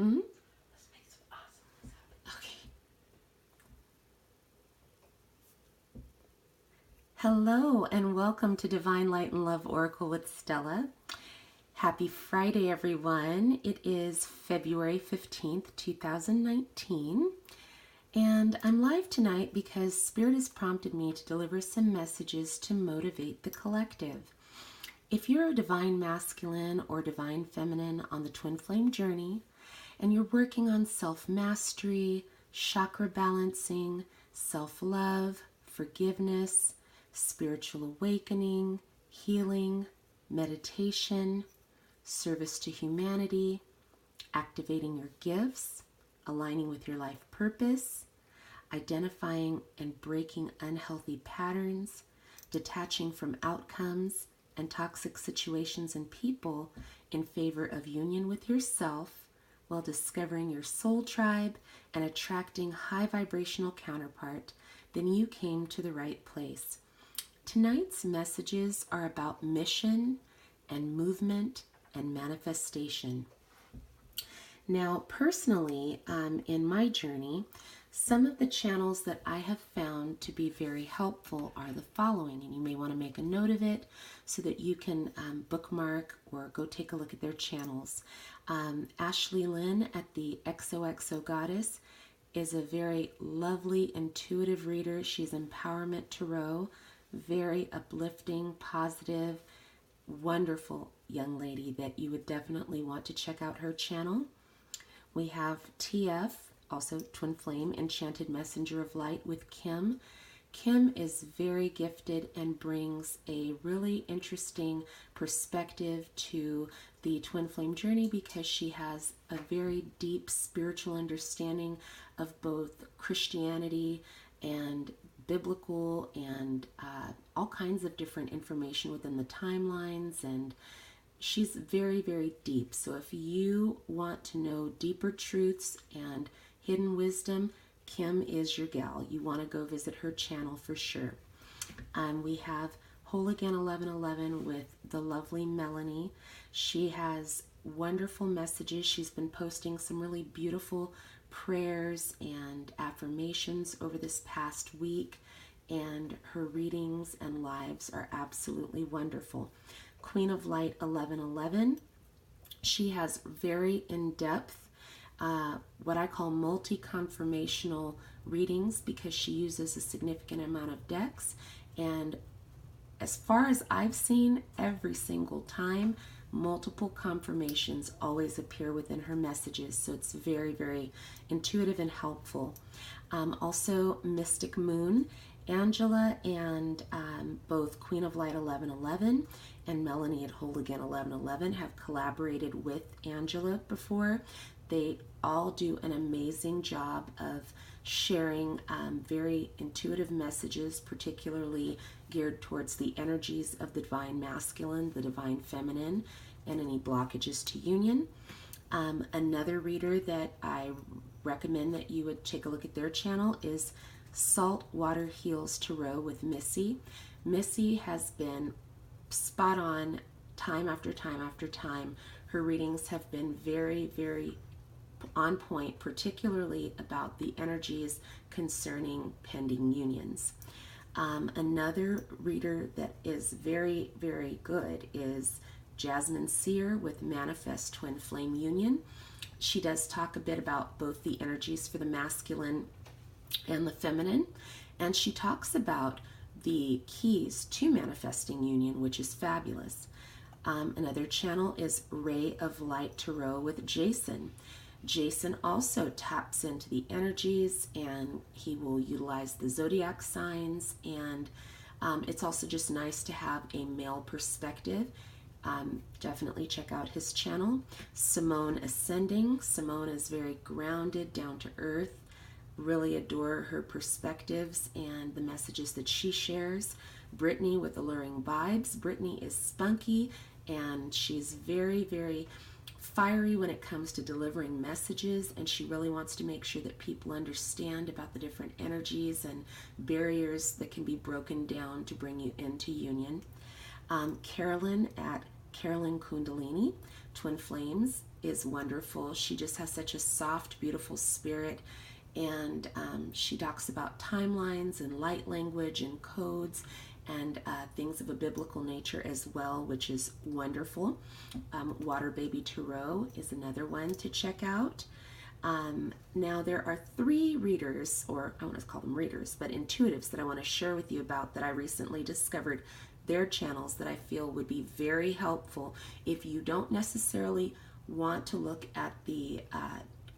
Hmm? Let's make some awesomeness happen. Okay. Hello and welcome to Divine Light and Love Oracle with Stella. Happy Friday, everyone. It is February 15th, 2019. And I'm live tonight because Spirit has prompted me to deliver some messages to motivate the collective. If you're a divine masculine or divine feminine on the twin flame journey, and you're working on self-mastery, chakra balancing, self-love, forgiveness, spiritual awakening, healing, meditation, service to humanity, activating your gifts, aligning with your life purpose, identifying and breaking unhealthy patterns, detaching from outcomes and toxic situations and people in favor of union with yourself, while discovering your soul tribe and attracting high vibrational counterpart, then you came to the right place. Tonight's messages are about mission and movement and manifestation. Now, personally, in my journey, some of the channels that I have found to be very helpful are the following, and you may want to make a note of it so that you can bookmark or go take a look at their channels. Ashley Lynn at the XOXO Goddess is a very lovely, intuitive reader. She's Empowerment Tarot, very uplifting, positive, wonderful young lady that you would definitely want to check out her channel. We have TF, also Twin Flame, Enchanted Messenger of Light with Kim. Kim is very gifted and brings a really interesting perspective to the Twin Flame journey because she has a very deep spiritual understanding of both Christianity and biblical and all kinds of different information within the timelines, and she's very, very deep. So if you want to know deeper truths and hidden wisdom, Kim is your gal. You want to go visit her channel for sure. We have Whole Again 1111 with the lovely Melanie. She has wonderful messages. She's been posting some really beautiful prayers and affirmations over this past week, and her readings and lives are absolutely wonderful. Queen of Light 1111. She has very in-depth, what I call multi-confirmational readings because she uses a significant amount of decks. And as far as I've seen, every single time, multiple confirmations always appear within her messages. So it's very, very intuitive and helpful. Also, Mystic Moon. Angela and both Queen of Light 1111 and Melanie at Whole Again 1111 have collaborated with Angela before. They all do an amazing job of sharing very intuitive messages, particularly geared towards the energies of the divine masculine, the divine feminine, and any blockages to union. Another reader that I recommend that you would take a look at their channel is Saltwater Heals Tarot with Missy. Missy has been spot on time after time after time. Her readings have been very, very on point, particularly about the energies concerning pending unions. Another reader that is very, very good is Jasmine Sear with Manifest Twin Flame Union. She does talk a bit about both the energies for the masculine and the feminine, and she talks about the keys to manifesting union, which is fabulous. Another channel is Ray of Light Tarot with Jason. Jason also taps into the energies, and he will utilize the zodiac signs, and it's also just nice to have a male perspective. Definitely check out his channel. Simone Ascending. Simone is very grounded, down to earth. Really adore her perspectives and the messages that she shares. Brittany with Alluring Vibes. Brittany is spunky and she's very, very fiery when it comes to delivering messages, and she really wants to make sure that people understand about the different energies and barriers that can be broken down to bring you into union. Carolyn at Carolyn Kundalini, Twin Flames. is wonderful. She just has such a soft, beautiful spirit, and she talks about timelines and light language and codes and things of a biblical nature as well, which is wonderful. Water Baby Tarot is another one to check out. Now there are 3 readers, or I want to call them readers, but intuitives that I want to share with you about that I recently discovered their channels that I feel would be very helpful if you don't necessarily want to look at the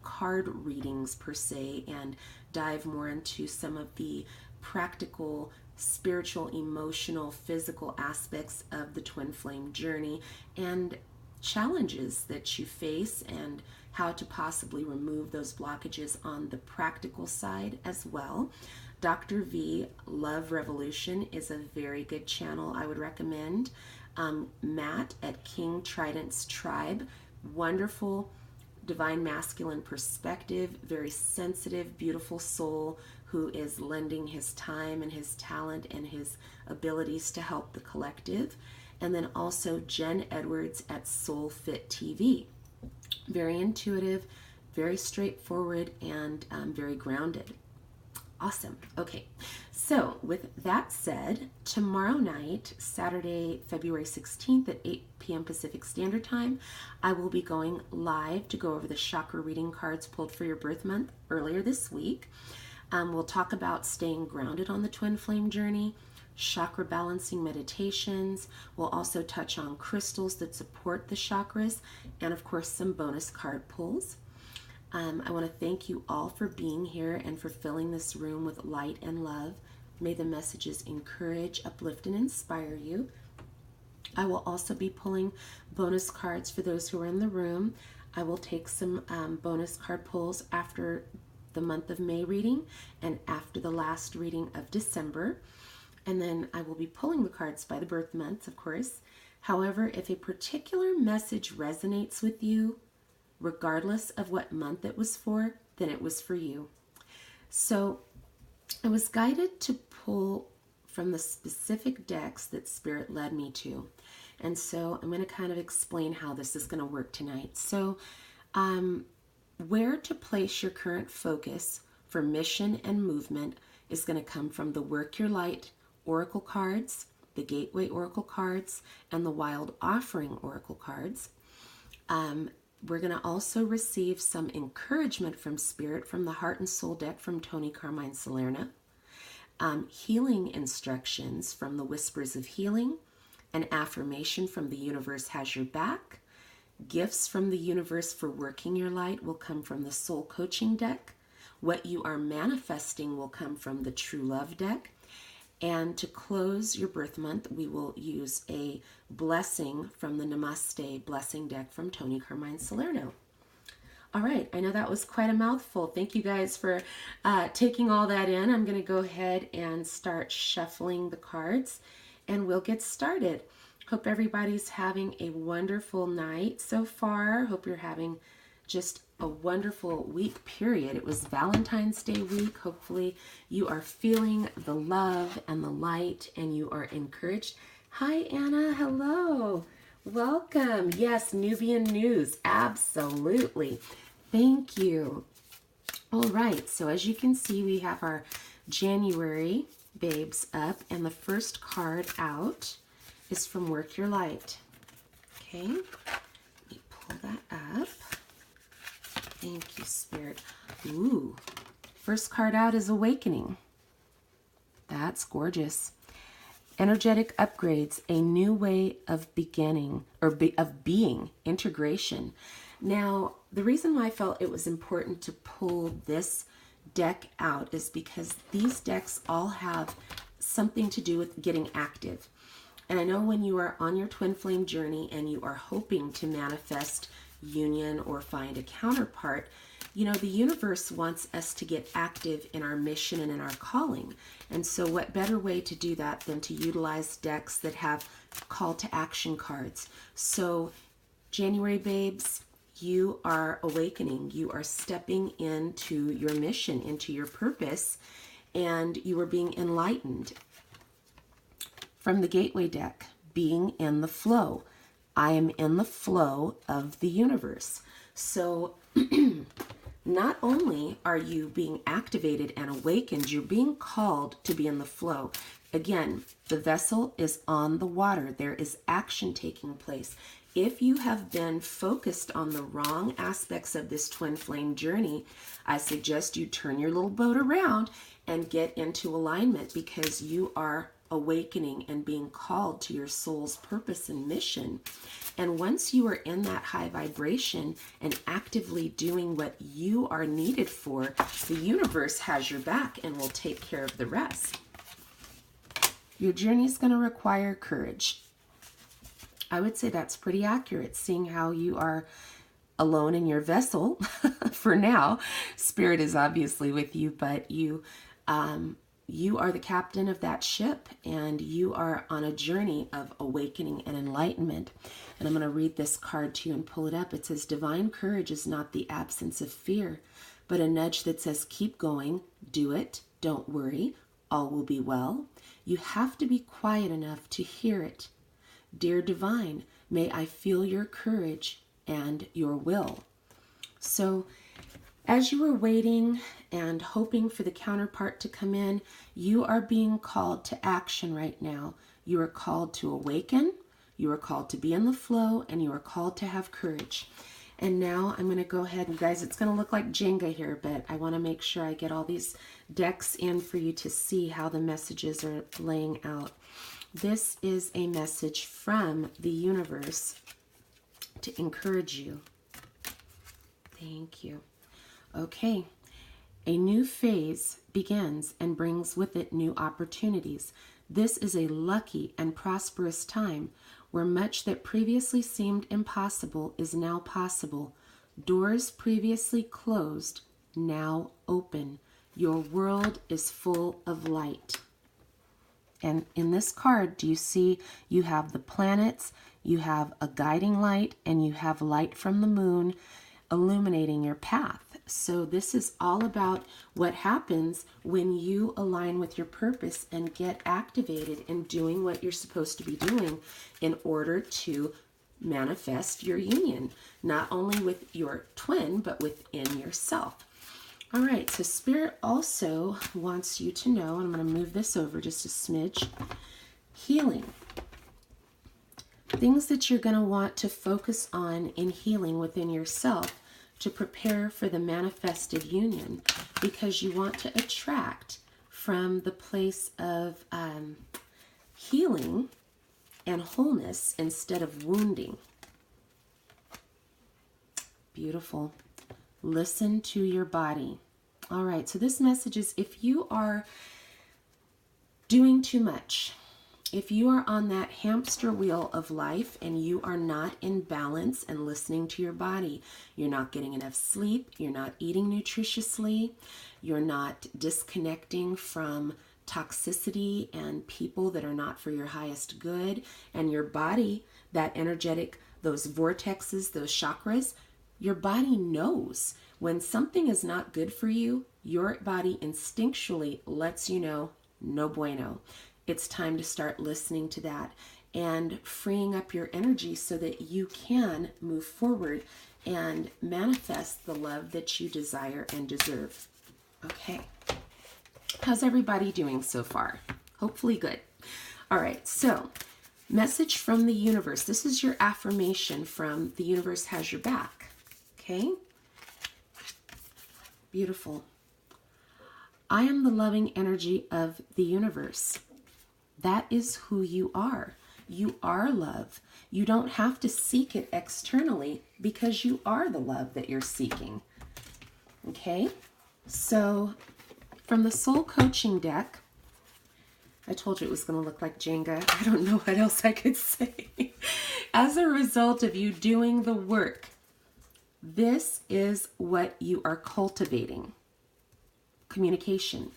card readings per se and dive more into some of the practical, spiritual, emotional, physical aspects of the twin flame journey and challenges that you face and how to possibly remove those blockages on the practical side as well. Dr. V Love Revolution is a very good channel I would recommend. Matt at King Trident's Tribe, wonderful divine masculine perspective, very sensitive, beautiful soul who is lending his time and his talent and his abilities to help the collective. And then also Jen Edwards at Soul Fit TV. Very intuitive, very straightforward, and very grounded. Awesome. Okay, so with that said, tomorrow night, Saturday, February 16th at 8 p.m. Pacific Standard Time, I will be going live to go over the chakra reading cards pulled for your birth month earlier this week. We'll talk about staying grounded on the twin flame journey, chakra balancing meditations. We'll also touch on crystals that support the chakras, and of course some bonus card pulls. I want to thank you all for being here and for filling this room with light and love. May the messages encourage, uplift, and inspire you. I will also be pulling bonus cards for those who are in the room. I will take some bonus card pulls after the month of May reading and after the last reading of December. And then I will be pulling the cards by the birth months, of course. However, if a particular message resonates with you, regardless of what month it was for, then it was for you. So I was guided to pull from the specific decks that Spirit led me to. And so I'm going to kind of explain how this is going to work tonight. So where to place your current focus for mission and movement is going to come from the Work Your Light Oracle cards, the Gateway Oracle cards, and the Wild Offering Oracle cards. We're going to also receive some encouragement from Spirit from the Heart and Soul deck from Tony Carmine Salerno, healing instructions from the Whispers of Healing, an affirmation from the Universe Has Your Back, gifts from the universe for working your light will come from the Soul Coaching deck, what you are manifesting will come from the True Love deck, and to close your birth month, we will use a blessing from the Namaste Blessing deck from Tony Carmine Salerno. All right, I know that was quite a mouthful. Thank you guys for taking all that in. I'm going to go ahead and start shuffling the cards, and we'll get started. Hope everybody's having a wonderful night so far. Hope you're having just a wonderful week period. It was Valentine's Day week. Hopefully you are feeling the love and the light and you are encouraged. Hi Anna, hello. Welcome. Yes, Nubian News. Absolutely. Thank you. All right, so as you can see, we have our January babes up, and the first card out is from Work Your Light. Okay, let me pull that up. Thank you, Spirit. Ooh, first card out is Awakening. That's gorgeous. Energetic upgrades, a new way of beginning, or of being, integration. Now, the reason why I felt it was important to pull this deck out is because these decks all have something to do with getting active. And I know when you are on your twin flame journey and you are hoping to manifest union or find a counterpart, you know, the universe wants us to get active in our mission and in our calling. And so what better way to do that than to utilize decks that have call to action cards. So January babes, you are awakening. You are stepping into your mission, into your purpose, and you are being enlightened. From the Gateway deck, being in the flow. I am in the flow of the universe. So not only are you being activated and awakened, you're being called to be in the flow. Again, the vessel is on the water. There is action taking place. If you have been focused on the wrong aspects of this twin flame journey, I suggest you turn your little boat around and get into alignment, because you are awakening and being called to your soul's purpose and mission. And once you are in that high vibration and actively doing what you are needed for, the universe has your back and will take care of the rest. Your journey is going to require courage. I would say that's pretty accurate, seeing how you are alone in your vessel for now. Spirit is obviously with you, but you are the captain of that ship, and you are on a journey of awakening and enlightenment. And I'm going to read this card to you and pull it up. It says, divine courage is not the absence of fear, but a nudge that says, keep going, do it, don't worry, all will be well. You have to be quiet enough to hear it. Dear Divine, may I feel your courage and your will. So as you are waiting and hoping for the counterpart to come in, you are being called to action right now. You are called to awaken, you are called to be in the flow, and you are called to have courage. And now I'm going to go ahead, and guys, it's going to look like Jenga here, but I want to make sure I get all these decks in for you to see how the messages are laying out. This is a message from the universe to encourage you. Thank you. Okay. A new phase begins and brings with it new opportunities. This is a lucky and prosperous time where much that previously seemed impossible is now possible. Doors previously closed now open. Your world is full of light. And in this card, do you see you have the planets, you have a guiding light, and you have light from the moon illuminating your path. So this is all about what happens when you align with your purpose and get activated in doing what you're supposed to be doing in order to manifest your union, not only with your twin, but within yourself. All right, so Spirit also wants you to know, and I'm going to move this over just a smidge, healing. Things that you're going to want to focus on in healing within yourself to prepare for the manifested union, because you want to attract from the place of healing and wholeness instead of wounding. Beautiful. Listen to your body. All right, so this message is, if you are doing too much, if you are on that hamster wheel of life and you are not in balance and listening to your body, you're not getting enough sleep, you're not eating nutritiously, you're not disconnecting from toxicity and people that are not for your highest good, and your body, that energetic, those vortexes, those chakras, your body knows when something is not good for you. Your body instinctually lets you know, no bueno. It's time to start listening to that and freeing up your energy so that you can move forward and manifest the love that you desire and deserve. Okay. How's everybody doing so far? Hopefully good. All right, so message from the universe. This is your affirmation from the universe has your back. Okay? Beautiful. I am the loving energy of the universe. That is who you are. You are love. You don't have to seek it externally because you are the love that you're seeking. Okay? So, from the soul coaching deck, I told you it was going to look like Jenga. I don't know what else I could say. As a result of you doing the work, this is what you are cultivating. Communication.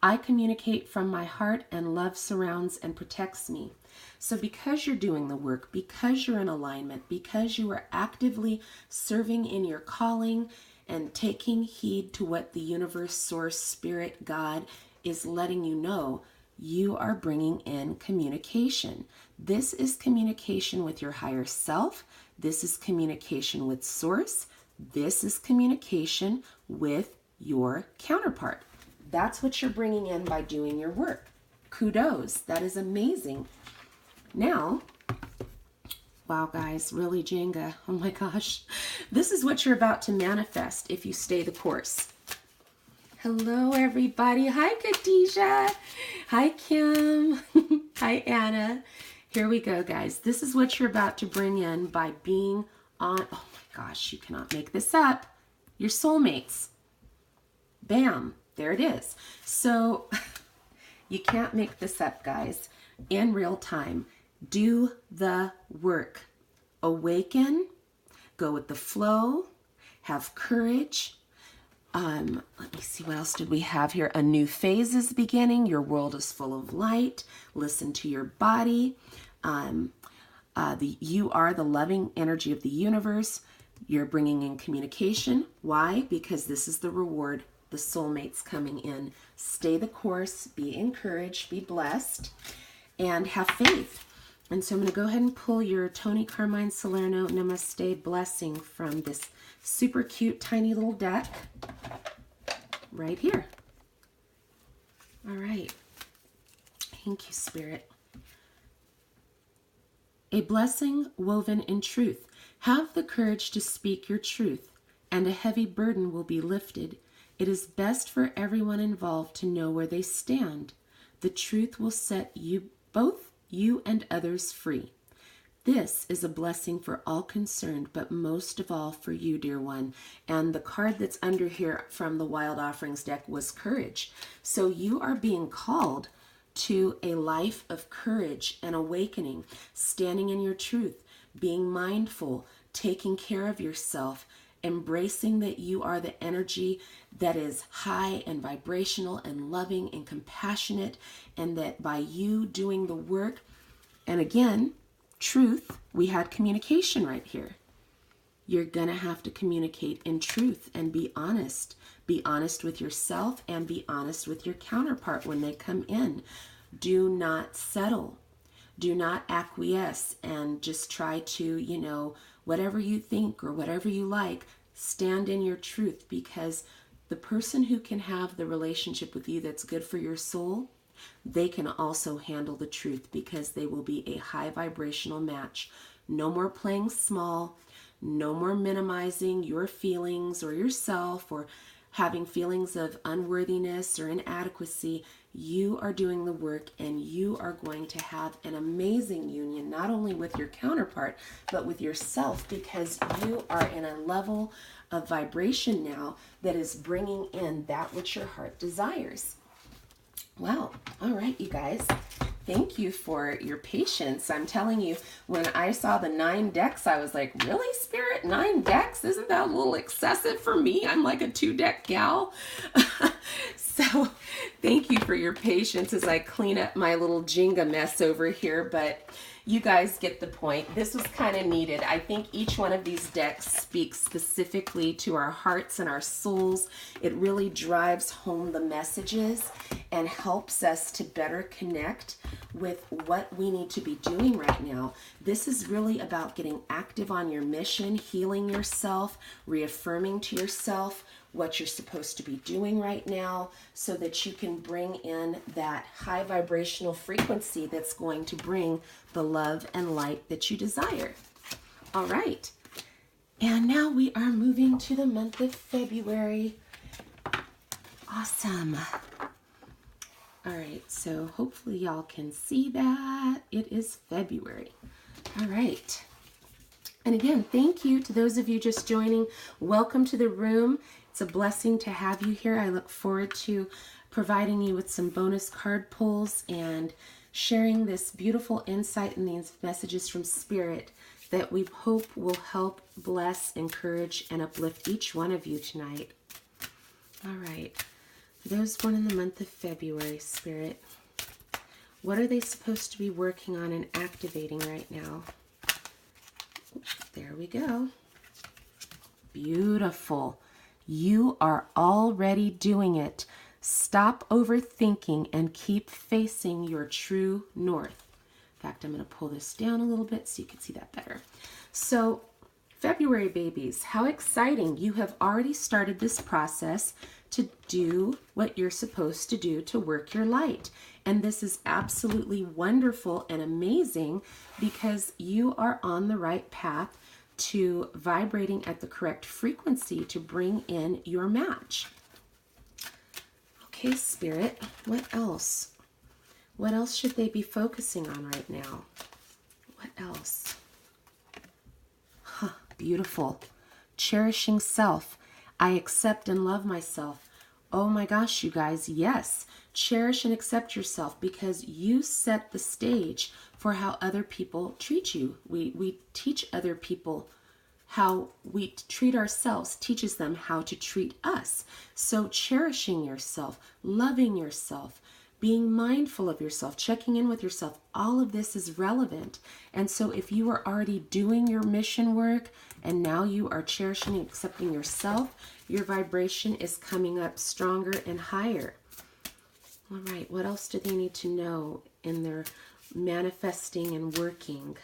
I communicate from my heart, and love surrounds and protects me. So because you're doing the work, because you're in alignment, because you are actively serving in your calling and taking heed to what the universe, source, spirit, God is letting you know, you are bringing in communication. This is communication with your higher self. This is communication with source. This is communication with your counterpart. That's what you're bringing in by doing your work. Kudos. That is amazing. Now, wow, guys, really, Jenga. Oh my gosh. This is what you're about to manifest if you stay the course. Hello, everybody. Hi, Khadijah. Hi, Kim. Hi, Anna. Here we go, guys. This is what you're about to bring in by being on, oh my gosh, you cannot make this up, your soulmates. Bam, there it is. So you can't make this up, guys. In real time, do the work. Awaken, go with the flow, have courage. Let me see, what else did we have here? A new phase is beginning. Your world is full of light. Listen to your body. You are the loving energy of the universe. You're bringing in communication. Why? Because this is the reward. The soulmates coming in. Stay the course. Be encouraged. Be blessed. And have faith. And so I'm going to go ahead and pull your Tony Carmine Salerno Namaste blessing from this super cute tiny little deck right here. All right. Thank you, Spirit. A blessing woven in truth. Have the courage to speak your truth, and a heavy burden will be lifted. It is best for everyone involved to know where they stand. The truth will set you, both you and others, free. This is a blessing for all concerned, but most of all for you, dear one. And the card that's under here from the Wild Offerings deck was courage. So you are being called to a life of courage and awakening, standing in your truth, being mindful, taking care of yourself, embracing that you are the energy that is high and vibrational and loving and compassionate, and that by you doing the work, and again, truth, we had communication right here. You're going to have to communicate in truth and be honest. Be honest with yourself and be honest with your counterpart when they come in. Do not settle. Do not acquiesce and just try to, whatever you think or whatever you like, stand in your truth, because the person who can have the relationship with you that's good for your soul, they can also handle the truth because they will be a high vibrational match. No more playing small, no more minimizing your feelings or yourself or having feelings of unworthiness or inadequacy. You are doing the work, and you are going to have an amazing union, not only with your counterpart, but with yourself, because you are in a level of vibration now that is bringing in that which your heart desires. Wow. All right, you guys. Thank you for your patience. I'm telling you, when I saw the 9 decks, I was like, really, Spirit? 9 decks? Isn't that a little excessive for me? I'm like a 2-deck gal. So thank you for your patience as I clean up my little Jenga mess over here. But you guys get the point. This was kind of needed. I think each one of these decks speaks specifically to our hearts and our souls. It really drives home the messages and helps us to better connect with what we need to be doing right now. This is really about getting active on your mission, healing yourself, reaffirming to yourself what you're supposed to be doing right now, so that you can bring in that high vibrational frequency that's going to bring the love and light that you desire. All right. And now we are moving to the month of February. Awesome. All right, so hopefully y'all can see that. It is February. All right. And again, thank you to those of you just joining. Welcome to the room. It's a blessing to have you here. I look forward to providing you with some bonus card pulls and sharing this beautiful insight and these messages from Spirit that we hope will help bless, encourage, and uplift each one of you tonight. All right. For those born in the month of February, Spirit, what are they supposed to be working on and activating right now? There we go. Beautiful. You are already doing it. Stop overthinking and keep facing your true north. In fact, I'm going to pull this down a little bit so you can see that better. So February babies, how exciting. You have already started this process to do what you're supposed to do to work your light. And this is absolutely wonderful and amazing because you are on the right path to vibrating at the correct frequency to bring in your match. Okay, Spirit, what else? What else should they be focusing on right now? What else? Beautiful. Cherishing self. I accept and love myself. Oh my gosh, you guys, yes. Cherish and accept yourself because you set the stage for how other people treat you. We teach other people how we treat ourselves, teaches them how to treat us. So cherishing yourself, loving yourself, being mindful of yourself, checking in with yourself, all of this is relevant. And so if you are already doing your mission work and now you are cherishing and accepting yourself, your vibration is coming up stronger and higher. All right, what else do they need to know in their manifesting and working?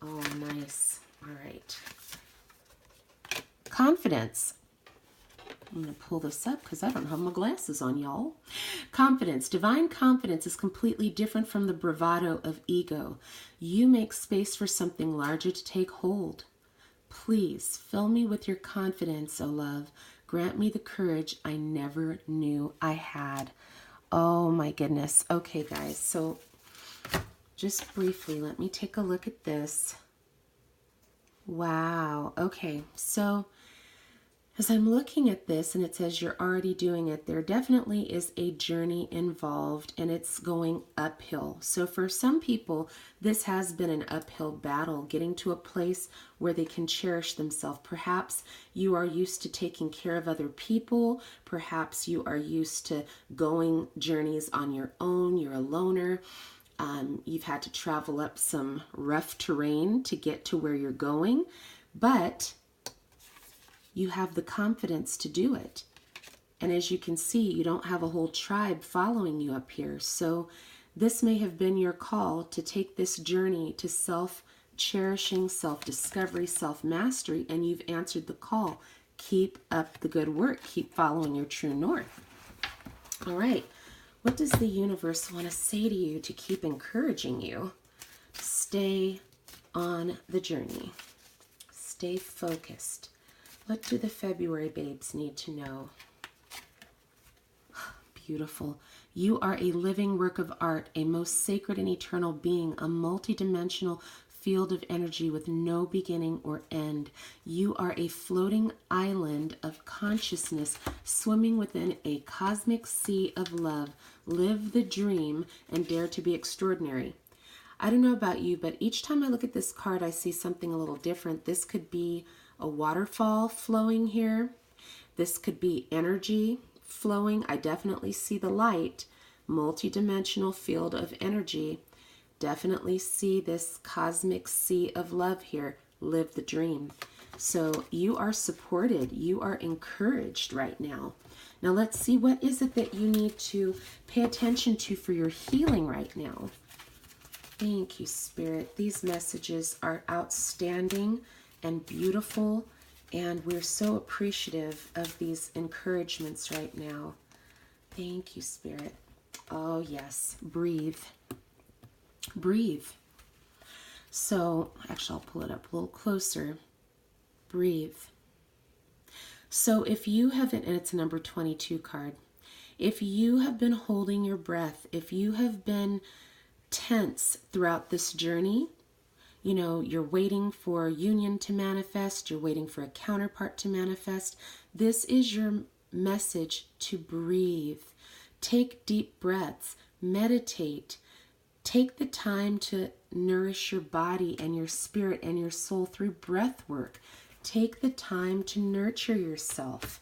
Oh, nice. All right. Confidence. I'm going to pull this up because I don't have my glasses on, y'all. Confidence. Divine confidence is completely different from the bravado of ego. You make space for something larger to take hold. Please fill me with your confidence, O love. Grant me the courage I never knew I had. Oh my goodness. Okay, guys. So just briefly, let me take a look at this. Wow. Okay. So as I'm looking at this and it says you're already doing it, there definitely is a journey involved and it's going uphill. So for some people, this has been an uphill battle, getting to a place where they can cherish themselves. Perhaps you are used to taking care of other people. Perhaps you are used to going journeys on your own. You're a loner. You've had to travel up some rough terrain to get to where you're going, but you have the confidence to do it. And as you can see, you don't have a whole tribe following you up here. So this may have been your call to take this journey to self-cherishing, self-discovery, self-mastery, and you've answered the call. Keep up the good work. Keep following your true north. All right. What does the universe want to say to you to keep encouraging you? Stay on the journey. Stay focused. What do the February babes need to know? Beautiful. You are a living work of art, a most sacred and eternal being, a multidimensional field of energy with no beginning or end. You are a floating island of consciousness swimming within a cosmic sea of love. Live the dream and dare to be extraordinary. I don't know about you, but each time I look at this card, I see something a little different. This could be a waterfall flowing here. This could be energy flowing. I definitely see the light, multidimensional field of energy. Definitely see this cosmic sea of love here. Live the dream. So you are supported. You are encouraged right now. Now let's see, what is it that you need to pay attention to for your healing right now? Thank you, Spirit. These messages are outstanding and beautiful, and we're so appreciative of these encouragements right now. Thank you, Spirit. Oh, yes. Breathe. Breathe. So, actually, I'll pull it up a little closer. Breathe. So, if you haven't, and it's a number 22 card, if you have been holding your breath, if you have been tense throughout this journey, you know, you're waiting for union to manifest, you're waiting for a counterpart to manifest, this is your message to breathe. Take deep breaths, meditate, take the time to nourish your body and your spirit and your soul through breath work. Take the time to nurture yourself.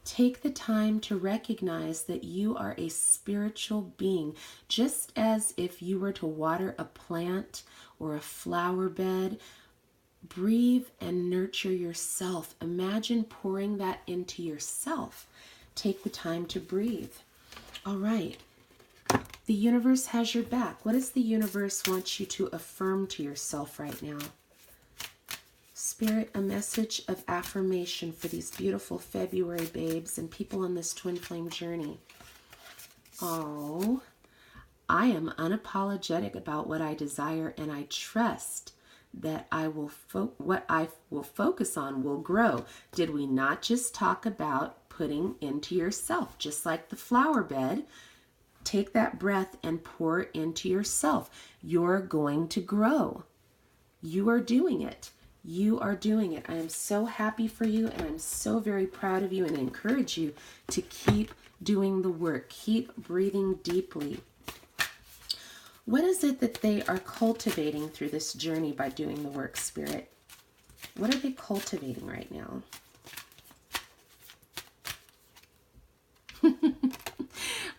Take the time to recognize that you are a spiritual being, just as if you were to water a plant or a flower bed. Breathe and nurture yourself. Imagine pouring that into yourself. Take the time to breathe. All right. The universe has your back. What does the universe want you to affirm to yourself right now? Spirit, a message of affirmation for these beautiful February babes and people on this twin flame journey. Oh, I am unapologetic about what I desire, and I trust that what I will focus on will grow. Did we not just talk about putting into yourself, just like the flower bed? Take that breath and pour into yourself. You're going to grow. You are doing it. You are doing it. I am so happy for you, and I'm so very proud of you, and encourage you to keep doing the work. Keep breathing deeply. What is it that they are cultivating through this journey by doing the work, Spirit? What are they cultivating right now?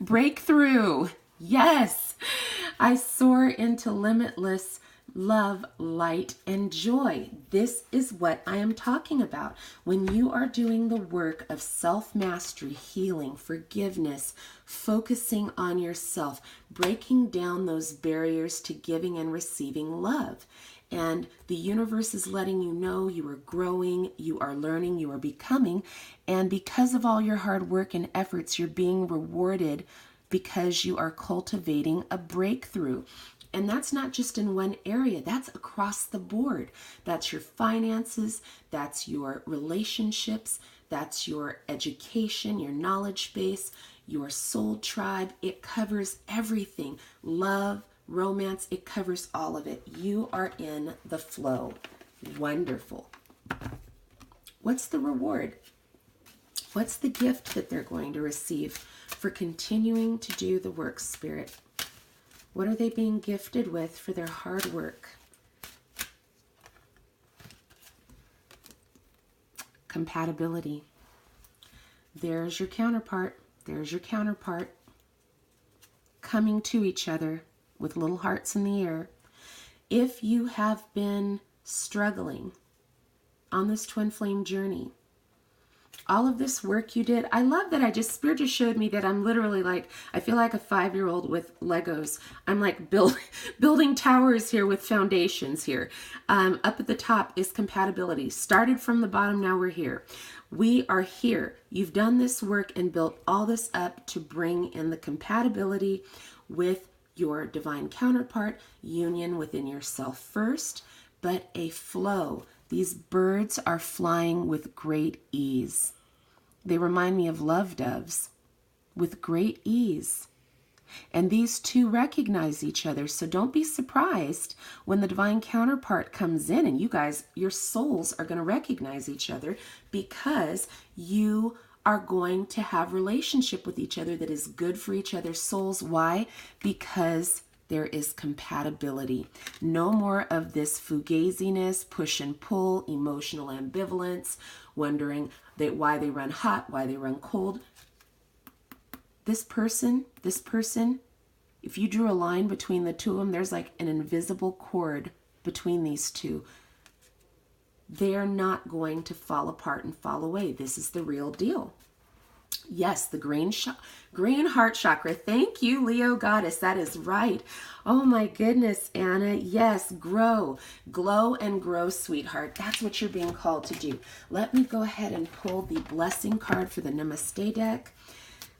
Breakthrough. Yes. I soar into limitless love, light, and joy. This is what I am talking about. When you are doing the work of self-mastery, healing, forgiveness, focusing on yourself, breaking down those barriers to giving and receiving love. And the universe is letting you know you are growing, you are learning, you are becoming. And because of all your hard work and efforts, you're being rewarded because you are cultivating a breakthrough. And that's not just in one area, that's across the board. That's your finances, that's your relationships, that's your education, your knowledge base, your soul tribe. It covers everything. Love, romance, it covers all of it. You are in the flow. Wonderful. What's the reward? What's the gift that they're going to receive for continuing to do the work, Spirit? What are they being gifted with for their hard work? Compatibility. There's your counterpart. There's your counterpart. Coming to each other with little hearts in the air. If you have been struggling on this twin flame journey, all of this work you did, I love that Spirit just showed me that I'm literally like, I feel like a 5-year-old with Legos. I'm like building towers here with foundations here. Up at the top is compatibility. Started from the bottom, now we're here. We are here. You've done this work and built all this up to bring in the compatibility with your divine counterpart, union within yourself first, but a flow. These birds are flying with great ease. They remind me of love doves with great ease. And these two recognize each other. So don't be surprised when the divine counterpart comes in, and you guys, your souls are going to recognize each other, because you are going to have relationship with each other that is good for each other's souls. Why? Because there is compatibility. No more of this fugaziness, push and pull, emotional ambivalence, wondering why they run hot, why they run cold. This person, if you drew a line between the two of them, there's like an invisible cord between these two. They're not going to fall apart and fall away. This is the real deal. Yes, the green heart chakra. Thank you, Leo Goddess. That is right. Oh my goodness, Anna. Yes, grow, glow and grow, sweetheart. That's what you're being called to do. Let me go ahead and pull the blessing card for the Namaste deck.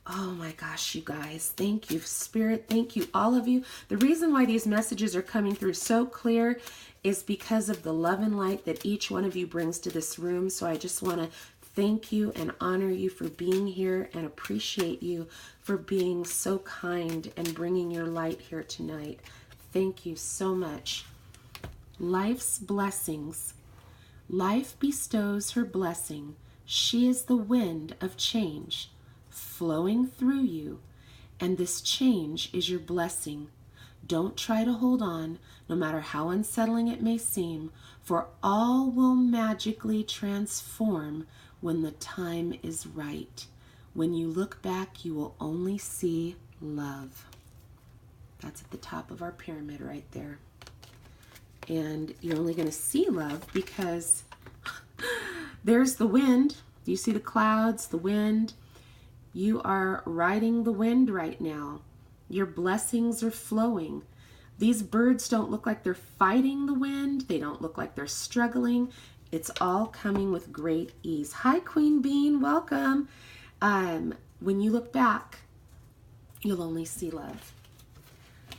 Oh my gosh, you guys. Thank you, Spirit. Thank you, all of you. The reason why these messages are coming through so clear is because of the love and light that each one of you brings to this room. So I just want to thank you and honor you for being here, and appreciate you for being so kind and bringing your light here tonight. Thank you so much. Life's blessings. Life bestows her blessing. She is the wind of change flowing through you, and this change is your blessing. Don't try to hold on, no matter how unsettling it may seem, for all will magically transform when the time is right. When you look back, you will only see love. That's at the top of our pyramid right there. And you're only going to see love because there's the wind. Do you see the clouds, the wind? You are riding the wind right now. Your blessings are flowing. These birds don't look like they're fighting the wind. They don't look like they're struggling. It's all coming with great ease. Hi, Queen Bean. Welcome. When you look back, you'll only see love.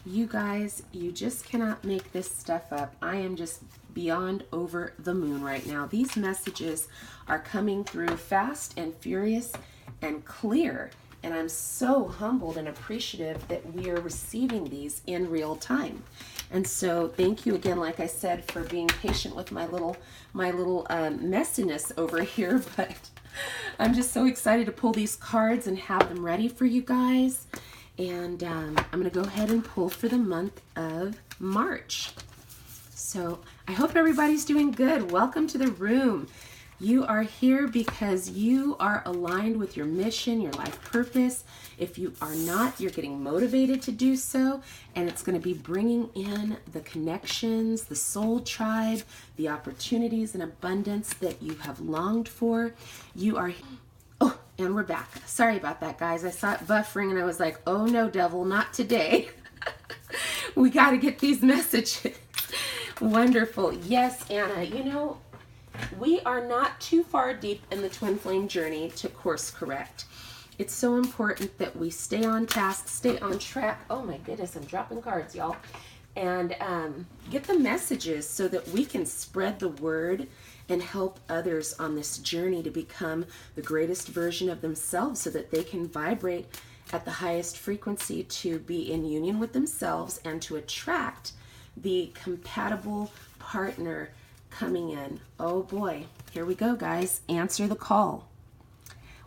You guys, you just cannot make this stuff up. I am just beyond over the moon right now. These messages are coming through fast and furious and clear. And I'm so humbled and appreciative that we are receiving these in real time. And so thank you again, like I said, for being patient with my little messiness over here. But I'm just so excited to pull these cards and have them ready for you guys. And I'm going to go ahead and pull for the month of March. So I hope everybody's doing good. Welcome to the room. You are here because you are aligned with your mission, your life purpose. If you are not, you're getting motivated to do so. And it's going to be bringing in the connections, the soul tribe, the opportunities and abundance that you have longed for. You are... Oh, and we're back. Sorry about that, guys. I saw it buffering and I was like, oh no, devil, not today. We got to get these messages. Wonderful. Yes, Anna, you know, we are not too far deep in the twin flame journey to course correct. It's so important that we stay on task, stay on track. Oh my goodness, I'm dropping cards, y'all. And get the messages so that we can spread the word and help others on this journey to become the greatest version of themselves so that they can vibrate at the highest frequency to be in union with themselves and to attract the compatible partner coming in. Oh boy, here we go, guys. Answer the call.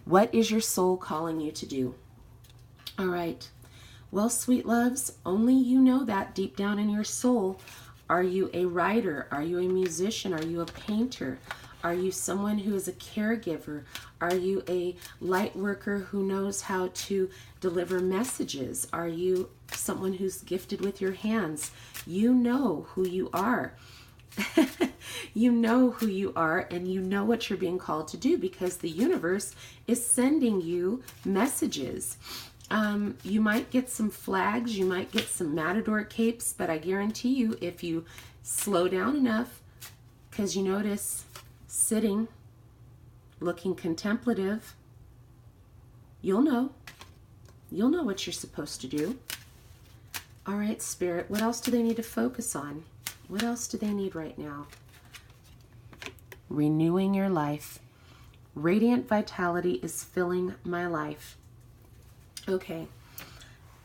What is your soul calling you to do? All right. Well, sweet loves, only you know that deep down in your soul. Are you a writer? Are you a musician? Are you a painter? Are you someone who is a caregiver? Are you a light worker who knows how to deliver messages? Are you someone who's gifted with your hands? You know who you are. You know who you are, and you know what you're being called to do because the universe is sending you messages. You might get some flags, you might get some matador capes, but I guarantee you if you slow down enough, because you notice sitting, looking contemplative, you'll know what you're supposed to do. All right, Spirit, what else do they need to focus on? What else do they need right now? Renewing your life. Radiant vitality is filling my life. Okay,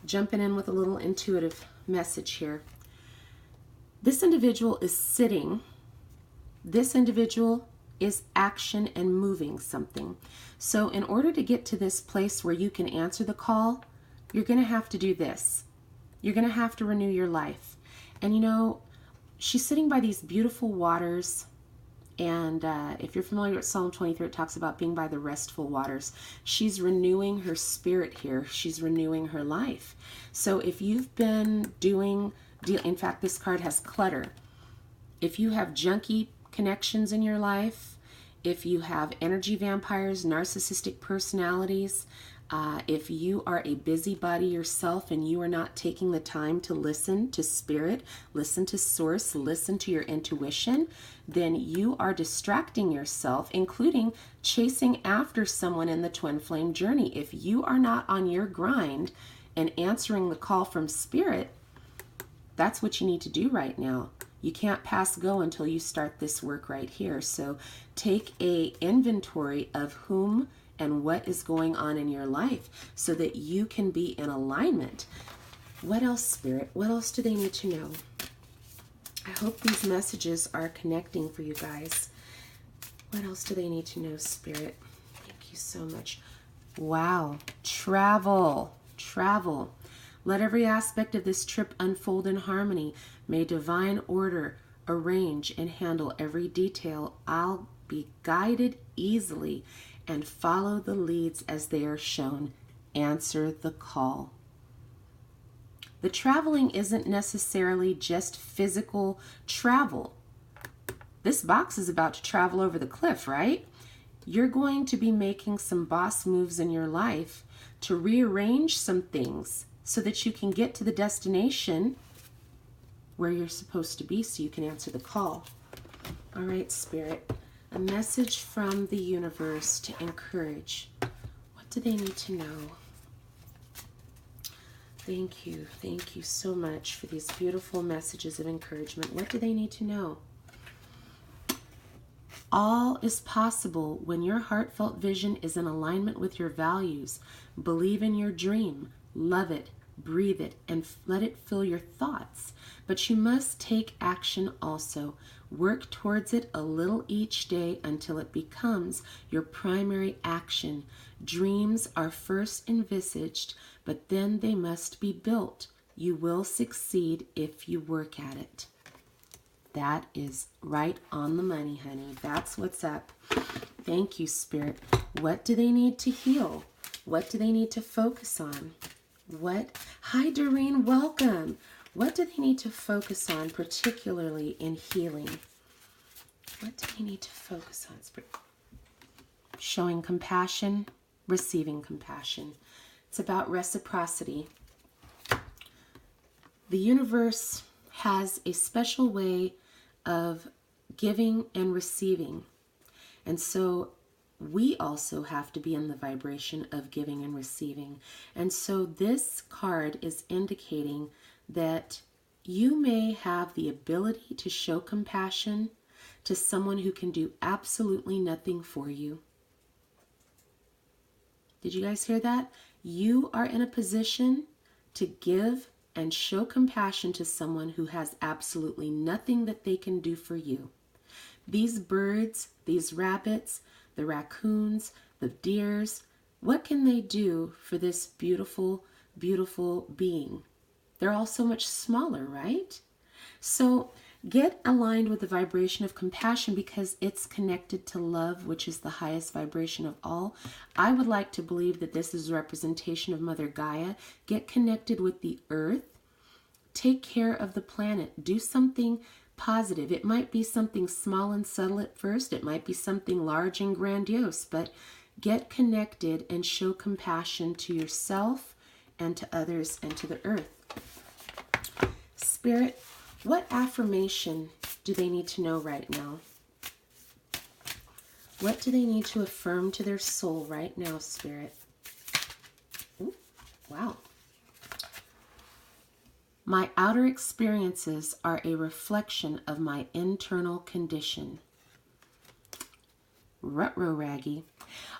jumping in with a little intuitive message here. This individual is sitting. This individual is action and moving something. So in order to get to this place where you can answer the call, you're going to have to do this. You're going to have to renew your life. And you know, she's sitting by these beautiful waters. And if you're familiar with Psalm 23, it talks about being by the restful waters. She's renewing her spirit here. She's renewing her life. So if you've been in fact, this card has clutter. If you have junky connections in your life, if you have energy vampires, narcissistic personalities, if you are a busybody yourself and you are not taking the time to listen to spirit, listen to source, listen to your intuition, then you are distracting yourself, including chasing after someone in the twin flame journey. If you are not on your grind and answering the call from spirit, that's what you need to do right now. You can't pass go until you start this work right here. So take an inventory of whom and what is going on in your life so that you can be in alignment. What else, Spirit? What else do they need to know? I hope these messages are connecting for you guys. What else do they need to know, Spirit? Thank you so much. Wow. Travel. Travel. Let every aspect of this trip unfold in harmony. May divine order arrange and handle every detail. I'll be guided easily and follow the leads as they are shown. Answer the call. The traveling isn't necessarily just physical travel. This box is about to travel over the cliff, right? You're going to be making some boss moves in your life to rearrange some things so that you can get to the destination where you're supposed to be so you can answer the call. All right, Spirit. A message from the universe to encourage. What do they need to know? Thank you. Thank you so much for these beautiful messages of encouragement. What do they need to know? All is possible when your heartfelt vision is in alignment with your values. Believe in your dream. Love it. Breathe it. And let it fill your thoughts. But you must take action also. Work towards it a little each day until it becomes your primary action. Dreams are first envisaged, but then they must be built. You will succeed if you work at it. That is right on the money, honey. That's what's up. Thank you, Spirit. What do they need to heal? What do they need to focus on? What? Hi, Doreen. Welcome. What do they need to focus on, particularly in healing? What do they need to focus on, Spirit? Showing compassion, receiving compassion. It's about reciprocity. The universe has a special way of giving and receiving. And so we also have to be in the vibration of giving and receiving. And so this card is indicating that you may have the ability to show compassion to someone who can do absolutely nothing for you. Did you guys hear that? You are in a position to give and show compassion to someone who has absolutely nothing that they can do for you. These birds, these rabbits, the raccoons, the deers, what can they do for this beautiful, beautiful being? They're all so much smaller, right? So get aligned with the vibration of compassion because it's connected to love, which is the highest vibration of all. I would like to believe that this is a representation of Mother Gaia. Get connected with the earth. Take care of the planet. Do something positive. It might be something small and subtle at first. It might be something large and grandiose, but get connected and show compassion to yourself and to others and to the earth. Spirit, what affirmation do they need to know right now? What do they need to affirm to their soul right now, Spirit? Ooh, wow. My outer experiences are a reflection of my internal condition. Ruh-roh, Raggy.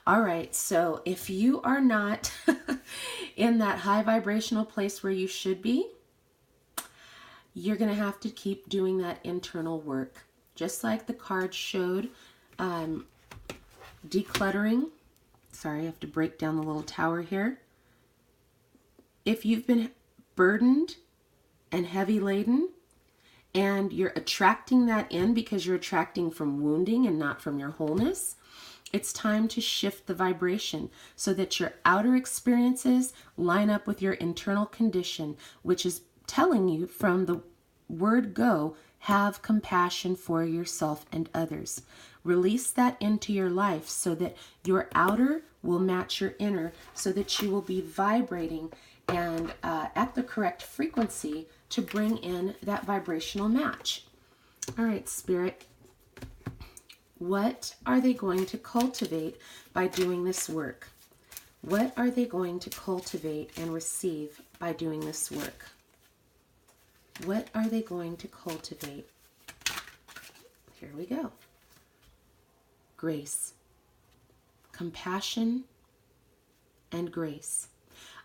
All right, so if you are not in that high vibrational place where you should be, you're going to have to keep doing that internal work. Just like the card showed, decluttering. Sorry, I have to break down the little tower here. If you've been burdened and heavy laden, and you're attracting that in because you're attracting from wounding and not from your wholeness, it's time to shift the vibration so that your outer experiences line up with your internal condition, which is telling you from the word go, have compassion for yourself and others. Release that into your life so that your outer will match your inner, so that you will be vibrating and at the correct frequency to bring in that vibrational match. All right, Spirit, what are they going to cultivate by doing this work? What are they going to cultivate and receive by doing this work? What are they going to cultivate? Here we go. Grace, compassion, and grace.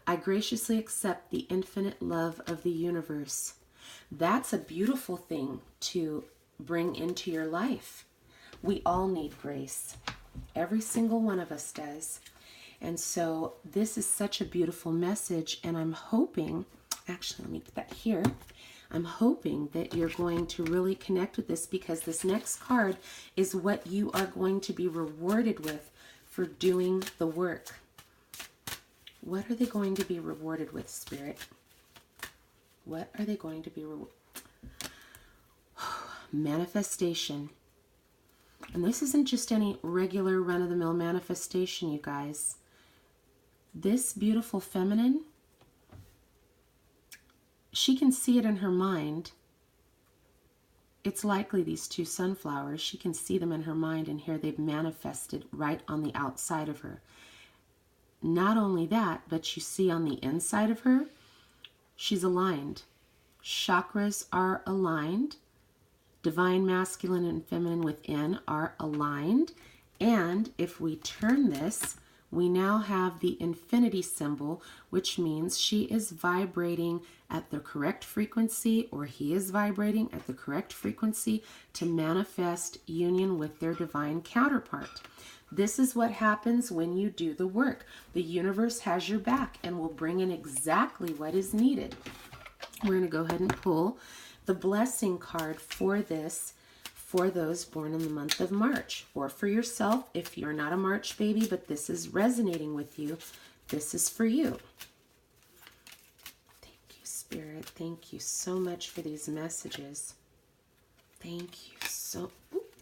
I graciously accept the infinite love of the universe. That's a beautiful thing to bring into your life. We all need grace. Every single one of us does. And so this is such a beautiful message, and I'm hoping, actually let me put that here, I'm hoping that you're going to really connect with this, because this next card is what you are going to be rewarded with for doing the work. What are they going to be rewarded with, Spirit? What are they going to be rewarded? Manifestation. And this isn't just any regular run-of-the-mill manifestation, you guys. This beautiful feminine, she can see it in her mind. it's likely these two sunflowers, she can see them in her mind, and here they've manifested right on the outside of her. Not only that, but you see on the inside of her, she's aligned. Chakras are aligned. Divine masculine and feminine within are aligned. And if we turn this, we now have the infinity symbol, which means she is vibrating at the correct frequency, or he is vibrating at the correct frequency to manifest union with their divine counterpart. This is what happens when you do the work. The universe has your back and will bring in exactly what is needed. We're going to go ahead and pull the blessing card for this, for those born in the month of March, or for yourself if you're not a March baby, but this is resonating with you. This is for you. Thank you, Spirit. Thank you so much for these messages. Thank you so,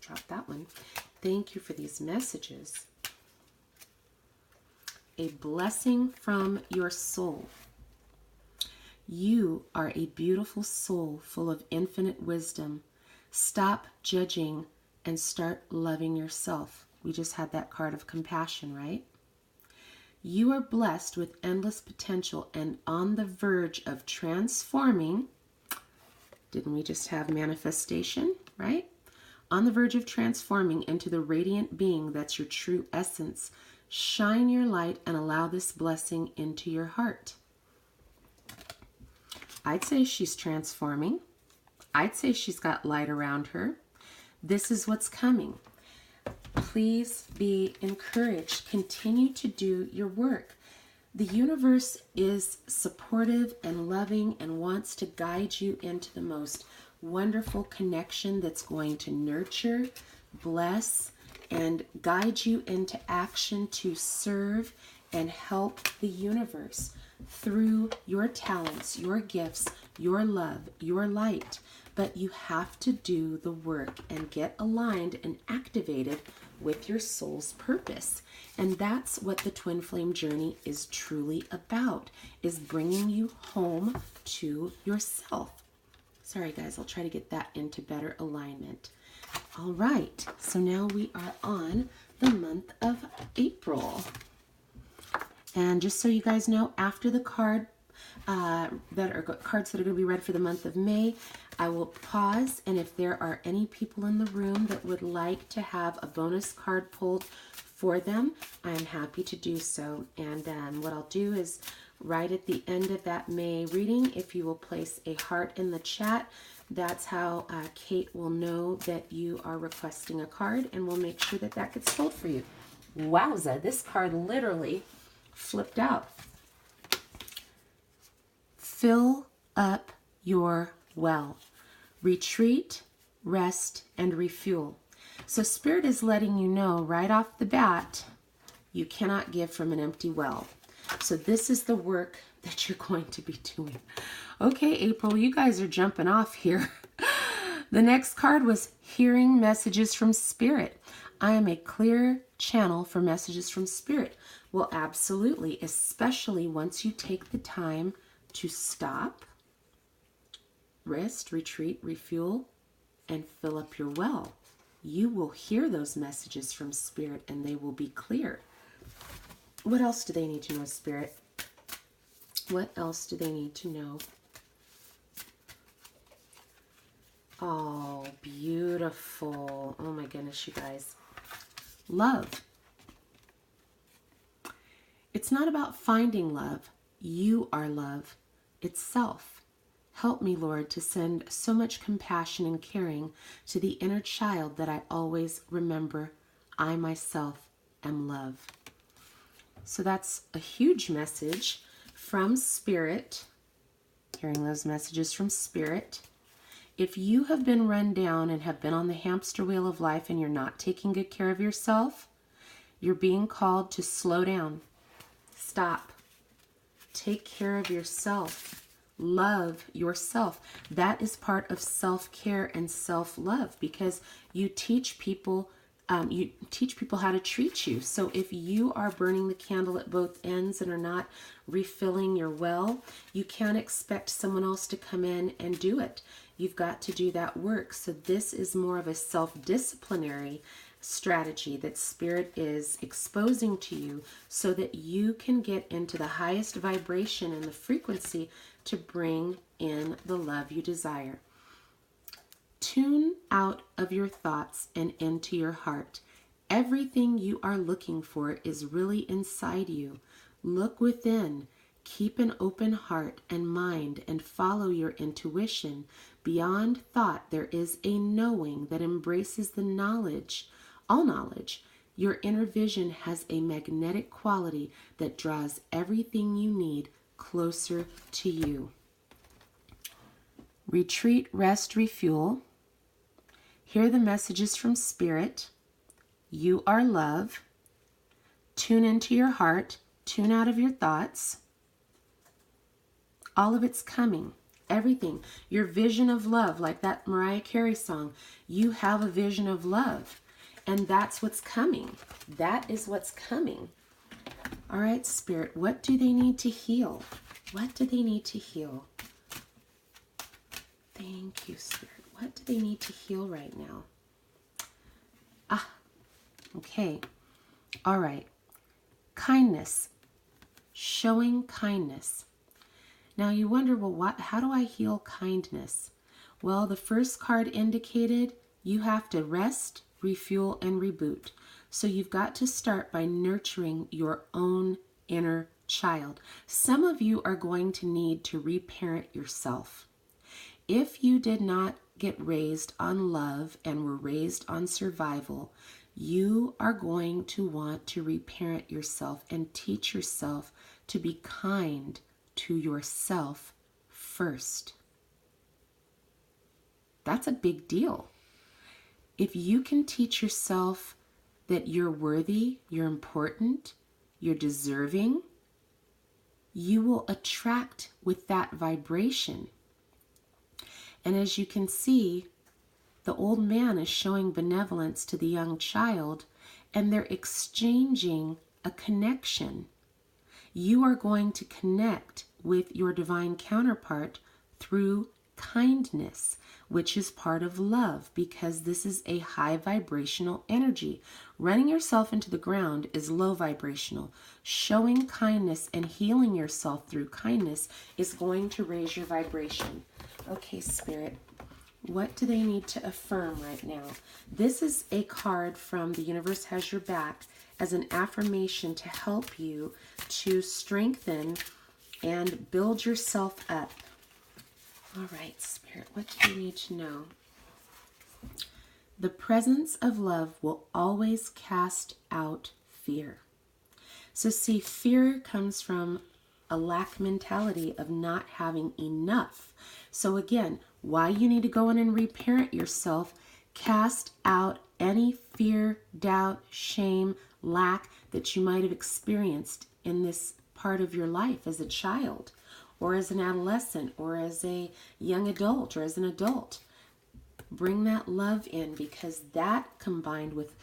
drop that one. Thank you for these messages. A blessing from your soul. You are a beautiful soul full of infinite wisdom. Stop judging and start loving yourself. We just had that card of compassion, right? You are blessed with endless potential and on the verge of transforming. Didn't we just have manifestation, right? On the verge of transforming into the radiant being that's your true essence. Shine your light and allow this blessing into your heart. I'd say she's transforming. I'd say she's got light around her. This is what's coming. Please be encouraged. Continue to do your work. The universe is supportive and loving and wants to guide you into the most wonderful connection that's going to nurture, bless, and guide you into action to serve and help the universe through your talents, your gifts, your love, your light. But you have to do the work and get aligned and activated with your soul's purpose. And that's what the Twin Flame journey is truly about, is bringing you home to yourself. Sorry guys, I'll try to get that into better alignment. All right, so now we are on the month of April. And just so you guys know, after the cards that are going to be read for the month of May, I will pause, and if there are any people in the room that would like to have a bonus card pulled for them, I'm happy to do so. And what I'll do is right at the end of that May reading, if you will place a heart in the chat, that's how Kate will know that you are requesting a card, and we'll make sure that that gets pulled for you. Wowza, this card literally flipped out. Fill up your well. Retreat, rest, and refuel. So Spirit is letting you know right off the bat, you cannot give from an empty well. So this is the work that you're going to be doing. Okay, April, you guys are jumping off here. The next card was hearing messages from Spirit. I am a clear channel for messages from Spirit. Well, absolutely, especially once you take the time to stop, rest, retreat, refuel, and fill up your well. You will hear those messages from Spirit and they will be clear. What else do they need to know, Spirit? What else do they need to know? Oh, beautiful. Oh my goodness, you guys. Love. It's not about finding love. You are love itself. Help me, Lord, to send so much compassion and caring to the inner child that I always remember I myself am love. So that's a huge message from Spirit. Hearing those messages from Spirit. If you have been run down and have been on the hamster wheel of life and you're not taking good care of yourself, you're being called to slow down. Stop. Take care of yourself. Love yourself. That is part of self-care and self-love, because you teach people how to treat you. So if you are burning the candle at both ends and are not refilling your well, you can't expect someone else to come in and do it. You've got to do that work. So this is more of a self-disciplinary strategy that Spirit is exposing to you so that you can get into the highest vibration and the frequency to bring in the love you desire. Tune out of your thoughts and into your heart. Everything you are looking for is really inside you. Look within. Keep an open heart and mind and follow your intuition. Beyond thought, there is a knowing that embraces the knowledge, all knowledge. Your inner vision has a magnetic quality that draws everything you need closer to you. Retreat, rest, refuel. Hear the messages from Spirit. You are love. Tune into your heart. Tune out of your thoughts. All of it's coming. Everything. Your vision of love, like that Mariah Carey song. You have a vision of love. And that's what's coming. That is what's coming. All right, Spirit, what do they need to heal? What do they need to heal? Thank you, Spirit. What do they need to heal right now? Okay. All right. Kindness. Showing kindness. Now you wonder, well, how do I heal kindness? Well, the first card indicated you have to rest, refuel, and reboot. So you've got to start by nurturing your own inner child. Some of you are going to need to reparent yourself. If you did not get raised on love and were raised on survival, you are going to want to reparent yourself and teach yourself to be kind to yourself first. That's a big deal. If you can teach yourself that you're worthy, you're important, you're deserving, you will attract with that vibration. And as you can see, the old man is showing benevolence to the young child, and they're exchanging a connection. You are going to connect with your divine counterpart through kindness, which is part of love, because this is a high vibrational energy. Running yourself into the ground is low vibrational. Showing kindness and healing yourself through kindness is going to raise your vibration. Okay, Spirit, what do they need to affirm right now? This is a card from The Universe Has Your Back as an affirmation to help you to strengthen and build yourself up. All right, Spirit, what do you need to know? The presence of love will always cast out fear. So see, fear comes from a lack mentality of not having enough. So again, why you need to go in and reparent yourself, cast out any fear, doubt, shame, lack that you might have experienced in this part of your life as a child, or as an adolescent, or as a young adult, or as an adult. Bring that love in, because that combined with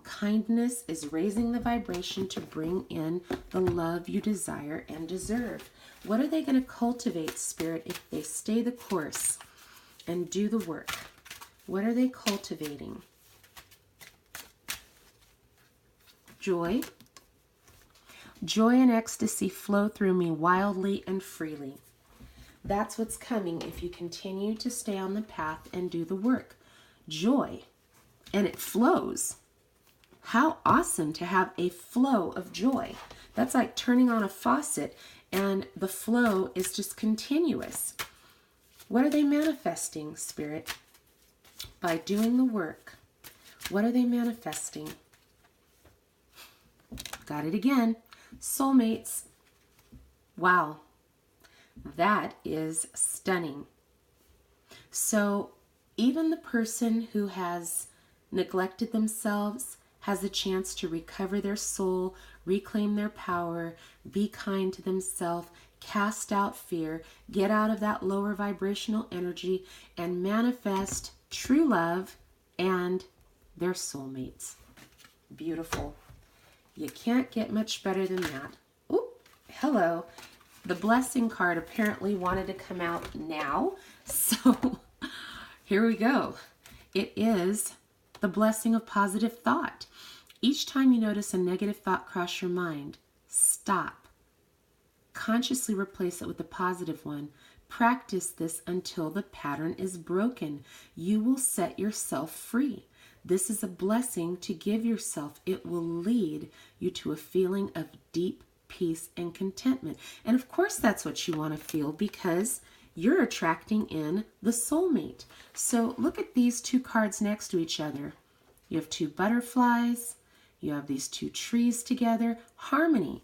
kindness is raising the vibration to bring in the love you desire and deserve. What are they going to cultivate, Spirit, if they stay the course and do the work? What are they cultivating? Joy. Joy and ecstasy flow through me wildly and freely. That's what's coming if you continue to stay on the path and do the work. Joy. And it flows. How awesome to have a flow of joy. That's like turning on a faucet and the flow is just continuous. What are they manifesting, Spirit? By doing the work. What are they manifesting? Got it again. Soulmates. Wow. That is stunning. So even the person who has neglected themselves has a chance to recover their soul, reclaim their power, be kind to themselves, cast out fear, get out of that lower vibrational energy, and manifest true love and their soulmates. Beautiful. You can't get much better than that. Ooh, hello. The blessing card apparently wanted to come out now, so Here we go. It is the blessing of positive thought. Each time you notice a negative thought cross your mind, stop. Consciously replace it with a positive one. Practice this until the pattern is broken. You will set yourself free. This is a blessing to give yourself. It will lead you to a feeling of deep peace and contentment. And of course, that's what you want to feel because you're attracting in the soulmate. So look at these two cards next to each other. You have two butterflies. You have these two trees together. Harmony.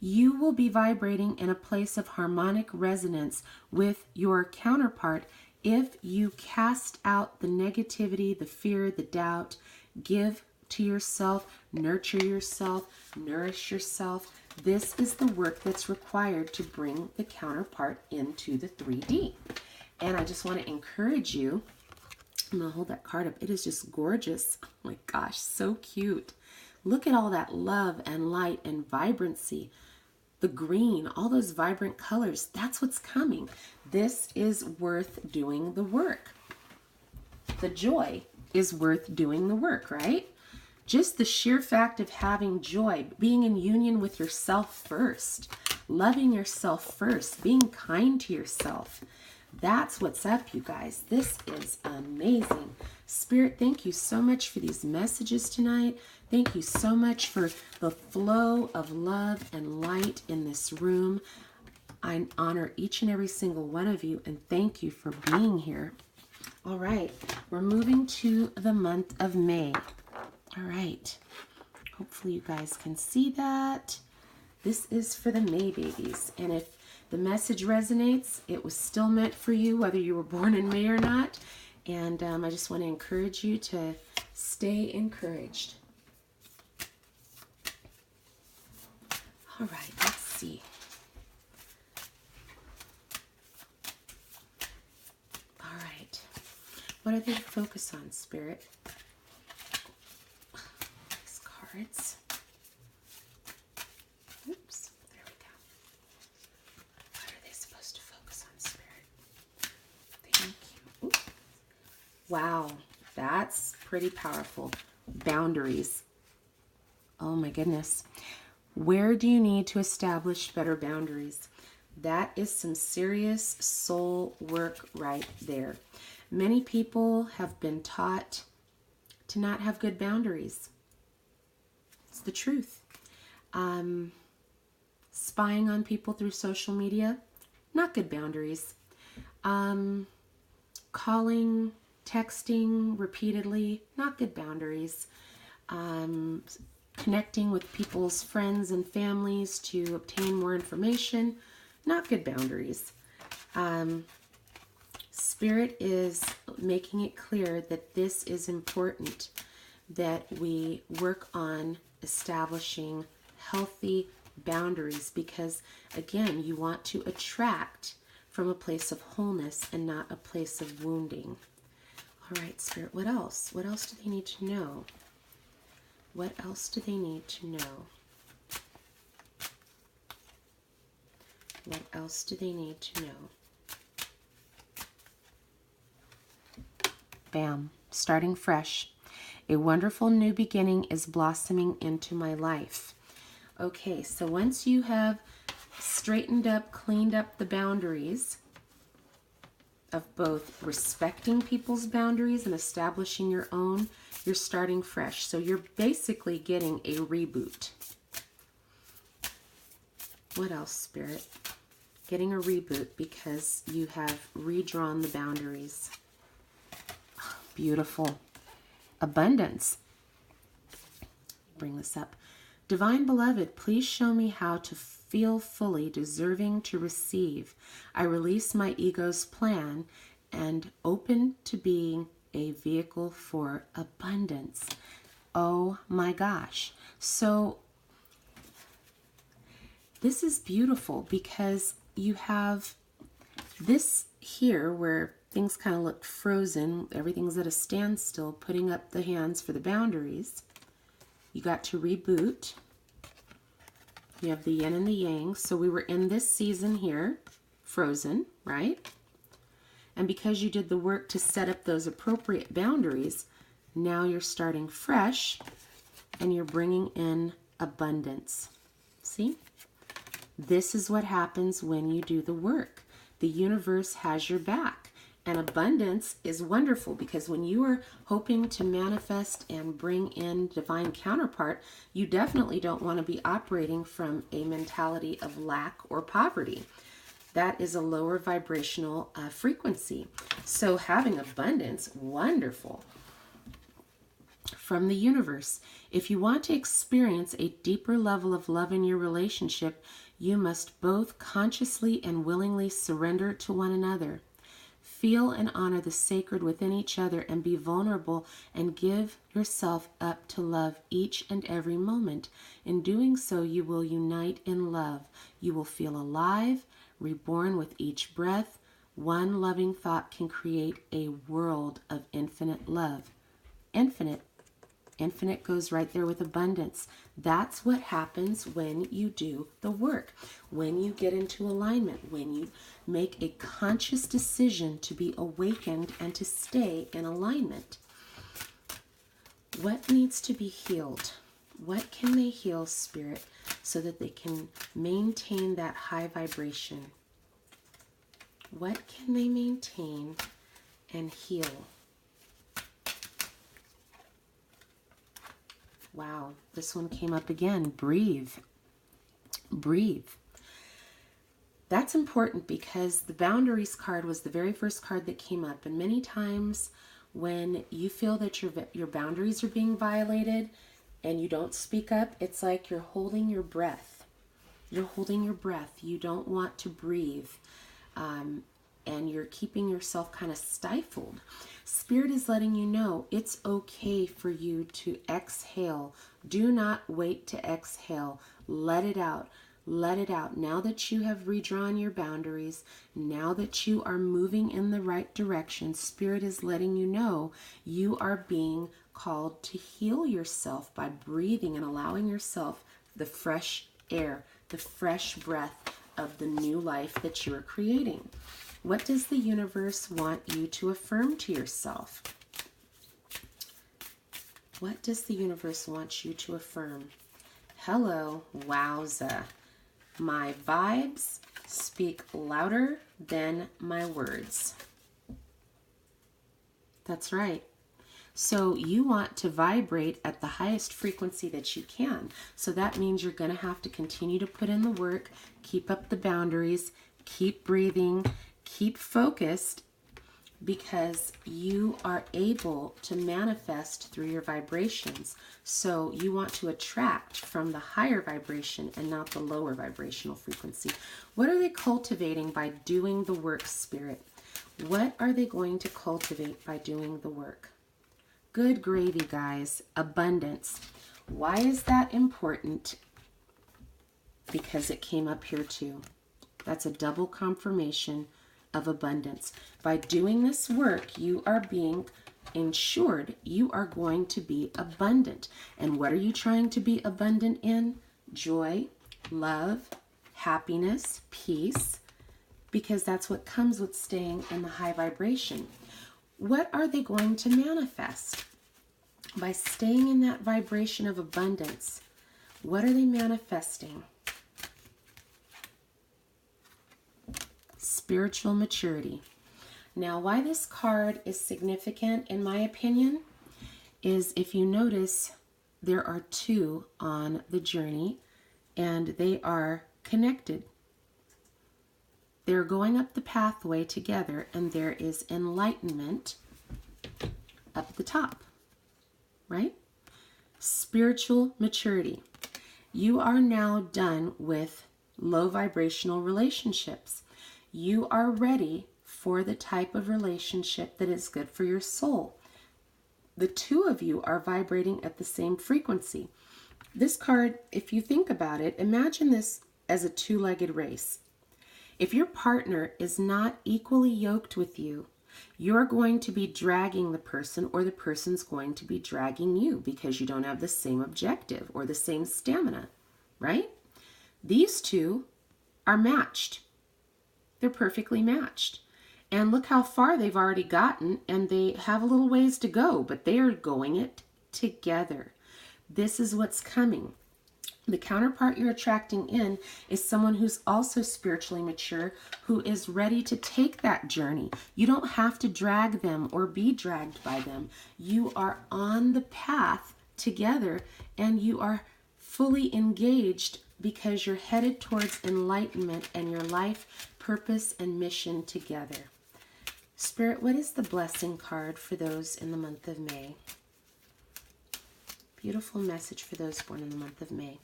You will be vibrating in a place of harmonic resonance with your counterpart if you cast out the negativity, the fear, the doubt, give to yourself, nurture yourself, nourish yourself. This is the work that's required to bring the counterpart into the 3D. And I just want to encourage you, I'm going to hold that card up. It is just gorgeous. Oh my gosh, so cute. Look at all that love and light and vibrancy. The green, all those vibrant colors, that's what's coming. This is worth doing the work. The joy is worth doing the work, right? Just the sheer fact of having joy, being in union with yourself first, loving yourself first, being kind to yourself. That's what's up, you guys. This is amazing. Spirit, thank you so much for these messages tonight. Thank you so much for the flow of love and light in this room. I honor each and every single one of you, and thank you for being here. All right, we're moving to the month of May. All right, hopefully you guys can see that. This is for the May babies, and if the message resonates, it was still meant for you, whether you were born in May or not. And I just want to encourage you to stay encouraged. All right, let's see. All right. What are they to focus on, Spirit? These cards. Oops, there we go. What are they supposed to focus on, Spirit? Thank you. Ooh. Wow, that's pretty powerful. Boundaries. Oh my goodness. Where do you need to establish better boundaries? That is some serious soul work right there. Many people have been taught to not have good boundaries. It's the truth. Spying on people through social media, not good boundaries. Calling, texting repeatedly, not good boundaries. Connecting with people's friends and families to obtain more information, not good boundaries. Spirit is making it clear that this is important, that we work on establishing healthy boundaries because, again, you want to attract from a place of wholeness and not a place of wounding. All right, Spirit, what else? What else do they need to know? What else do they need to know? What else do they need to know? Bam. Starting fresh. A wonderful new beginning is blossoming into my life. Okay, so once you have straightened up, cleaned up the boundaries of both respecting people's boundaries and establishing your own, you're starting fresh. So you're basically getting a reboot. What else, Spirit? Getting a reboot because you have redrawn the boundaries. Beautiful. Abundance. Bring this up. Divine Beloved, please show me how to feel fully deserving to receive. I release my ego's plan and open to being a vehicle for abundance. Oh my gosh. So this is beautiful because you have this here where things kind of look frozen. Everything's at a standstill, putting up the hands for the boundaries. You got to reboot. You have the yin and the yang. So we were in this season here, frozen, right? And because you did the work to set up those appropriate boundaries, now you're starting fresh and you're bringing in abundance. See? This is what happens when you do the work. The universe has your back. And abundance is wonderful because when you are hoping to manifest and bring in divine counterpart, you definitely don't want to be operating from a mentality of lack or poverty. That is a lower vibrational frequency. So having abundance, wonderful. From the universe, if you want to experience a deeper level of love in your relationship, you must both consciously and willingly surrender to one another. Feel and honor the sacred within each other and be vulnerable and give yourself up to love each and every moment. In doing so, you will unite in love. You will feel alive, reborn with each breath. One loving thought can create a world of infinite love. Infinite. Infinite goes right there with abundance. That's what happens when you do the work, when you get into alignment, when you make a conscious decision to be awakened and to stay in alignment. What needs to be healed? What can they heal, Spirit, so that they can maintain that high vibration? What can they maintain and heal? Wow, this one came up again. Breathe. Breathe. That's important because the boundaries card was the very first card that came up. And many times when you feel that your boundaries are being violated and you don't speak up, it's like you're holding your breath. You're holding your breath. You don't want to breathe. And you're keeping yourself kind of stifled. Spirit is letting you know it's okay for you to exhale. Do not wait to exhale. Let it out. Let it out. Now that you have redrawn your boundaries, now that you are moving in the right direction, Spirit is letting you know you are being called to heal yourself by breathing and allowing yourself the fresh air, the fresh breath of the new life that you are creating. What does the universe want you to affirm to yourself? What does the universe want you to affirm? Hello, wowza. My vibes speak louder than my words. That's right. So you want to vibrate at the highest frequency that you can. So that means you're going to have to continue to put in the work, keep up the boundaries, keep breathing, keep focused, because you are able to manifest through your vibrations. So you want to attract from the higher vibration and not the lower vibrational frequency. What are they cultivating by doing the work, Spirit? What are they going to cultivate by doing the work? Good gravy, guys. Abundance. Why is that important? Because it came up here too. That's a double confirmation of abundance. By doing this work, you are being ensured you are going to be abundant. And what are you trying to be abundant in? Joy, love, happiness, peace, because that's what comes with staying in the high vibration. What are they going to manifest? By staying in that vibration of abundance, what are they manifesting? Spiritual maturity. Now, why this card is significant, in my opinion, is if you notice, there are two on the journey, and they are connected. They're going up the pathway together, and there is enlightenment up the top, right? Spiritual maturity. You are now done with low vibrational relationships. You are ready for the type of relationship that is good for your soul. The two of you are vibrating at the same frequency. This card, if you think about it, imagine this as a two-legged race. If your partner is not equally yoked with you, you're going to be dragging the person, or the person's going to be dragging you because you don't have the same objective or the same stamina, right? These two are matched. They're perfectly matched. And look how far they've already gotten, and they have a little ways to go, but they are going it together. This is what's coming. The counterpart you're attracting in is someone who's also spiritually mature, who is ready to take that journey. You don't have to drag them or be dragged by them. You are on the path together, and you are fully engaged because you're headed towards enlightenment and your life, purpose, and mission together. Spirit, what is the blessing card for those in the month of May? Beautiful message for those born in the month of May.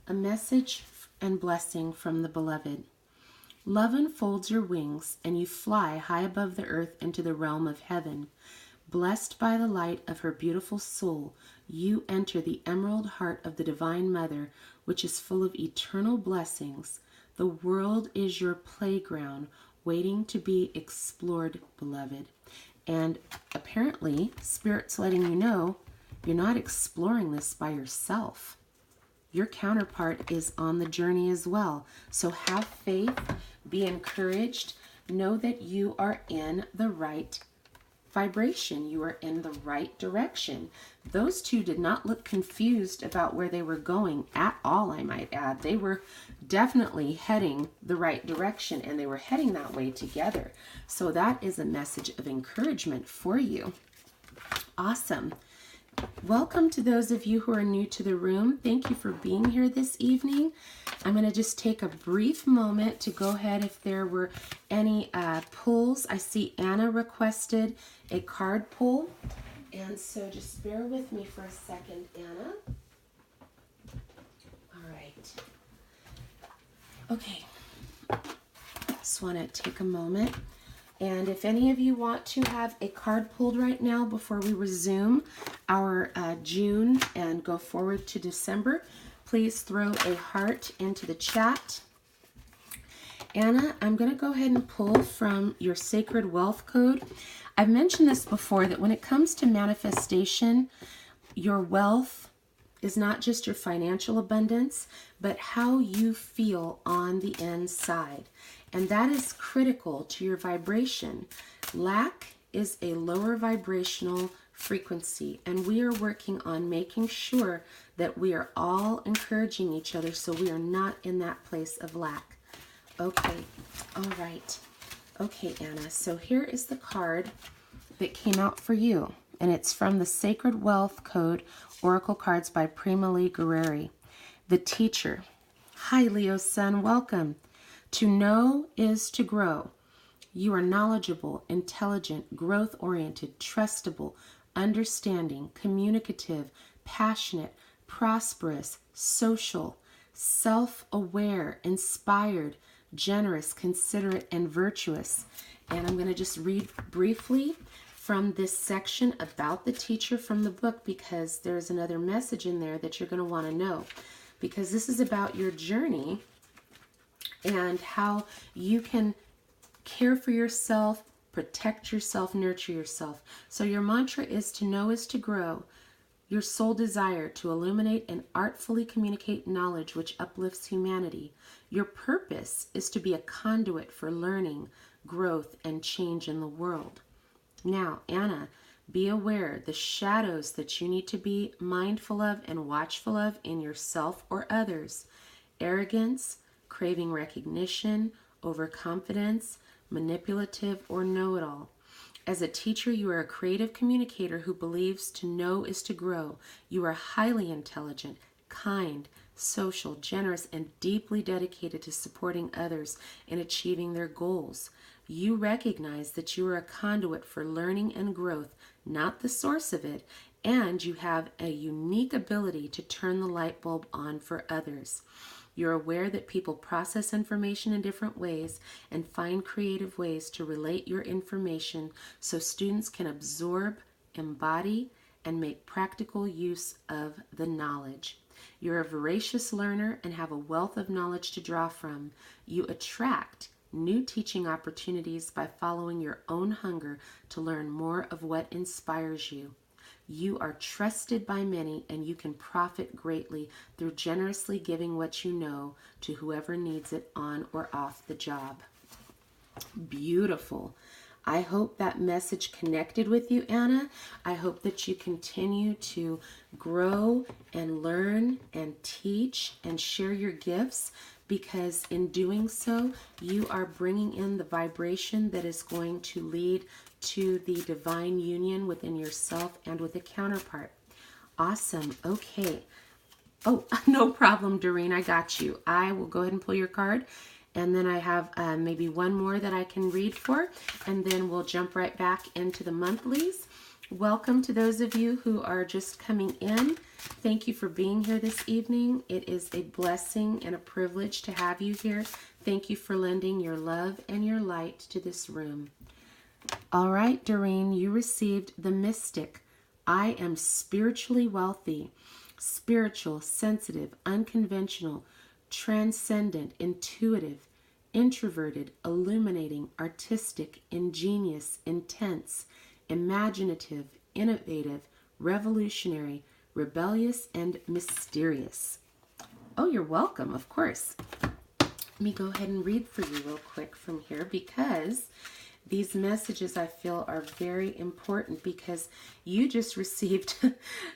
A message and blessing from the beloved. Love unfolds your wings, and you fly high above the earth into the realm of heaven. Blessed by the light of her beautiful soul, you enter the emerald heart of the Divine Mother, which is full of eternal blessings. The world is your playground, waiting to be explored, beloved. And apparently, Spirit's letting you know you're not exploring this by yourself. Your counterpart is on the journey as well. So have faith, be encouraged, know that you are in the right vibration. You are in the right direction. Those two did not look confused about where they were going at all, I might add. They were definitely heading the right direction, and they were heading that way together. So that is a message of encouragement for you. Awesome. Welcome to those of you who are new to the room. Thank you for being here this evening. I'm going to just take a brief moment to go ahead if there were any pulls. I see Anna requested a card pull. And so just bear with me for a second, Anna. All right. Okay. Just want to take a moment. And if any of you want to have a card pulled right now before we resume our June and go forward to December, please throw a heart into the chat. Anna, I'm going to go ahead and pull from your Sacred Wealth Code. I've mentioned this before, that when it comes to manifestation, your wealth is not just your financial abundance, but how you feel on the inside. And that is critical to your vibration. Lack is a lower vibrational frequency, and we are working on making sure that we are all encouraging each other so we are not in that place of lack. Okay, all right. Okay, Anna, so here is the card that came out for you, and it's from the Sacred Wealth Code Oracle Cards by Prima Lee Guerreri. The Teacher. Hi, Leo's son, welcome. To know is to grow. You are knowledgeable, intelligent, growth-oriented, trustable, understanding, communicative, passionate, prosperous, social, self-aware, inspired, generous, considerate, and virtuous. And I'm going to just read briefly from this section about the teacher from the book, because there's another message in there that you're going to want to know, because this is about your journey and how you can care for yourself, protect yourself, nurture yourself. So your mantra is to know is to grow. Your sole desire to illuminate and artfully communicate knowledge which uplifts humanity. Your purpose is to be a conduit for learning, growth, and change in the world. Now, Anna, be aware the shadows that you need to be mindful of and watchful of in yourself or others. Arrogance, craving recognition, overconfidence, manipulative, or know-it-all. As a teacher, you are a creative communicator who believes to know is to grow. You are highly intelligent, kind, social, generous, and deeply dedicated to supporting others in achieving their goals. You recognize that you are a conduit for learning and growth, not the source of it, and you have a unique ability to turn the light bulb on for others. You're aware that people process information in different ways and find creative ways to relate your information so students can absorb, embody, and make practical use of the knowledge. You're a voracious learner and have a wealth of knowledge to draw from. You attract new teaching opportunities by following your own hunger to learn more of what inspires you. You are trusted by many, and you can profit greatly through generously giving what you know to whoever needs it on or off the job. Beautiful. I hope that message connected with you, Anna. I hope that you continue to grow and learn and teach and share your gifts, because in doing so, you are bringing in the vibration that is going to lead to the divine union within yourself and with a counterpart. Awesome. Okay. Oh, no problem, Doreen. I got you. I will go ahead and pull your card. And then I have maybe one more that I can read for. And then we'll jump right back into the monthlies. Welcome to those of you who are just coming in. Thank you for being here this evening. It is a blessing and a privilege to have you here. Thank you for lending your love and your light to this room. All right, Doreen, you received the Mystic. I am spiritually wealthy. Spiritual, sensitive, unconventional, transcendent, intuitive, introverted, illuminating, artistic, ingenious, intense, imaginative, innovative, revolutionary, rebellious, and mysterious. Oh, you're welcome, of course. Let me go ahead and read for you real quick from here, because these messages I feel are very important, because you just received,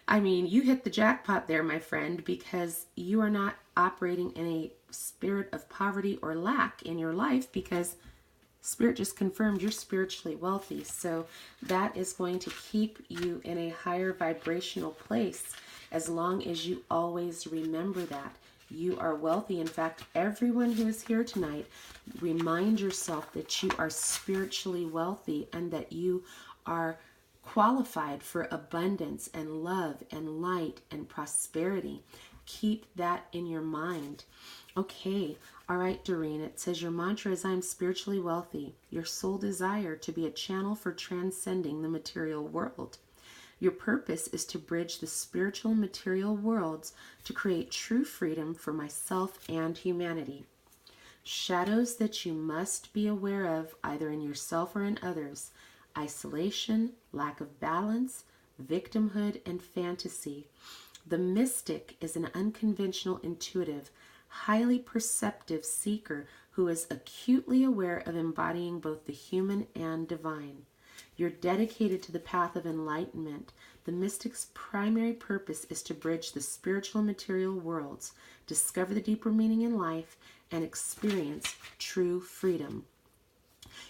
I mean, you hit the jackpot there, my friend, because you are not operating in a spirit of poverty or lack in your life, because Spirit just confirmed you're spiritually wealthy. So that is going to keep you in a higher vibrational place as long as you always remember that. You are wealthy. In fact, everyone who is here tonight, remind yourself that you are spiritually wealthy and that you are qualified for abundance and love and light and prosperity. Keep that in your mind. Okay. All right, Doreen, it says your mantra is I am spiritually wealthy. Your sole desire to be a channel for transcending the material world. Your purpose is to bridge the spiritual and material worlds to create true freedom for myself and humanity. Shadows that you must be aware of, either in yourself or in others: isolation, lack of balance, victimhood, and fantasy. The mystic is an unconventional, intuitive, highly perceptive seeker who is acutely aware of embodying both the human and divine. You're dedicated to the path of enlightenment. The mystic's primary purpose is to bridge the spiritual and material worlds, discover the deeper meaning in life, and experience true freedom.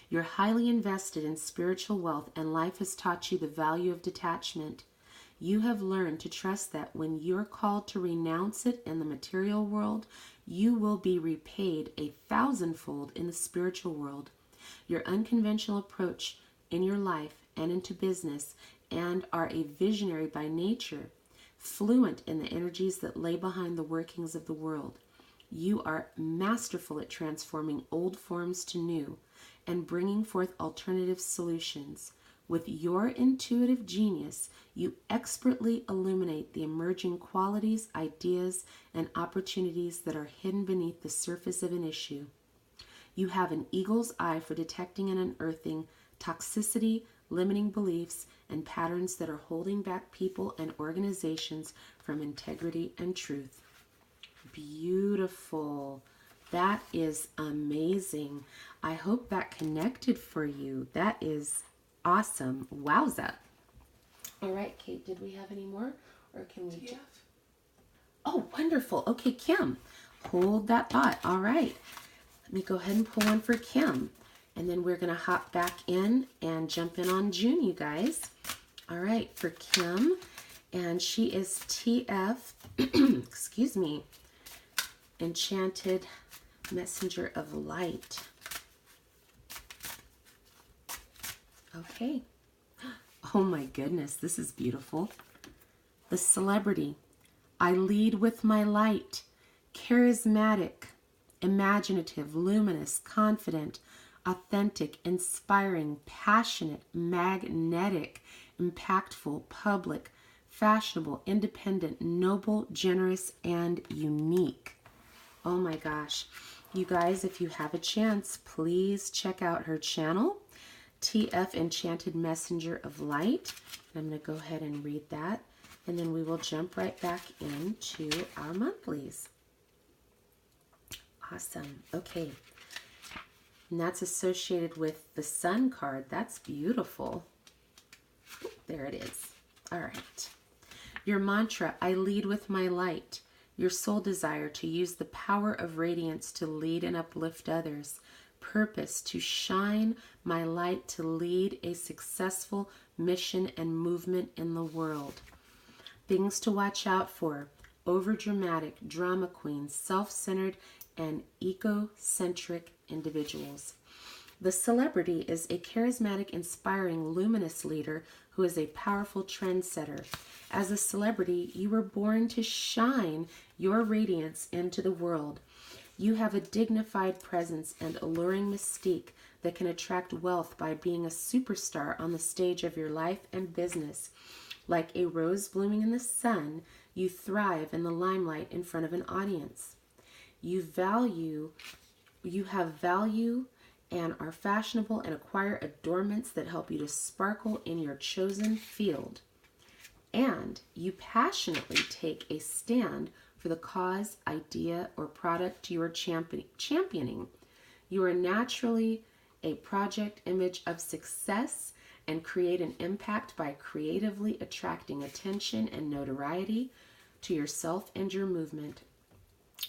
You're highly invested in spiritual wealth, and life has taught you the value of detachment. You have learned to trust that when you're called to renounce it in the material world, you will be repaid 1,000-fold in the spiritual world. Your unconventional approach in your life and into business, and are a visionary by nature, fluent in the energies that lay behind the workings of the world. You are masterful at transforming old forms to new and bringing forth alternative solutions. With your intuitive genius, you expertly illuminate the emerging qualities, ideas, and opportunities that are hidden beneath the surface of an issue. You have an eagle's eye for detecting and unearthing toxicity, limiting beliefs, and patterns that are holding back people and organizations from integrity and truth. Beautiful. That is amazing. I hope that connected for you. That is awesome. Wowza. All right, Kate, did we have any more? Or can we? Yeah. Oh, wonderful. Okay, Kim, hold that thought. All right. Let me go ahead and pull one for Kim. And then we're going to hop back in and jump in on June, you guys. All right, for Kim. And she is TF, excuse me, Enchanted Messenger of Light. Okay. Oh my goodness, this is beautiful. The Celebrity. I lead with my light. Charismatic, imaginative, luminous, confident, authentic, inspiring, passionate, magnetic, impactful, public, fashionable, independent, noble, generous, and unique. Oh my gosh. You guys, if you have a chance, please check out her channel, TF Enchanted Messenger of Light. I'm going to go ahead and read that, and then we will jump right back into our monthlies. Awesome. Okay. And that's associated with the Sun card. That's beautiful. There it is. All right. Your mantra, I lead with my light. Your soul desire to use the power of radiance to lead and uplift others. Purpose to shine my light to lead a successful mission and movement in the world. Things to watch out for. Overdramatic, drama queens, self-centered, and egocentric individuals. The celebrity is a charismatic, inspiring, luminous leader who is a powerful trendsetter. As a celebrity, you were born to shine your radiance into the world. You have a dignified presence and alluring mystique that can attract wealth by being a superstar on the stage of your life and business. Like a rose blooming in the sun, you thrive in the limelight in front of an audience. You have value and are fashionable and acquire adornments that help you to sparkle in your chosen field. And you passionately take a stand for the cause, idea, or product you are championing. You are naturally a project image of success and create an impact by creatively attracting attention and notoriety to yourself and your movement.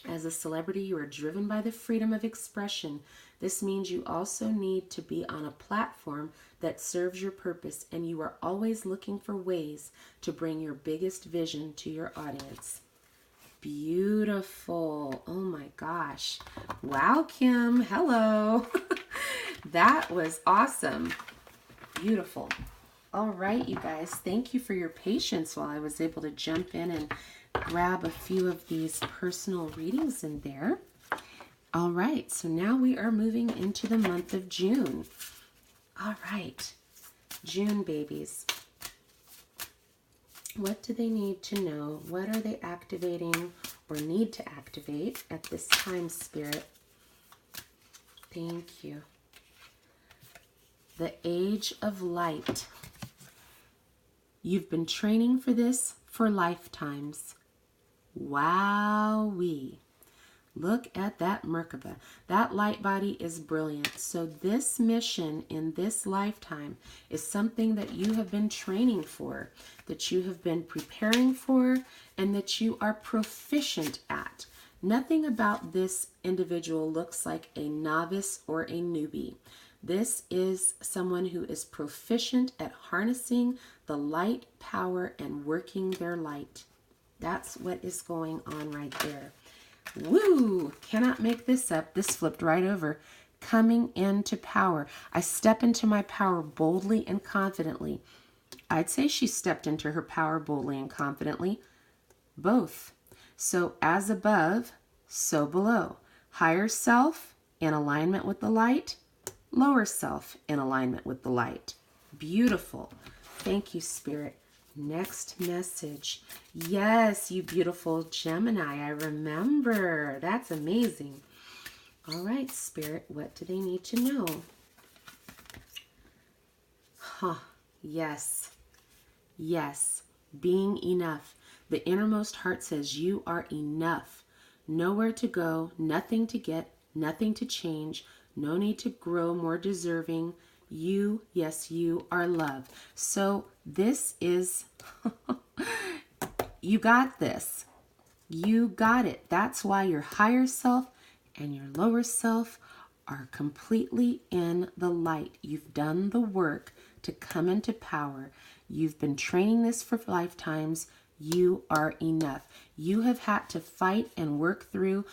As a celebrity, you are driven by the freedom of expression. This means you also need to be on a platform that serves your purpose, and you are always looking for ways to bring your biggest vision to your audience. Beautiful. Oh my gosh. Wow, Kim. Hello. That was awesome. Beautiful. All right, you guys. Thank you for your patience while I was able to jump in and grab a few of these personal readings in there. All right, so now we are moving into the month of June. All right, June babies. What do they need to know? What are they activating or need to activate at this time, Spirit? Thank you. The Age of Light. You've been training for this for lifetimes. Wowee. Look at that Merkaba. That light body is brilliant. So this mission in this lifetime is something that you have been training for, that you have been preparing for, and that you are proficient at. Nothing about this individual looks like a novice or a newbie. This is someone who is proficient at harnessing the light power and working their light. That's what is going on right there. Woo! Cannot make this up. This flipped right over. Coming into power. I step into my power boldly and confidently. I'd say she stepped into her power boldly and confidently. Both. So as above, so below. Higher self in alignment with the light. Lower self in alignment with the light. Beautiful. Thank you, Spirit. Next message. Yes, you beautiful Gemini. I remember. That's amazing. All right, Spirit. What do they need to know? Yes. Yes. Being enough. The innermost heart says you are enough. Nowhere to go, nothing to get, nothing to change, no need to grow more deserving. You, yes, you are love. So this is, you got this. You got it. That's why your higher self and your lower self are completely in the light. You've done the work to come into power. You've been training this for lifetimes. You are enough. You have had to fight and work through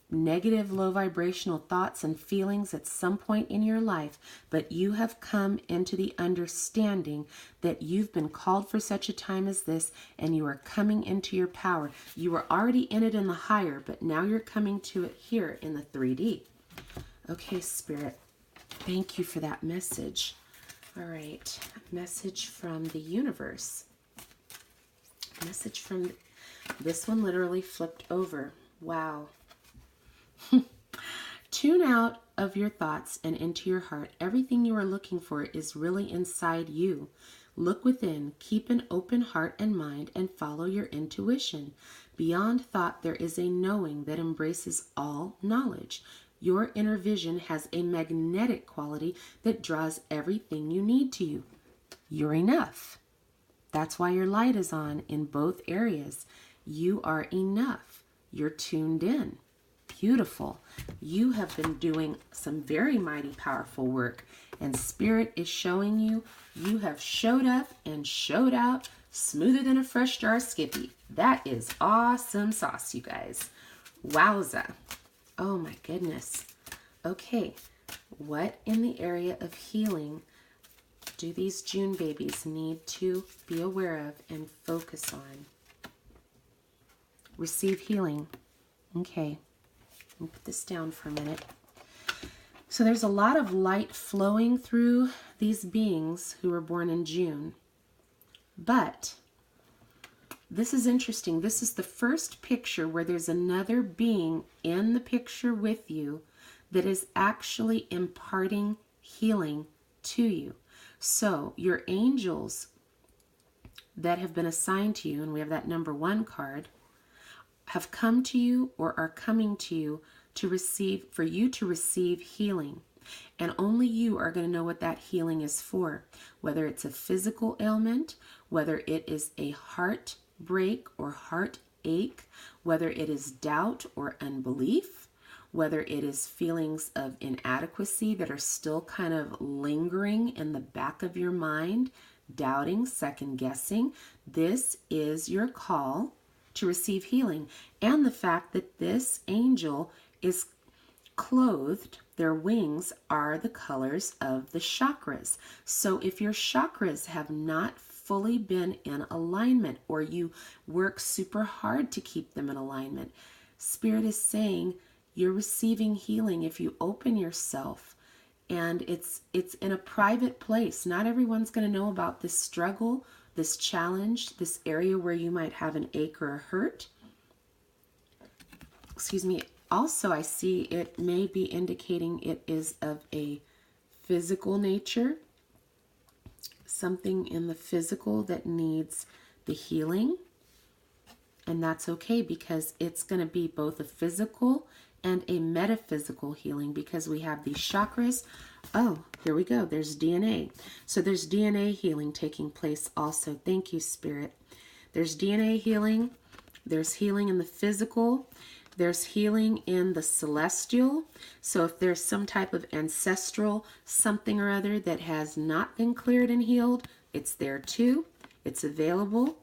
negative, low vibrational thoughts and feelings at some point in your life, but you have come into the understanding that you've been called for such a time as this, and you are coming into your power. You were already in it in the higher, but now you're coming to it here in the 3D. Okay, Spirit, thank you for that message. All right, message from the universe. Message from, this one literally flipped over. Wow. Tune out of your thoughts and into your heart. Everything you are looking for is really inside you. Look within, keep an open heart and mind, and follow your intuition. Beyond thought, there is a knowing that embraces all knowledge. Your inner vision has a magnetic quality that draws everything you need to you. You're enough. That's why your light is on in both areas. You are enough. You're tuned in. Beautiful. You have been doing some very mighty, powerful work, and Spirit is showing you you have showed up and showed out smoother than a fresh jar of Skippy. That is awesome sauce, you guys. Wowza. Oh my goodness. Okay, what in the area of healing do these June babies need to be aware of and focus on? Receive healing. Okay, let me put this down for a minute. So there's a lot of light flowing through these beings who were born in June. But this is interesting. This is the first picture where there's another being in the picture with you that is actually imparting healing to you. So your angels that have been assigned to you, and we have that number 1 card, have come to you or are coming to you to receive, for you to receive healing. And only you are going to know what that healing is for. Whether it's a physical ailment, whether it is a heartbreak or heartache, whether it is doubt or unbelief, whether it is feelings of inadequacy that are still kind of lingering in the back of your mind, doubting, second guessing. This is your call to receive healing. And the fact that this angel is clothed, their wings are the colors of the chakras. So if your chakras have not fully been in alignment, or you work super hard to keep them in alignment, Spirit is saying you're receiving healing if you open yourself. And it's in a private place. Not everyone's going to know about this struggle, this challenge, this area where you might have an ache or a hurt. Excuse me. Also, I see it may be indicating it is of a physical nature. Something in the physical that needs the healing. And that's okay, because it's going to be both a physical and a metaphysical healing, because we have these chakras. Oh, here we go. There's DNA. So there's DNA healing taking place also. Thank you, Spirit. There's DNA healing. There's healing in the physical. There's healing in the celestial. So if there's some type of ancestral something or other that has not been cleared and healed, it's there too. It's available.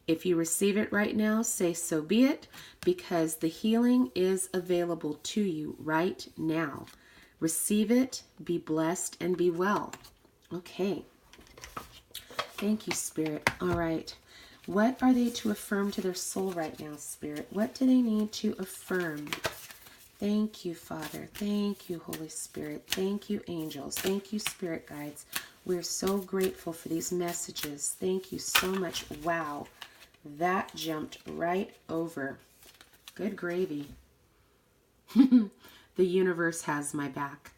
If you receive it right now, say so be it, because the healing is available to you right now. Receive it, be blessed, and be well. Okay. Thank you, Spirit. All right. What are they to affirm to their soul right now, Spirit? What do they need to affirm? Thank you, Father. Thank you, Holy Spirit. Thank you, angels. Thank you, Spirit guides. We're so grateful for these messages. Thank you so much. Wow. That jumped right over. Good gravy. The universe has my back.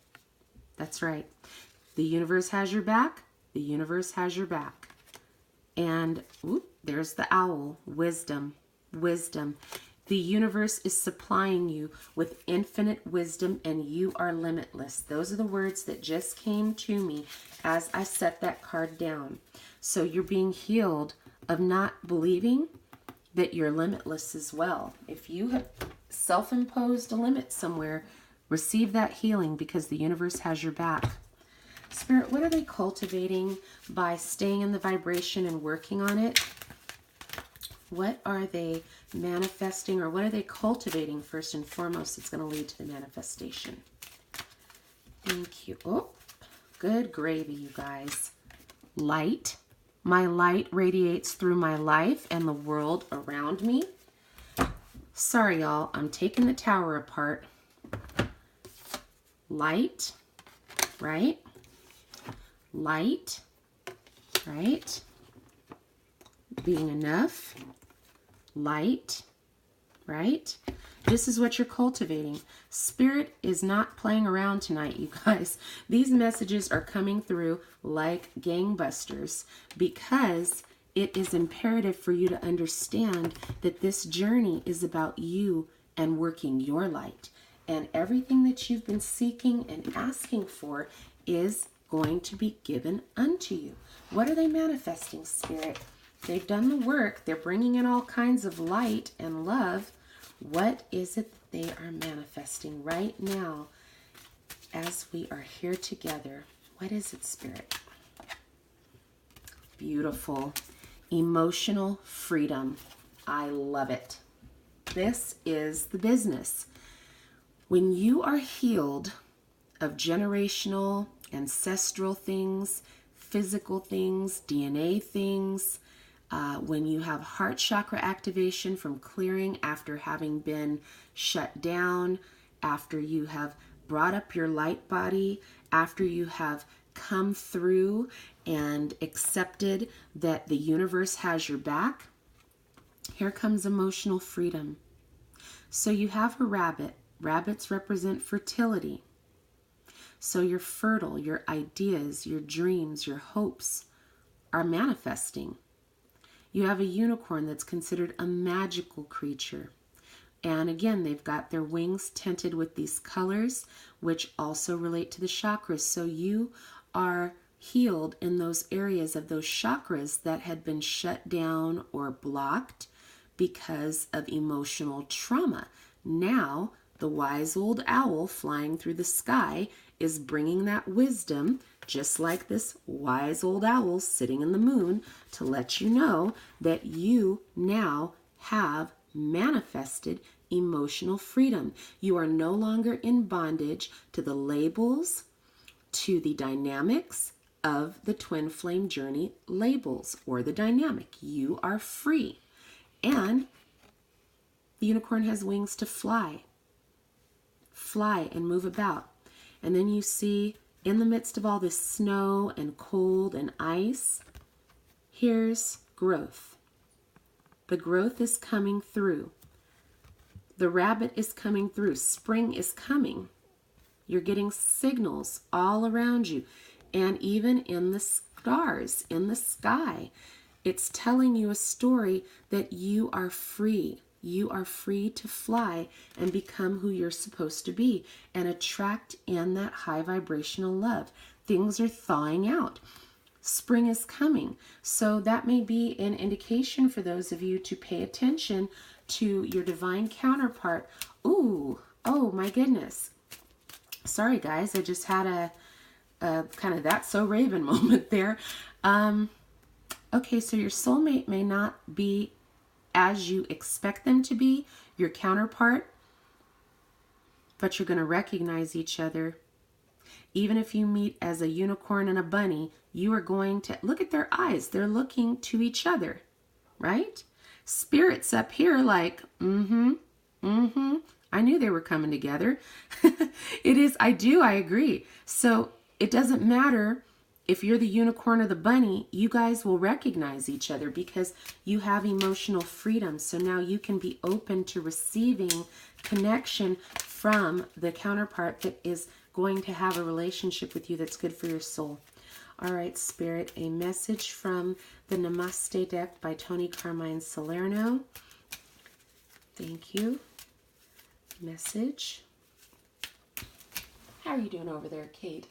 That's right. The universe has your back. The universe has your back. And there's the owl. Wisdom. Wisdom. The universe is supplying you with infinite wisdom, and you are limitless. Those are the words that just came to me as I set that card down. So you're being healed of not believing that you're limitless as well. If you have self-imposed a limit somewhere, receive that healing, because the universe has your back. Spirit, what are they cultivating by staying in the vibration and working on it? What are they manifesting, or what are they cultivating first and foremost that's going to lead to the manifestation? Thank you. Oh, good gravy, you guys. Light. My light radiates through my life and the world around me. Sorry, y'all. I'm taking the tower apart. Light, right? Light, right? Being enough. Light, right? This is what you're cultivating. Spirit is not playing around tonight, you guys. These messages are coming through like gangbusters, because it is imperative for you to understand that this journey is about you and working your light. and everything that you've been seeking and asking for is going to be given unto you. What are they manifesting, Spirit? They've done the work. They're bringing in all kinds of light and love. What is it that they are manifesting right now as we are here together? What is it, Spirit? Beautiful. Emotional freedom. I love it. This is the business. When you are healed of generational, ancestral things, physical things, DNA things, when you have heart chakra activation from clearing after having been shut down, after you have brought up your light body, after you have come through and accepted that the universe has your back, here comes emotional freedom. So you have a rabbit. Rabbits represent fertility. So you're fertile, your ideas, your dreams, your hopes are manifesting. You have a unicorn that's considered a magical creature. And again, they've got their wings tinted with these colors, which also relate to the chakras. So you are healed in those areas of those chakras that had been shut down or blocked because of emotional trauma. Now, the wise old owl flying through the sky is bringing that wisdom, just like this wise old owl sitting in the moon, to let you know that you now have manifested emotional freedom. You are no longer in bondage to the labels, to the dynamics of the twin flame journey labels or the dynamic. You are free. And the unicorn has wings to fly and move about. And then you see, in the midst of all this snow and cold and ice, here's growth. The growth is coming through. The rabbit is coming through. Spring is coming. You're getting signals all around you. And even in the stars, in the sky, it's telling you a story that you are free. You are free to fly and become who you're supposed to be and attract in that high vibrational love. Things are thawing out. Spring is coming. So that may be an indication for those of you to pay attention to your divine counterpart. Ooh, oh my goodness. Sorry guys, I just had a kind of that's so Raven moment there. Okay, so your soulmate may not be as you expect them to be, your counterpart, but you're going to recognize each other. Even if you meet as a unicorn and a bunny, you are going to look at their eyes. They're looking to each other, right? Spirits up here like, I knew they were coming together. I agree. So it doesn't matter if you're the unicorn or the bunny, you guys will recognize each other because you have emotional freedom. So now you can be open to receiving connection from the counterpart that is going to have a relationship with you that's good for your soul. All right, Spirit, a message from the Namaste deck by Tony Carmine Salerno. Thank you. Message. How are you doing over there, Kate?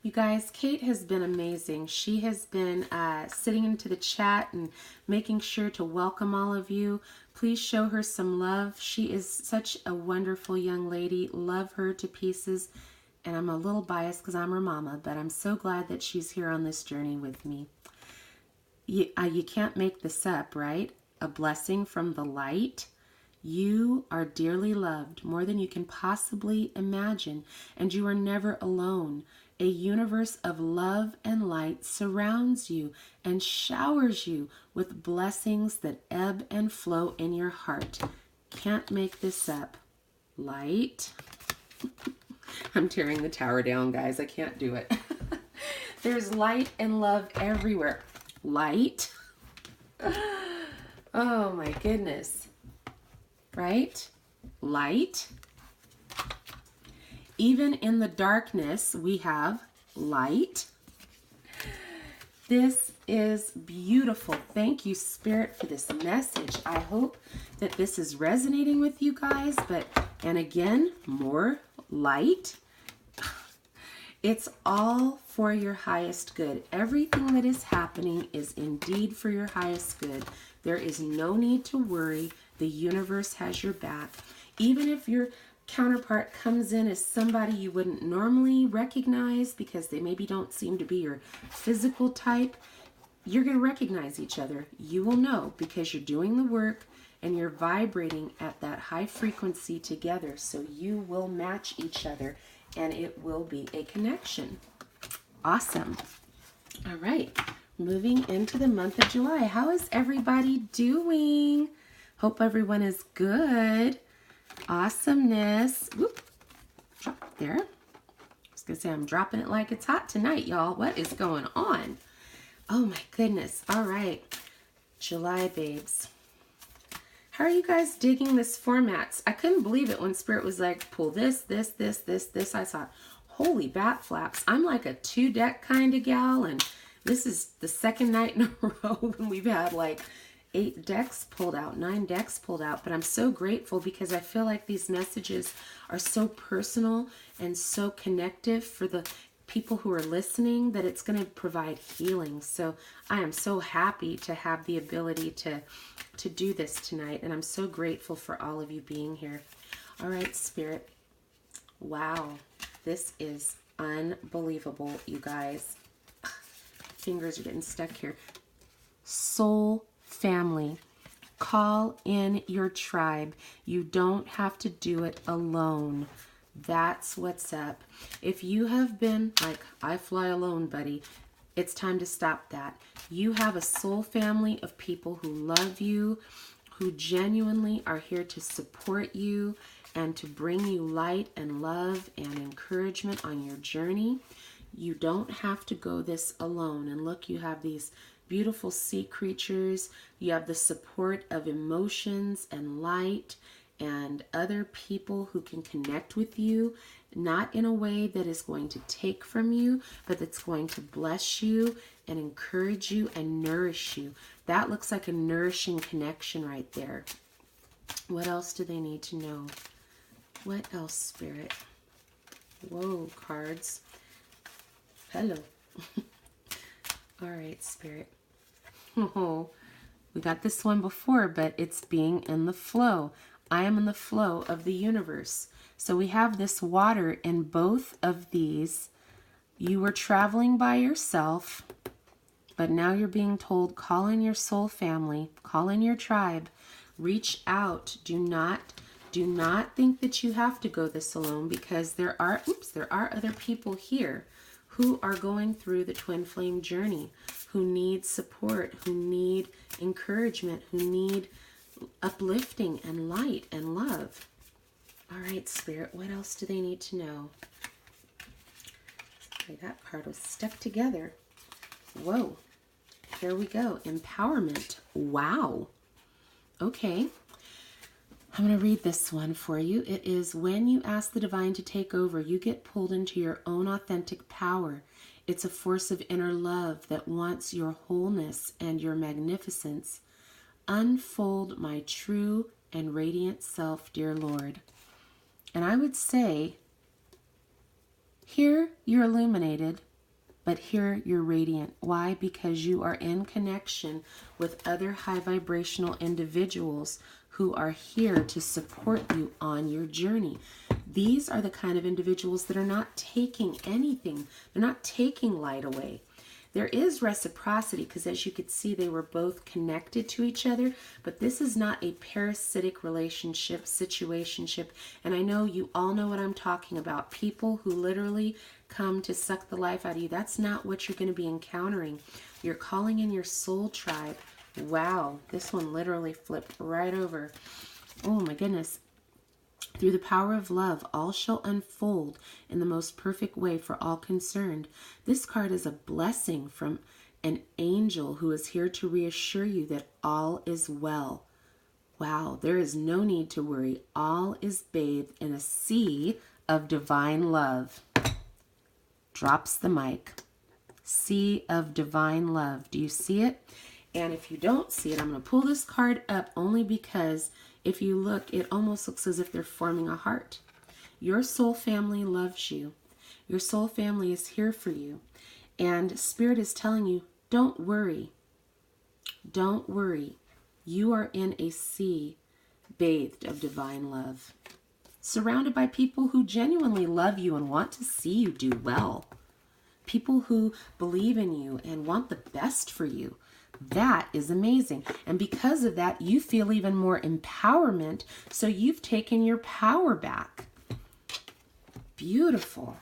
You guys, Kate has been amazing. She has been sitting into the chat and making sure to welcome all of you. Please show her some love. She is such a wonderful young lady. Love her to pieces. And I'm a little biased because I'm her mama, but I'm so glad that she's here on this journey with me. You can't make this up, right? A blessing from the light. You are dearly loved, more than you can possibly imagine, and you are never alone. A universe of love and light surrounds you and showers you with blessings that ebb and flow in your heart. Can't make this up. Light. I'm tearing the tower down, guys. I can't do it. There's light and love everywhere. Light. Oh my goodness. Right? Light. Even in the darkness, we have light. This is beautiful. Thank you, Spirit, for this message. I hope that this is resonating with you guys, but And again, more light. It's all for your highest good. Everything that is happening is indeed for your highest good. There is no need to worry. The universe has your back. Even if your counterpart comes in as somebody you wouldn't normally recognize because they maybe don't seem to be your physical type, you're going to recognize each other. You will know because you're doing the work and you're vibrating at that high frequency together. So you will match each other and it will be a connection. Awesome. All right. Moving into the month of July. How is everybody doing? Hope everyone is good. Awesomeness. Whoop. Drop there. I was going to say I'm dropping it like it's hot tonight, y'all. What is going on? Oh my goodness. All right. July babes. How are you guys digging this formats? I couldn't believe it when Spirit was like, pull this, this, this, this, this. I thought, holy bat flaps. I'm like a 2-deck kind of gal, and this is the second night in a row when we've had like 8 decks pulled out, 9 decks pulled out. But I'm so grateful because I feel like these messages are so personal and so connective for the people who are listening that it's going to provide healing. So I am so happy to have the ability to do this tonight, and I'm so grateful for all of you being here. All right, Spirit. Wow, this is unbelievable, you guys. Fingers are getting stuck here. Soul family. Call in your tribe. You don't have to do it alone. That's what's up. If you have been like, I fly alone, buddy, it's time to stop that. You have a soul family of people who love you, who genuinely are here to support you and to bring you light and love and encouragement on your journey. You don't have to go this alone. And look, you have these beautiful sea creatures. You have the support of emotions and light and other people who can connect with you, not in a way that is going to take from you, but that's going to bless you and encourage you and nourish you. That looks like a nourishing connection right there. What else do they need to know? What else, Spirit? Whoa, cards. Hello. All right, Spirit. Oh, we got this one before, but it's being in the flow. I am in the flow of the universe. So we have this water in both of these. You were traveling by yourself, but now you're being told, call in your soul family, call in your tribe, reach out. Do not think that you have to go this alone, because there are other people here who are going through the twin flame journey, who need support, who need encouragement, who need uplifting and light and love. All right, Spirit, what else do they need to know? Okay, that card was stuck together. Whoa, here we go. Empowerment. Wow. Okay, I'm going to read this one for you. It is, when you ask the divine to take over, you get pulled into your own authentic power. It's a force of inner love that wants your wholeness and your magnificence. Unfold my true and radiant self, dear Lord. And I would say, here you're illuminated, but here you're radiant. Why? Because you are in connection with other high vibrational individuals who are here to support you on your journey. These are the kind of individuals that are not taking anything. They're not taking light away. There is reciprocity, because as you could see, they were both connected to each other, but this is not a parasitic relationship, situationship. And I know you all know what I'm talking about. People who literally come to suck the life out of you. That's not what you're going to be encountering. You're calling in your soul tribe. Wow, this one literally flipped right over. Oh my goodness. Through the power of love, all shall unfold in the most perfect way for all concerned. This card is a blessing from an angel who is here to reassure you that all is well. Wow, there is no need to worry. All is bathed in a sea of divine love. Drops the mic. Sea of divine love. Do you see it? And if you don't see it, I'm going to pull this card up only because If you look, it almost looks as if they're forming a heart. Your soul family loves you. Your soul family is here for you. And Spirit is telling you, don't worry. Don't worry. You are in a sea bathed of divine love, surrounded by people who genuinely love you and want to see you do well. People who believe in you and want the best for you. That is amazing. And because of that, you feel even more empowerment. So you've taken your power back. Beautiful.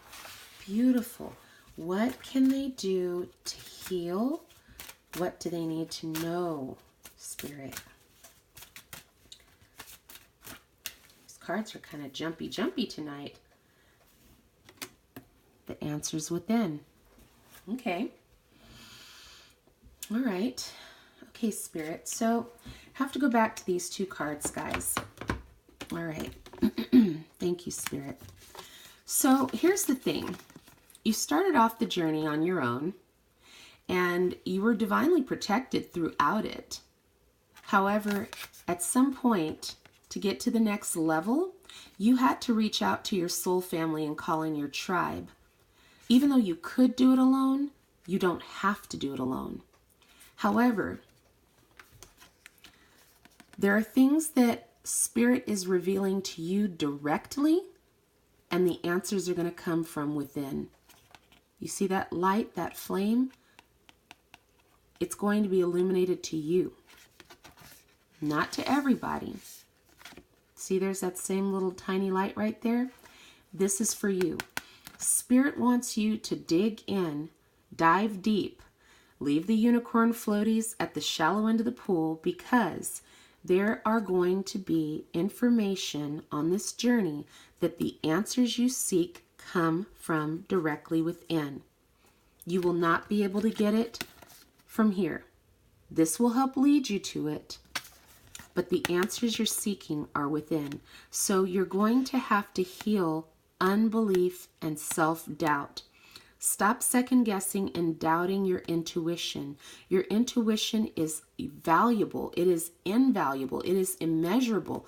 Beautiful. What can they do to heal? What do they need to know, Spirit? These cards are kind of jumpy tonight. The answer's within. Okay. All right. Okay, Spirit. So have to go back to these two cards, guys. All right. Thank you, Spirit. So here's the thing. You started off the journey on your own, and you were divinely protected throughout it. However, at some point, to get to the next level, you had to reach out to your soul family and call in your tribe. Even though you could do it alone, you don't have to do it alone. However, there are things that Spirit is revealing to you directly, and the answers are going to come from within. You see that light, that flame? It's going to be illuminated to you, not to everybody. See, there's that same little tiny light right there. This is for you. Spirit wants you to dig in, dive deep, leave the unicorn floaties at the shallow end of the pool, because there are going to be information on this journey that the answers you seek come from directly within. You will not be able to get it from here. This will help lead you to it, but the answers you're seeking are within. So you're going to have to heal unbelief and self-doubt. Stop second-guessing and doubting your intuition. Your intuition is valuable. It is invaluable. It is immeasurable.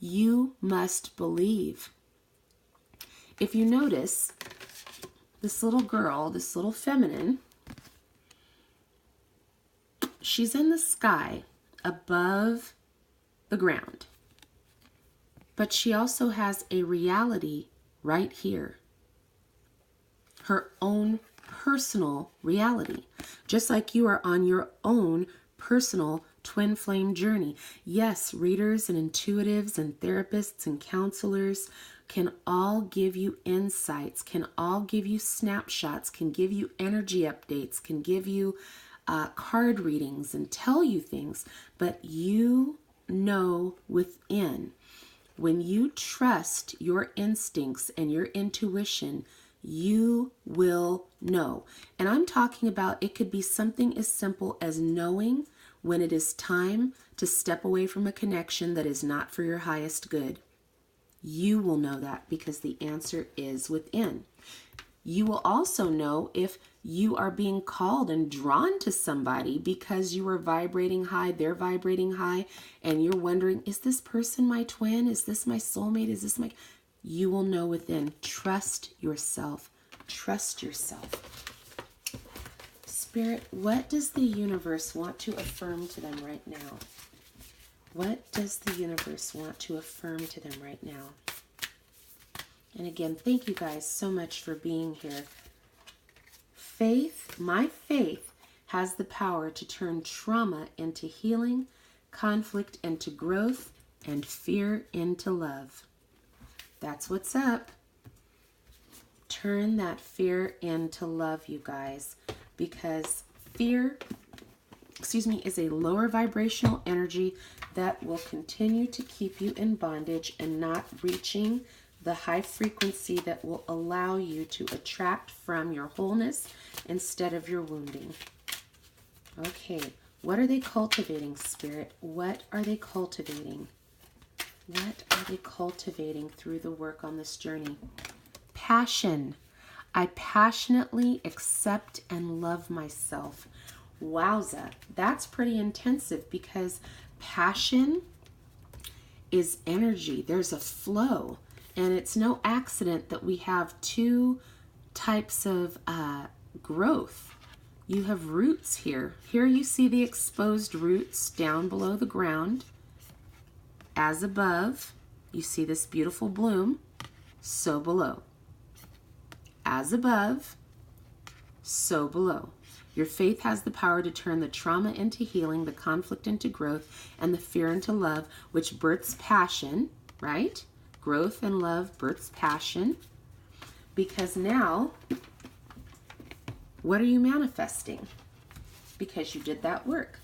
You must believe. If you notice, this little girl, this little feminine, she's in the sky above the ground. But she also has a reality right here. Her own personal reality. Just like you are on your own personal twin flame journey. Yes, readers and intuitives and therapists and counselors can all give you insights, can all give you snapshots, can give you energy updates, can give you card readings and tell you things, but you know within. When you trust your instincts and your intuition, you will know. And I'm talking about, it could be something as simple as knowing when it is time to step away from a connection that is not for your highest good. You will know that because the answer is within. You will also know if you are being called and drawn to somebody because you are vibrating high, they're vibrating high, and you're wondering, is this person my twin? Is this my soulmate? Is this my... You will know within. Trust yourself. Trust yourself. Spirit, what does the universe want to affirm to them right now? What does the universe want to affirm to them right now? And again, thank you guys so much for being here. Faith, my faith, has the power to turn trauma into healing, conflict into growth, and fear into love. That's what's up. Turn that fear into love, you guys, because fear, is a lower vibrational energy that will continue to keep you in bondage and not reaching the high frequency that will allow you to attract from your wholeness instead of your wounding. Okay, what are they cultivating, Spirit? What are they cultivating? What are they cultivating through the work on this journey? Passion. I passionately accept and love myself. Wowza, that's pretty intensive, because passion is energy. There's a flow. And it's no accident that we have two types of growth. You have roots here. Here you see the exposed roots down below the ground. As above, you see this beautiful bloom, so below. As above, so below. Your faith has the power to turn the trauma into healing, the conflict into growth, and the fear into love, which births passion, right? Growth and love births passion. Because now, what are you manifesting? Because you did that work.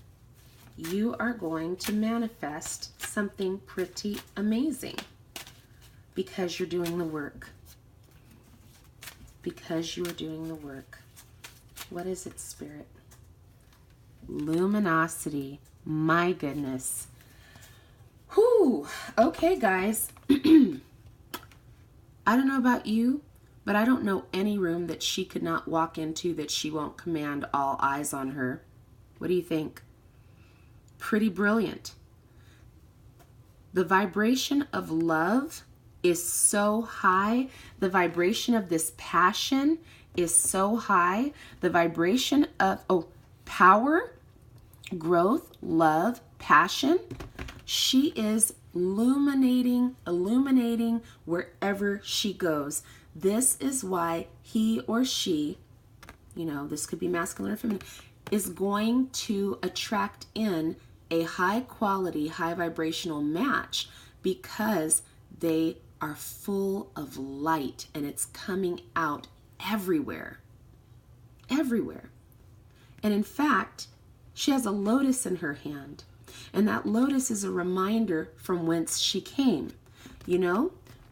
You are going to manifest something pretty amazing because you're doing the work. Because you are doing the work. What is it, Spirit? Luminosity. My goodness. Whew. Okay, guys. I don't know about you, but I don't know any room that she could not walk into that she won't command all eyes on her. What do you think? Pretty brilliant. The vibration of love is so high. The vibration of this passion is so high. The vibration of power, growth, love, passion. She is illuminating wherever she goes. This is why he or she, this could be masculine or feminine, is going to attract in a high quality, high vibrational match because they are full of light and it's coming out everywhere. Everywhere. And in fact, she has a lotus in her hand. And that lotus is a reminder from whence she came.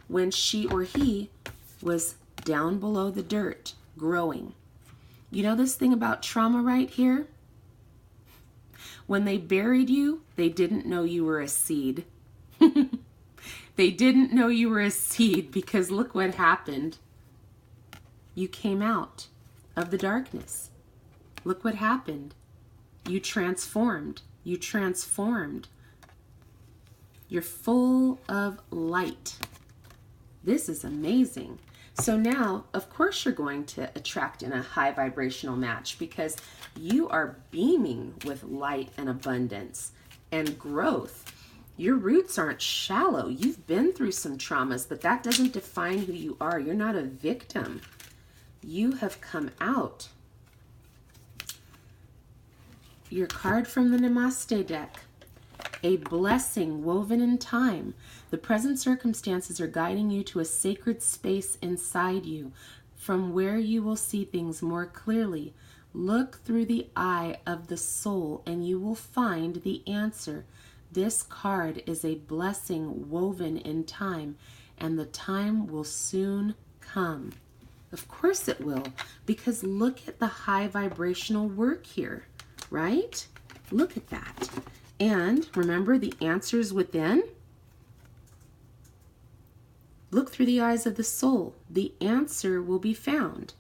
When she or he was down below the dirt, growing. You know this thing about trauma right here? When they buried you, they didn't know you were a seed. They didn't know you were a seed because look what happened. You came out of the darkness. Look what happened. You transformed. You transformed. You're full of light. This is amazing. So now, of course, you're going to attract in a high vibrational match because you are beaming with light and abundance and growth. Your roots aren't shallow. You've been through some traumas, but that doesn't define who you are. You're not a victim. You have come out. Your card from the Namaste deck. A blessing woven in time. The present circumstances are guiding you to a sacred space inside you from where you will see things more clearly. Look through the eye of the soul and you will find the answer. This card is a blessing woven in time, and the time will soon come. Of course it will, because look at the high vibrational work here, right? Look at that. And remember the answers within? Look through the eyes of the soul. The answer will be found.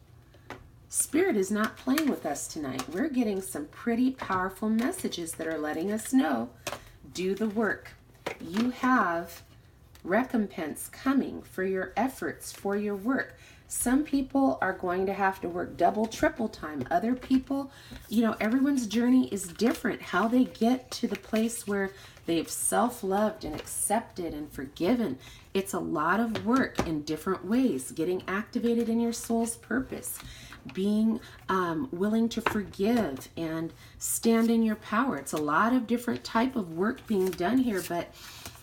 Spirit is not playing with us tonight. We're getting some pretty powerful messages that are letting us know, do the work. You have recompense coming for your efforts, for your work. Some people are going to have to work double, triple time. Other people, everyone's journey is different. How they get to the place where they've self-loved and accepted and forgiven. It's a lot of work in different ways. Getting activated in your soul's purpose. Being willing to forgive and stand in your power. It's a lot of different type of work being done here, but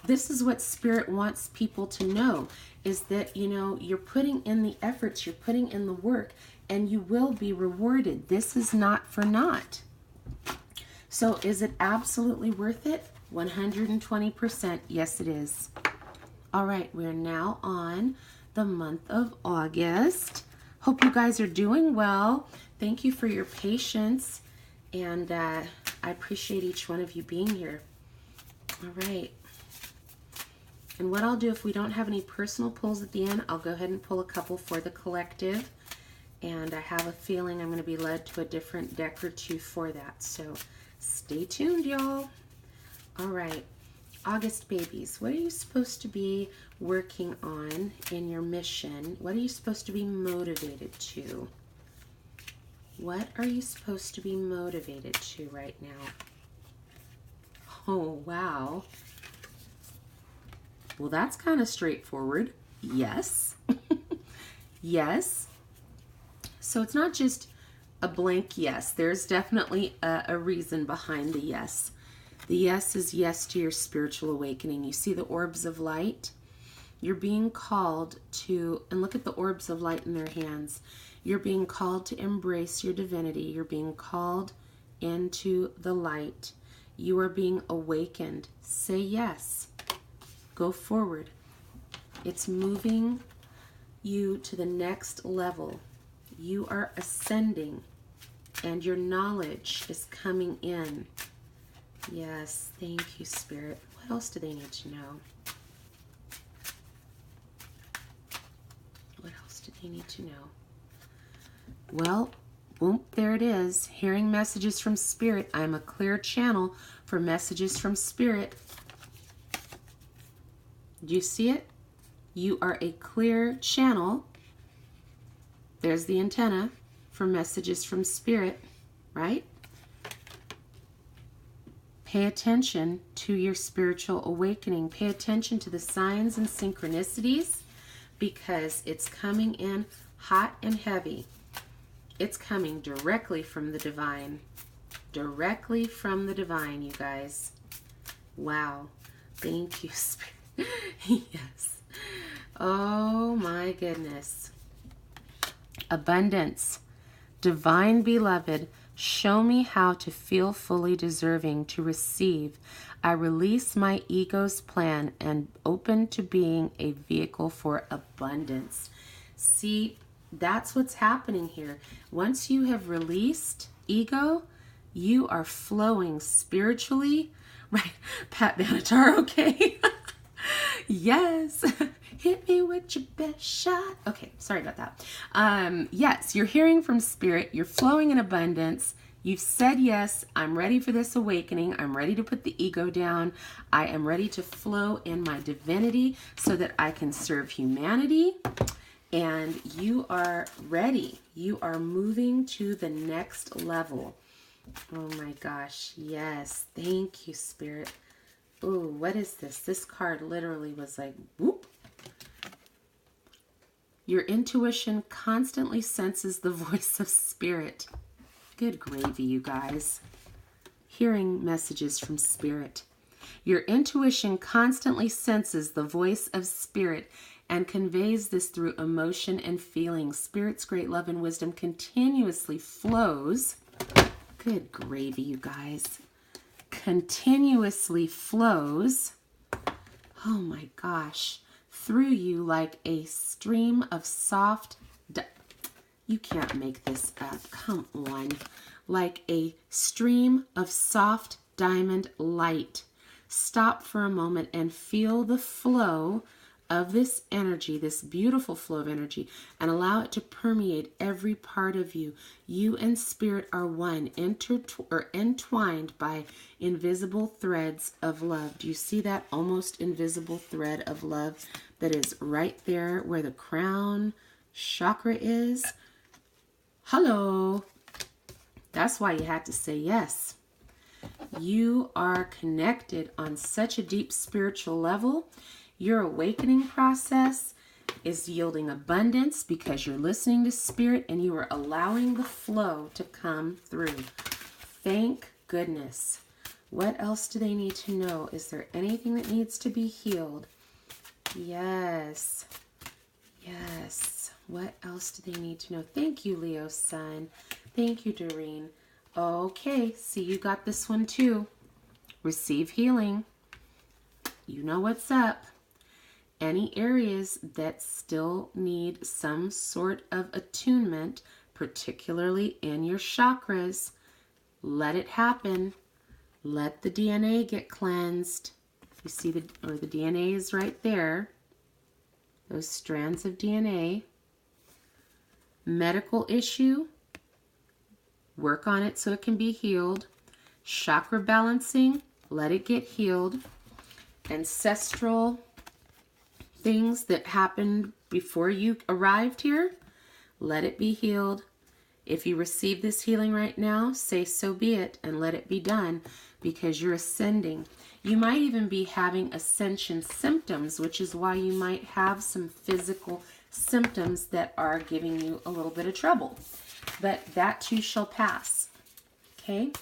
this is what Spirit wants people to know, is that, you're putting in the efforts, you're putting in the work, and you will be rewarded. This is not for naught. So is it absolutely worth it? 120%. Yes, it is. All right, we're now on the month of August. Hope you guys are doing well. Thank you for your patience, and I appreciate each one of you being here. All right. And what I'll do, if we don't have any personal pulls at the end, I'll go ahead and pull a couple for the collective. And I have a feeling I'm going to be led to a different deck or two for that. So stay tuned, y'all. All right. August babies, what are you supposed to be working on in your mission? What are you supposed to be motivated to? What are you supposed to be motivated to right now? Oh, wow. Well, that's kind of straightforward. Yes. Yes. So it's not just a blank yes. There's definitely a reason behind the yes. The yes is yes to your spiritual awakening. You see the orbs of light? You're being called to, and look at the orbs of light in their hands. You're being called to embrace your divinity. You're being called into the light. You are being awakened. Say yes. Go forward. It's moving you to the next level. You are ascending, and your knowledge is coming in. Yes, thank you, Spirit. What else do they need to know? What else do they need to know? Well, boom, there it is. Hearing messages from Spirit. I'm a clear channel for messages from Spirit. Do you see it? You are a clear channel. There's the antenna for messages from Spirit, right? Pay attention to your spiritual awakening. Pay attention to the signs and synchronicities, because it's coming in hot and heavy. It's coming directly from the divine. Directly from the divine, you guys. Wow. Thank you, Spirit. Yes. Oh my goodness. Abundance. Divine beloved, show me how to feel fully deserving to receive. I release my ego's plan and open to being a vehicle for abundance. See, that's what's happening here. Once you have released ego, you are flowing spiritually. Right? Pat Benatar, okay? Yes. Hit me with your best shot. Okay, sorry about that. Yes, you're hearing from Spirit. You're flowing in abundance. You've said yes. I'm ready for this awakening. I'm ready to put the ego down. I am ready to flow in my divinity so that I can serve humanity. And you are ready. You are moving to the next level. Oh my gosh. Yes. Thank you, Spirit. Ooh, what is this? This card literally was like, whoop. Your intuition constantly senses the voice of Spirit. Good gravy, you guys. Hearing messages from Spirit. Your intuition constantly senses the voice of Spirit and conveys this through emotion and feeling. Spirit's great love and wisdom continuously flows. Good gravy, you guys. Continuously flows. Oh my gosh. Through you like a stream of soft, you can't make this up, come on, like a stream of soft diamond light. Stop for a moment and feel the flow of this energy, this beautiful flow of energy, and allow it to permeate every part of you. You and Spirit are one, entwined by invisible threads of love. Do you see that almost invisible thread of love that is right there where the crown chakra is? Hello. That's why you had to say yes. You are connected on such a deep spiritual level. Your awakening process is yielding abundance because you're listening to Spirit and you are allowing the flow to come through. Thank goodness. What else do they need to know? Is there anything that needs to be healed? Yes. Yes. What else do they need to know? Thank you, Leo Sun. Thank you, Doreen. Okay, see, you got this one too. Receive healing. You know what's up. Any areas that still need some sort of attunement, particularly in your chakras, let it happen. Let the DNA get cleansed. You see the DNA is right there. Those strands of DNA. Medical issue, work on it so it can be healed. Chakra balancing, let it get healed. ancestral things that happened before you arrived here, let it be healed. If you receive this healing right now, say so be it and let it be done, because you're ascending. You might even be having ascension symptoms, which is why you might have some physical symptoms that are giving you a little bit of trouble. But that too shall pass. Okay?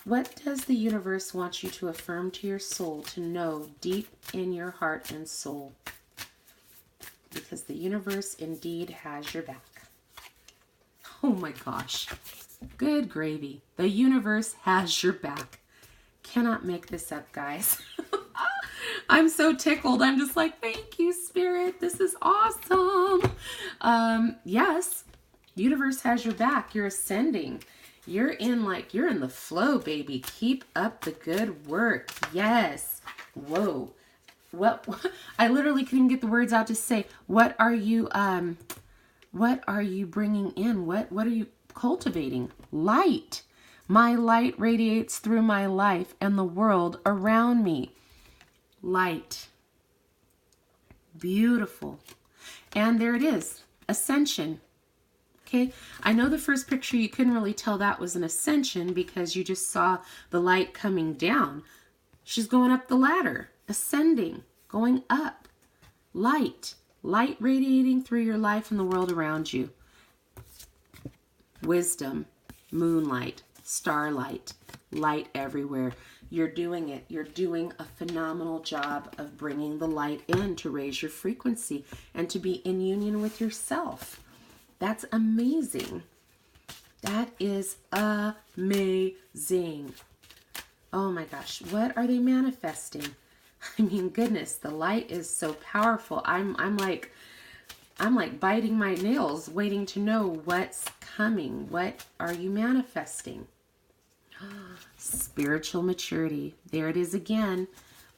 What does the universe want you to affirm to your soul, to know deep in your heart and soul? Because the universe indeed has your back. Oh my gosh. Good gravy. The universe has your back. Cannot make this up, guys. I'm so tickled. I'm just like, thank you, Spirit. This is awesome. Yes, universe has your back. You're ascending. You're in the flow, baby. Keep up the good work. Yes. Whoa. What I literally couldn't get the words out to say. What are you bringing in? What are you cultivating? Light. My light radiates through my life and the world around me. Light. Beautiful. And there it is. Ascension. Okay. I know the first picture you couldn't really tell that was an ascension because you just saw the light coming down. She's going up the ladder. Ascending. Going up. Light. Light radiating through your life and the world around you. Wisdom. Moonlight. Starlight. Light everywhere. You're doing it. You're doing a phenomenal job of bringing the light in to raise your frequency and to be in union with yourself. That's amazing. That is amazing. Oh my gosh. What are they manifesting? I mean, goodness, the light is so powerful. I'm like biting my nails, waiting to know what's coming. What are you manifesting? Spiritual maturity. There it is again.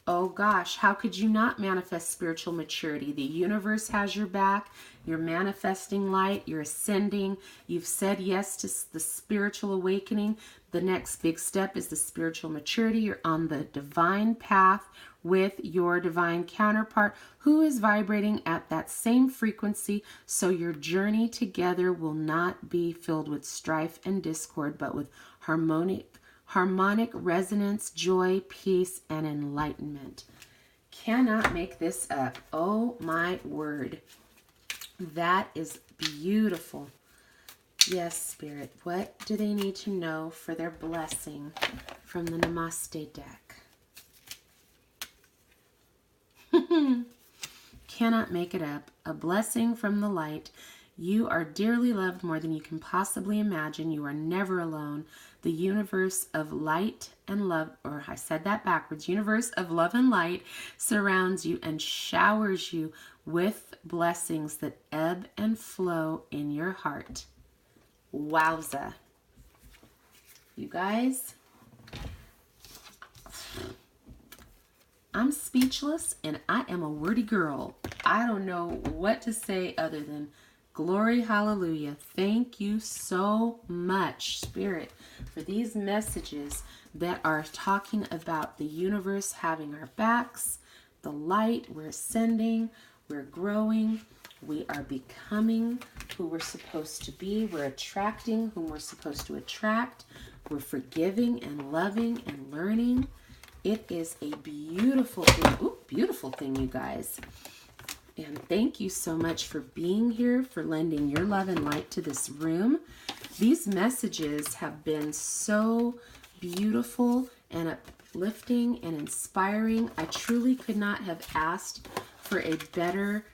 Oh gosh, how could you not manifest spiritual maturity? The universe has your back. You're manifesting light. You're ascending. You've said yes to the spiritual awakening. The next big step is the spiritual maturity. You're on the divine path with your divine counterpart who is vibrating at that same frequency, so your journey together will not be filled with strife and discord, but with harmonic resonance, joy, peace, and enlightenment. Cannot make this up. Oh my word. That is beautiful. Yes, Spirit. What do they need to know for their blessing from the Namaste deck? Cannot make it up. A blessing from the light. You are dearly loved more than you can possibly imagine. You are never alone. The universe of light and love, or I said that backwards, universe of love and light surrounds you and showers you with blessings that ebb and flow in your heart. Wowza. You guys, I'm speechless and I am a wordy girl. I don't know what to say other than glory, hallelujah. Thank you so much, Spirit, for these messages that are talking about the universe having our backs, the light, we're ascending, we're growing, we are becoming who we're supposed to be, we're attracting whom we're supposed to attract, we're forgiving and loving and learning. It is a beautiful thing, you guys. And thank you so much for being here, for lending your love and light to this room. These messages have been so beautiful and uplifting and inspiring. I truly could not have asked for a better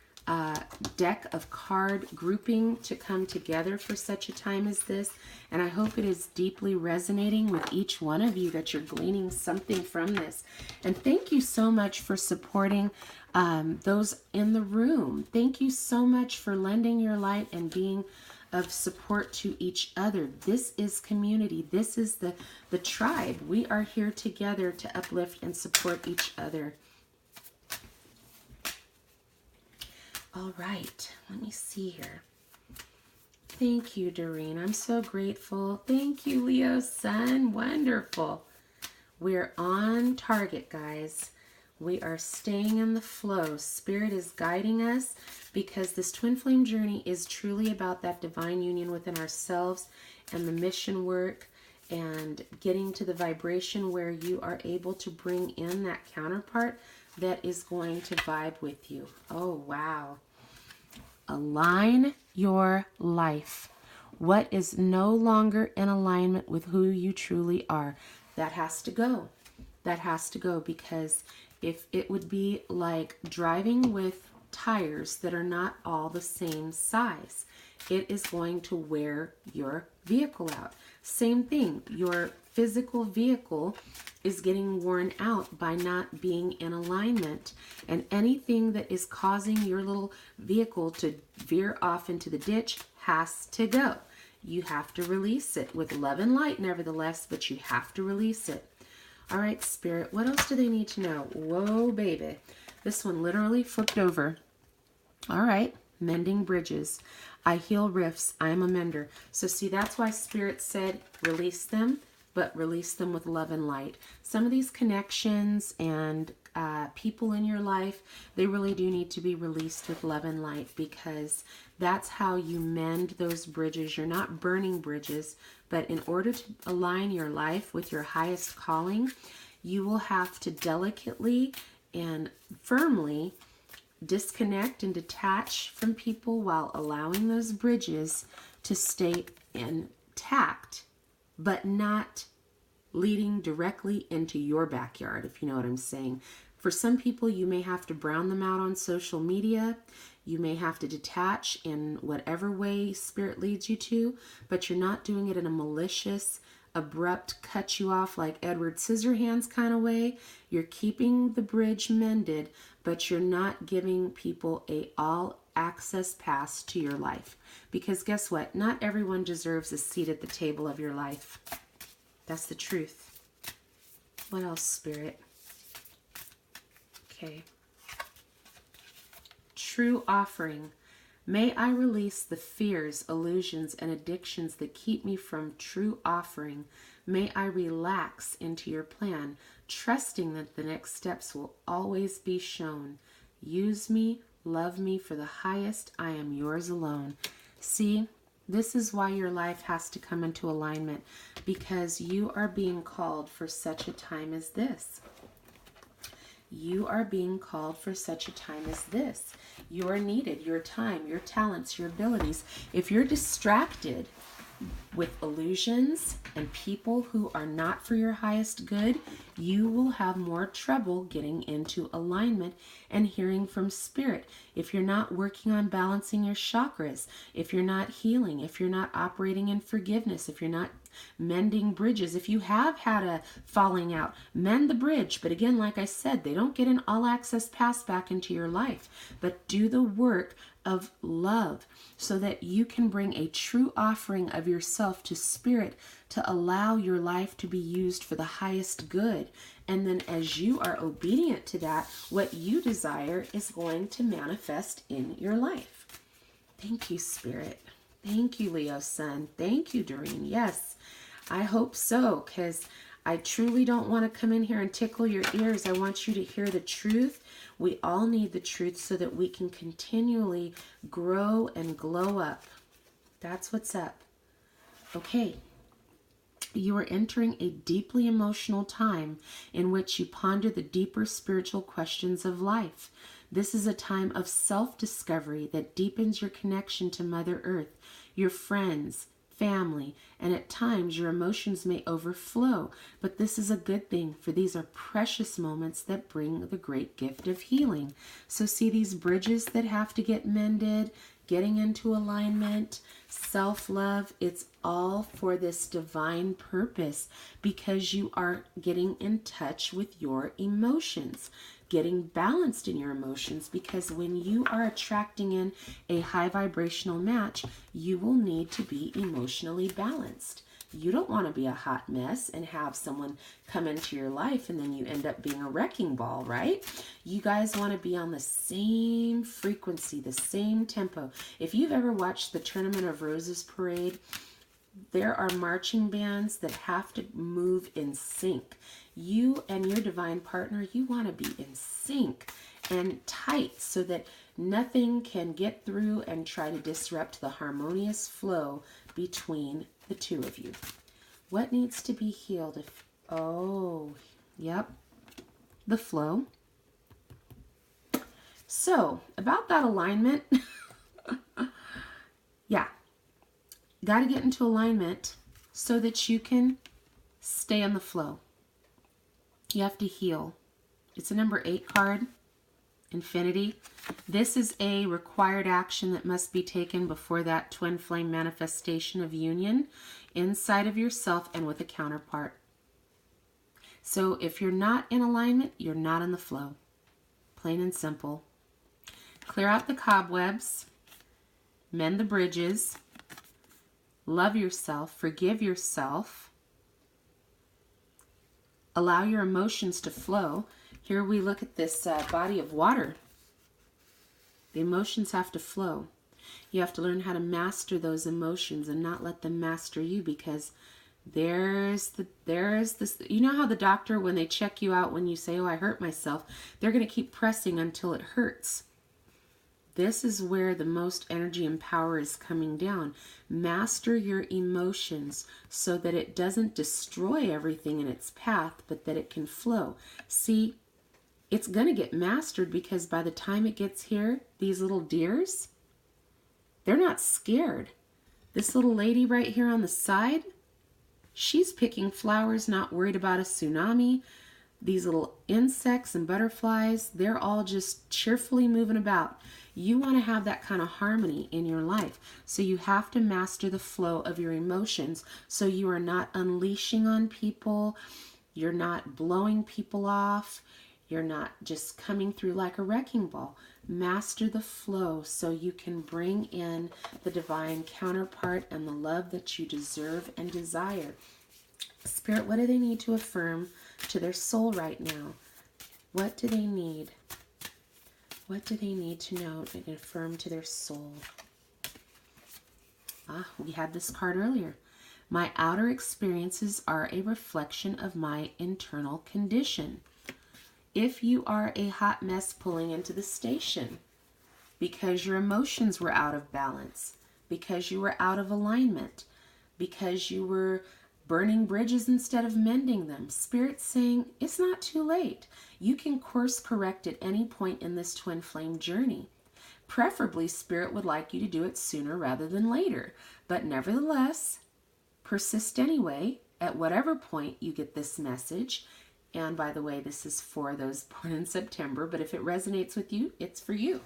deck of card grouping to come together for such a time as this. And I hope it is deeply resonating with each one of you, that you're gleaning something from this. And thank you so much for supporting those in the room. Thank you so much for lending your light and being of support to each other. This is community. This is the tribe. We are here together to uplift and support each other. All right, let me see here. Thank you, Doreen. I'm so grateful. Thank you, Leo Sun. Wonderful. We're on target, guys. We are staying in the flow. Spirit is guiding us because this twin flame journey is truly about that divine union within ourselves and the mission work and getting to the vibration where you are able to bring in that counterpart that is going to vibe with you. Oh, wow. Align your life. What is no longer in alignment with who you truly are? That has to go. That has to go, because if it would be like driving with tires that are not all the same size, it is going to wear your vehicle out. Same thing, your physical vehicle is getting worn out by not being in alignment, and anything that is causing your little vehicle to veer off into the ditch has to go. You have to release it with love and light, nevertheless, but you have to release it. All right, Spirit, what else do they need to know? Whoa, baby. This one literally flipped over. All right, mending bridges. I heal rifts. I am a mender. So see, that's why Spirit said release them, but release them with love and light. Some of these connections and people in your life, they really do need to be released with love and light, because that's how you mend those bridges. You're not burning bridges, but in order to align your life with your highest calling, you will have to delicately and firmly disconnect and detach from people while allowing those bridges to stay intact, but not leading directly into your backyard, if you know what I'm saying. For some people, you may have to brown them out on social media. You may have to detach in whatever way Spirit leads you to, but you're not doing it in a malicious, abrupt, cut you off like Edward Scissorhands kind of way. You're keeping the bridge mended, but you're not giving people a all access pass to your life. Because guess what? Not everyone deserves a seat at the table of your life. That's the truth. What else, Spirit? Okay. True offering. May I release the fears, illusions, and addictions that keep me from true offering. May I relax into your plan, trusting that the next steps will always be shown. Use me, love me for the highest. I am yours alone. See, this is why your life has to come into alignment, because you are being called for such a time as this. You are being called for such a time as this. You are needed, your time, your talents, your abilities. If you're distracted with illusions and people who are not for your highest good, you will have more trouble getting into alignment and hearing from Spirit. If you're not working on balancing your chakras, if you're not healing, if you're not operating in forgiveness, if you're not mending bridges, if you have had a falling out, mend the bridge. But again, like I said, they don't get an all access pass back into your life, but do the work of love so that you can bring a true offering of yourself to Spirit to allow your life to be used for the highest good. And then as you are obedient to that, what you desire is going to manifest in your life. Thank you, Spirit. Thank you, Leo Sun. Thank you, Doreen. Yes, I hope so, because I truly don't want to come in here and tickle your ears. I want you to hear the truth. We all need the truth so that we can continually grow and glow up. That's what's up. Okay. You are entering a deeply emotional time in which you ponder the deeper spiritual questions of life. This is a time of self-discovery that deepens your connection to Mother Earth, your friends, family, and at times your emotions may overflow. But this is a good thing, for these are precious moments that bring the great gift of healing. So see these bridges that have to get mended, getting into alignment, self-love, it's all for this divine purpose, because you are getting in touch with your emotions, getting balanced in your emotions, because when you are attracting in a high vibrational match, you will need to be emotionally balanced. You don't want to be a hot mess and have someone come into your life and then you end up being a wrecking ball, right? You guys want to be on the same frequency, the same tempo. If you've ever watched the Tournament of Roses parade, There are marching bands that have to move in sync. You and your divine partner, you want to be in sync and tight so that nothing can get through and try to disrupt the harmonious flow between the two of you. What needs to be healed? Yep, the flow. So, about that alignment, yeah, got to get into alignment so that you can stay on the flow. You have to heal. It's a number 8 card, Infinity. This is a required action that must be taken before that twin flame manifestation of union inside of yourself and with a counterpart. So if you're not in alignment, you're not in the flow. Plain and simple. Clear out the cobwebs, mend the bridges, love yourself, forgive yourself, allow your emotions to flow. Here we look at this body of water. The emotions have to flow. You have to learn how to master those emotions and not let them master you, because there's this, you know how the doctor, when they check you out, when you say, oh, I hurt myself, they're going to keep pressing until it hurts. This is where the most energy and power is coming down. Master your emotions so that it doesn't destroy everything in its path, but that it can flow. See, it's going to get mastered because by the time it gets here, these little deers, they're not scared. This little lady right here on the side, she's picking flowers, not worried about a tsunami. These little insects and butterflies, they're all just cheerfully moving about. You want to have that kind of harmony in your life. So you have to master the flow of your emotions so you are not unleashing on people. You're not blowing people off. You're not just coming through like a wrecking ball. Master the flow so you can bring in the divine counterpart and the love that you deserve and desire. Spirit, what do they need to affirm to their soul right now? What do they need? What do they need to know and affirm to their soul? We had this card earlier. My outer experiences are a reflection of my internal condition. If you are a hot mess pulling into the station because your emotions were out of balance, because you were out of alignment, because you were burning bridges instead of mending them, Spirit's saying it's not too late. You can course correct at any point in this twin flame journey. Preferably, Spirit would like you to do it sooner rather than later. But nevertheless, persist anyway at whatever point you get this message. And by the way, this is for those born in September, but if it resonates with you, it's for you.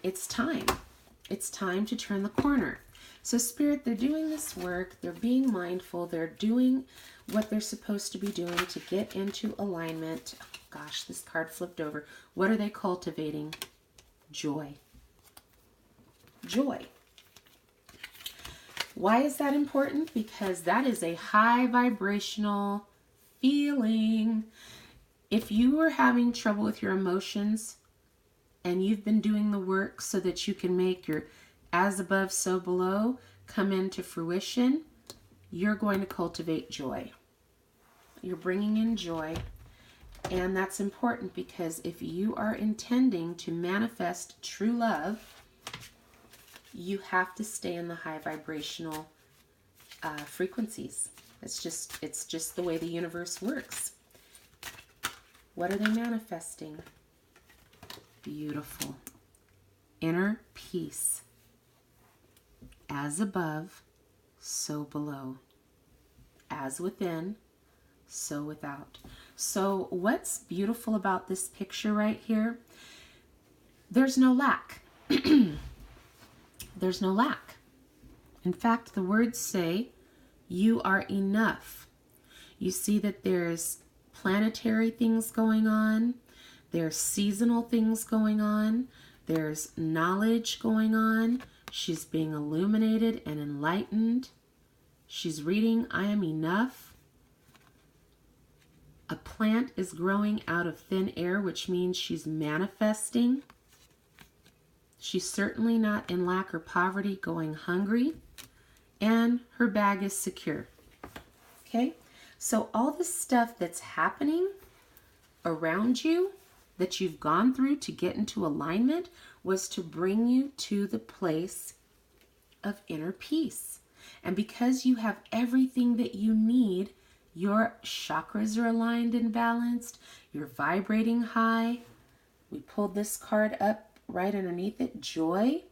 It's time. It's time to turn the corner. So Spirit, they're doing this work, they're being mindful, they're doing what they're supposed to be doing to get into alignment. Oh, gosh, this card flipped over. What are they cultivating? Joy. Joy. Why is that important? Because that is a high vibrational feeling. If you are having trouble with your emotions and you've been doing the work so that you can make your as above, so below come into fruition, you're going to cultivate joy. You're bringing in joy. And that's important because if you are intending to manifest true love, you have to stay in the high vibrational frequencies. It's just the way the universe works. What are they manifesting? Beautiful. Inner peace. As above, so below. As within, so without. So what's beautiful about this picture right here? There's no lack. There's no lack. In fact, the words say, you are enough. You see that there's planetary things going on. There's seasonal things going on. There's knowledge going on. She's being illuminated and enlightened. She's reading, I am enough. A plant is growing out of thin air, which means she's manifesting. She's certainly not in lack or poverty, going hungry. and her bag is secure. Okay? So all this stuff that's happening around you that you've gone through to get into alignment was to bring you to the place of inner peace. And because you have everything that you need, your chakras are aligned and balanced, you're vibrating high. We pulled this card up right underneath it, joy.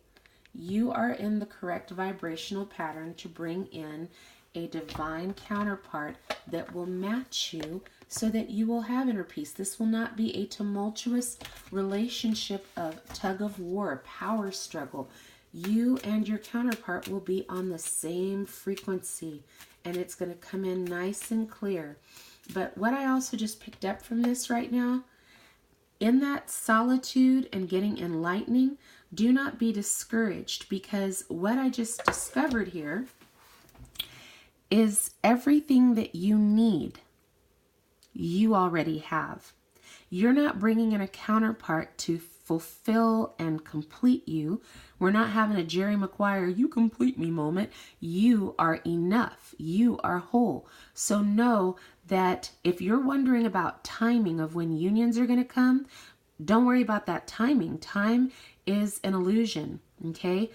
You are in the correct vibrational pattern to bring in a divine counterpart that will match you so that you will have inner peace. This will not be a tumultuous relationship of tug of war, power struggle. You and your counterpart will be on the same frequency, and it's going to come in nice and clear. But what I also just picked up from this right now, in that solitude and getting enlightening, do not be discouraged, because what I just discovered here is everything that you need, you already have. You're not bringing in a counterpart to fulfill and complete you. We're not having a Jerry Maguire, you complete me moment. You are enough. You are whole. So know that if you're wondering about timing of when unions are going to come, don't worry about that timing. Time is an illusion, okay?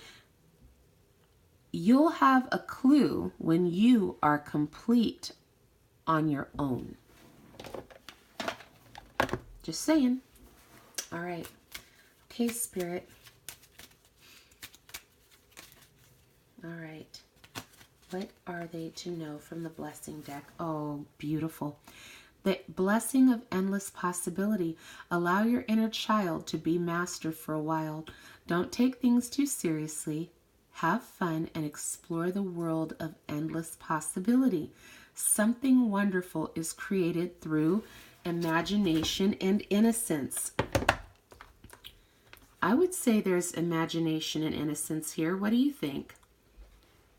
You'll have a clue when you are complete on your own. Just saying. All right. Okay, Spirit. All right. What are they to know from the blessing deck? Oh, beautiful. The blessing of endless possibility. Allow your inner child to be master for a while. Don't take things too seriously. Have fun and explore the world of endless possibility. Something wonderful is created through imagination and innocence. I would say there's imagination and innocence here. What do you think?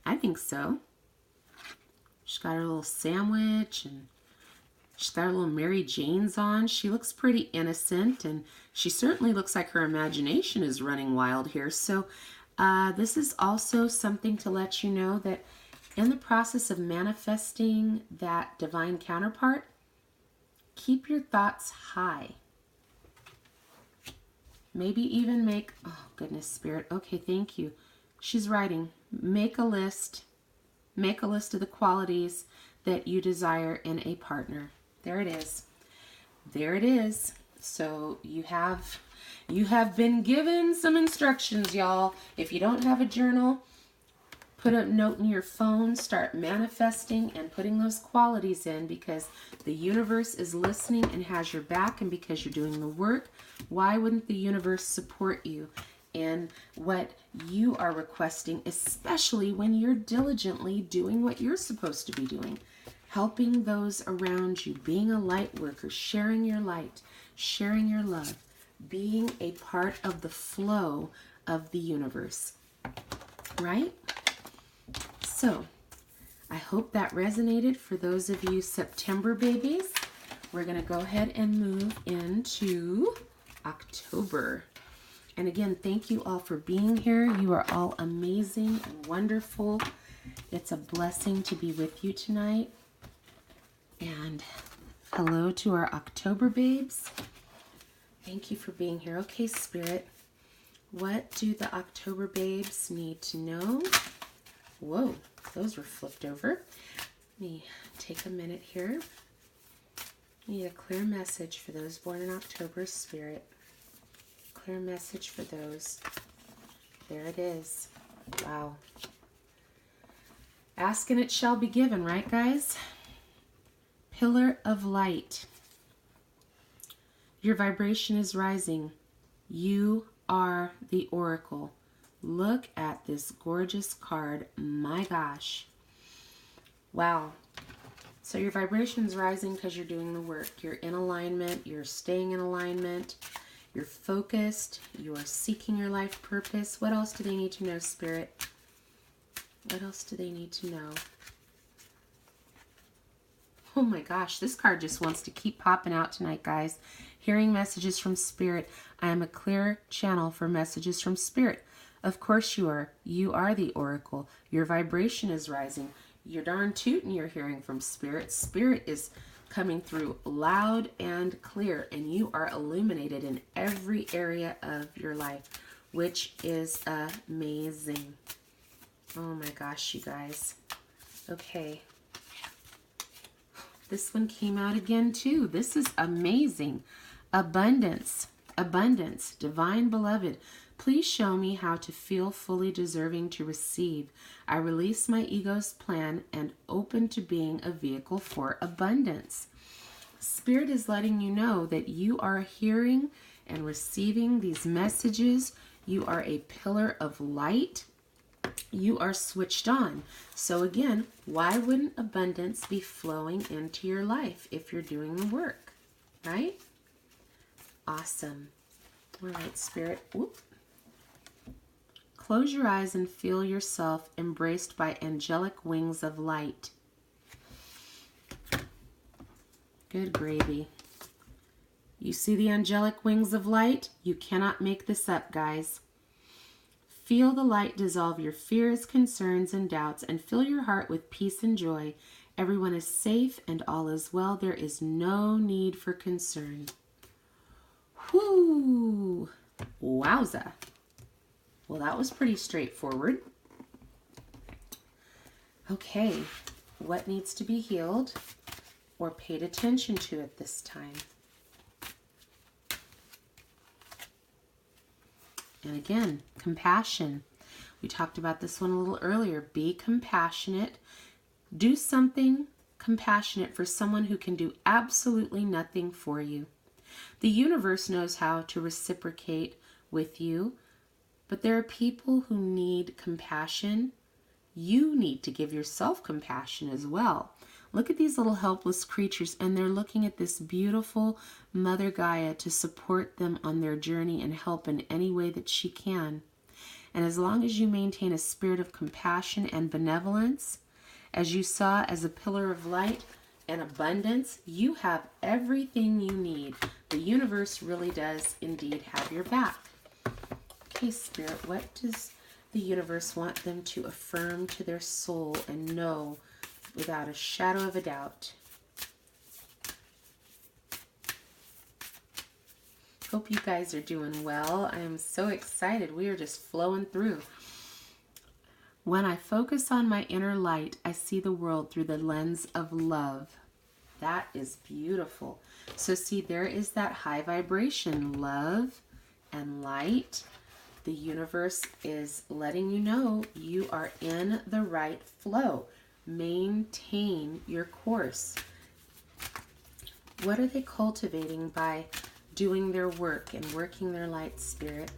I think so. She's got her little sandwich and she's got her little Mary Jane's on. She looks pretty innocent, and she certainly looks like her imagination is running wild here. So this is also something to let you know that in the process of manifesting that divine counterpart, keep your thoughts high. Maybe even make, oh goodness, Spirit. Okay, thank you. She's writing, make a list. Make a list of the qualities that you desire in a partner. There it is. There it is. So you have been given some instructions, y'all. If you don't have a journal, put a note in your phone, start manifesting and putting those qualities in, because the universe is listening and has your back, and because you're doing the work, why wouldn't the universe support you in what you are requesting, especially when you're diligently doing what you're supposed to be doing? Helping those around you, being a light worker, sharing your light, sharing your love, being a part of the flow of the universe, right? So, I hope that resonated for those of you September babies. We're going to go ahead and move into October. And again, thank you all for being here. You are all amazing and wonderful. It's a blessing to be with you tonight. And hello to our October babes. Thank you for being here. Okay, Spirit, what do the October babes need to know? Whoa, those were flipped over. Let me take a minute here. I need a clear message for those born in October, Spirit. Clear message for those. There it is. Wow. Ask and it shall be given, right, guys? Pillar of light. Your vibration is rising. You are the oracle. Look at this gorgeous card. My gosh. Wow. So your vibration is rising because you're doing the work. You're in alignment. You're staying in alignment. You're focused. You are seeking your life purpose. What else do they need to know, Spirit? What else do they need to know? Oh my gosh, this card just wants to keep popping out tonight, guys. Hearing messages from Spirit. I am a clear channel for messages from Spirit. Of course you are. You are the oracle. Your vibration is rising. You're darn tootin' you're hearing from Spirit. Spirit is coming through loud and clear, and you are illuminated in every area of your life, which is amazing. Oh my gosh, you guys. Okay. This one came out again too. This is amazing. Abundance. Abundance. Divine beloved. Please show me how to feel fully deserving to receive. I release my ego's plan and open to being a vehicle for abundance. Spirit is letting you know that you are hearing and receiving these messages. You are a pillar of light. You are switched on. So again, why wouldn't abundance be flowing into your life if you're doing the work, right? Awesome. All right, Spirit. Whoop. Close your eyes and feel yourself embraced by angelic wings of light. Good gravy. You see the angelic wings of light? You cannot make this up, guys. Feel the light dissolve your fears, concerns, and doubts, and fill your heart with peace and joy. Everyone is safe and all is well. There is no need for concern. Whoo! Wowza. Well, that was pretty straightforward. Okay, what needs to be healed or paid attention to at this time? And again, compassion. We talked about this one a little earlier. Be compassionate. Do something compassionate for someone who can do absolutely nothing for you. The universe knows how to reciprocate with you, but there are people who need compassion. You need to give yourself compassion as well. Look at these little helpless creatures, and they're looking at this beautiful Mother Gaia to support them on their journey and help in any way that she can. And as long as you maintain a spirit of compassion and benevolence, as you saw as a pillar of light and abundance, you have everything you need. The universe really does indeed have your back. Okay, Spirit, what does the universe want them to affirm to their soul and know without a shadow of a doubt? Hope you guys are doing well. I am so excited. We are just flowing through. When I focus on my inner light, I see the world through the lens of love. That is beautiful. So see, there is that high vibration, love and light. The universe is letting you know you are in the right flow. Maintain your course. What are they cultivating by doing their work and working their light, Spirit?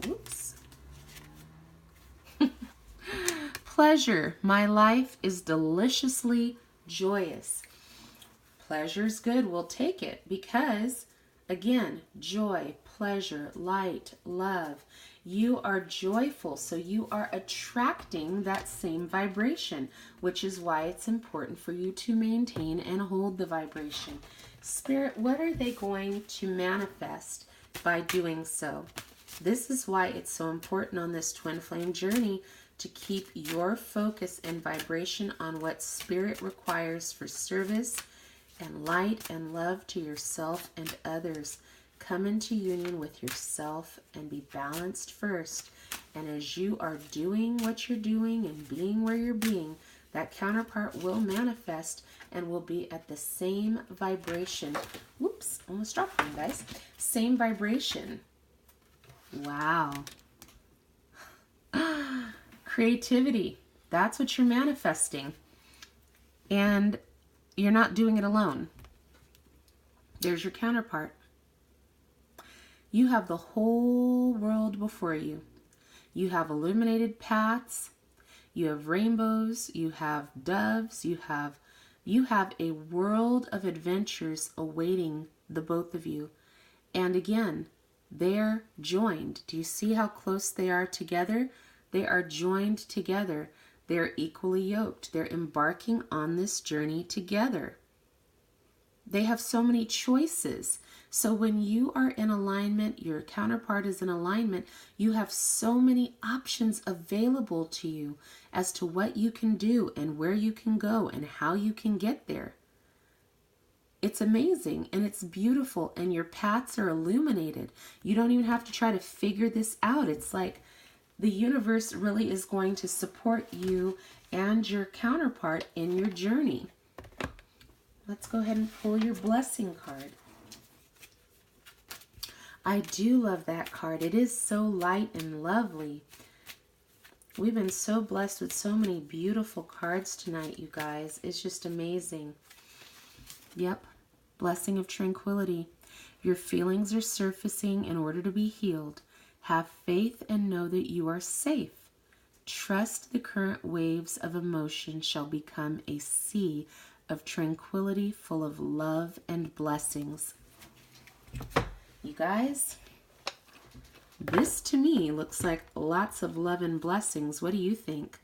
Whoops. Pleasure. My life is deliciously joyous. Pleasure's good. We'll take it because, again, joy, pleasure, light, love. You are joyful, so you are attracting that same vibration, which is why it's important for you to maintain and hold the vibration. Spirit, what are they going to manifest by doing so? This is why it's so important on this twin flame journey to keep your focus and vibration on what Spirit requires for service and light and love to yourself and others. Come into union with yourself and be balanced first. And as you are doing what you're doing and being where you're being, that counterpart will manifest and will be at the same vibration. Whoops, almost dropped one, guys. Same vibration. Wow. Creativity. That's what you're manifesting. And you're not doing it alone. There's your counterpart. You have the whole world before you. You have illuminated paths. You have rainbows. You have doves. You have a world of adventures awaiting the both of you. And again, they're joined. Do you see how close they are together? They are joined together. They're equally yoked. They're embarking on this journey together. They have so many choices. So when you are in alignment, your counterpart is in alignment, you have so many options available to you as to what you can do and where you can go and how you can get there. It's amazing and it's beautiful, and your paths are illuminated. You don't even have to try to figure this out. It's like the universe really is going to support you and your counterpart in your journey. Let's go ahead and pull your blessing card. I do love that card. It is so light and lovely. We've been so blessed with so many beautiful cards tonight, you guys. It's just amazing. Yep. Blessing of tranquility. Your feelings are surfacing in order to be healed. Have faith and know that you are safe. Trust the current waves of emotion shall become a sea of tranquility full of love and blessings. You guys, this to me looks like lots of love and blessings. What do you think?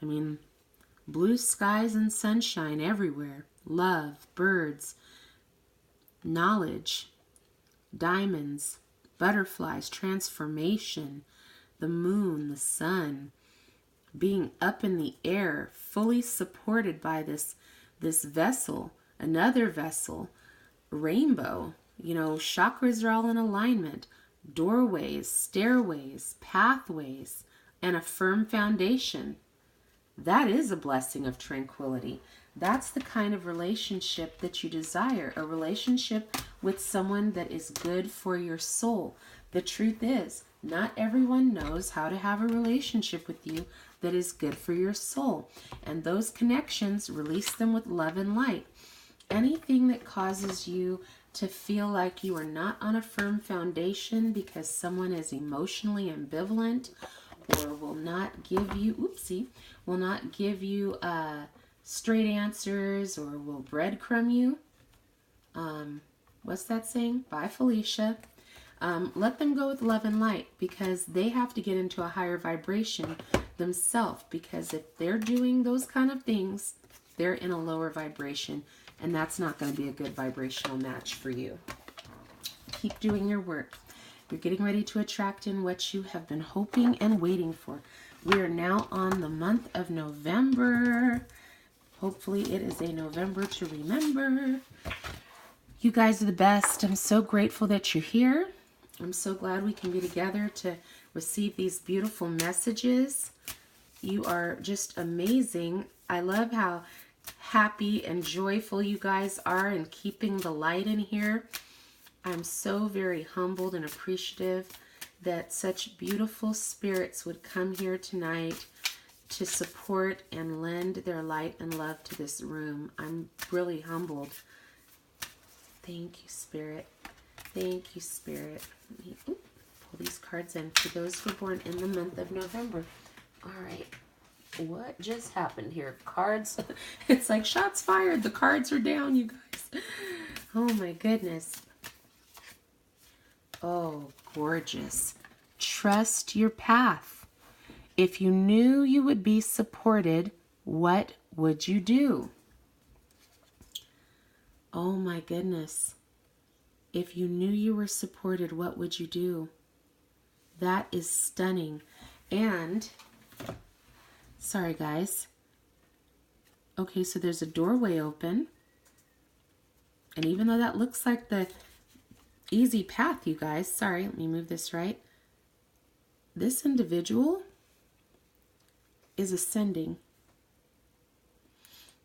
I mean, blue skies and sunshine everywhere. Love, birds, knowledge, diamonds, butterflies, transformation, the moon, the sun, being up in the air, fully supported by this vessel, another vessel, rainbow. You know, chakras are all in alignment, doorways, stairways, pathways, and a firm foundation. That is a blessing of tranquility. That's the kind of relationship that you desire, a relationship with someone that is good for your soul. The truth is, not everyone knows how to have a relationship with you that is good for your soul. And those connections, release them with love and light. Anything that causes you to feel like you are not on a firm foundation because someone is emotionally ambivalent or will not give you, straight answers, or will breadcrumb you. What's that saying? Bye, Felicia. Let them go with love and light, because they have to get into a higher vibration themselves, because if they're doing those kind of things, they're in a lower vibration, and that's not going to be a good vibrational match for you. Keep doing your work. You're getting ready to attract in what you have been hoping and waiting for. We are now on the month of November. Hopefully it is a November to remember. You guys are the best. I'm so grateful that you're here. I'm so glad we can be together to receive these beautiful messages. You are just amazing. I love how happy and joyful you guys are in keeping the light in here. I'm so very humbled and appreciative that such beautiful spirits would come here tonight to support and lend their light and love to this room. I'm really humbled. Thank you, Spirit. Thank you, Spirit. Let me pull these cards in for those who were born in the month of November. All right. What just happened here? Cards. It's like shots fired. The cards are down, you guys. Oh, my goodness. Oh, gorgeous. Trust your path. If you knew you would be supported, what would you do? Oh my goodness. If you knew you were supported, what would you do? That is stunning. And, sorry guys. Okay, so there's a doorway open. And even though that looks like the easy path, you guys, sorry, let me move this right. This individual is ascending.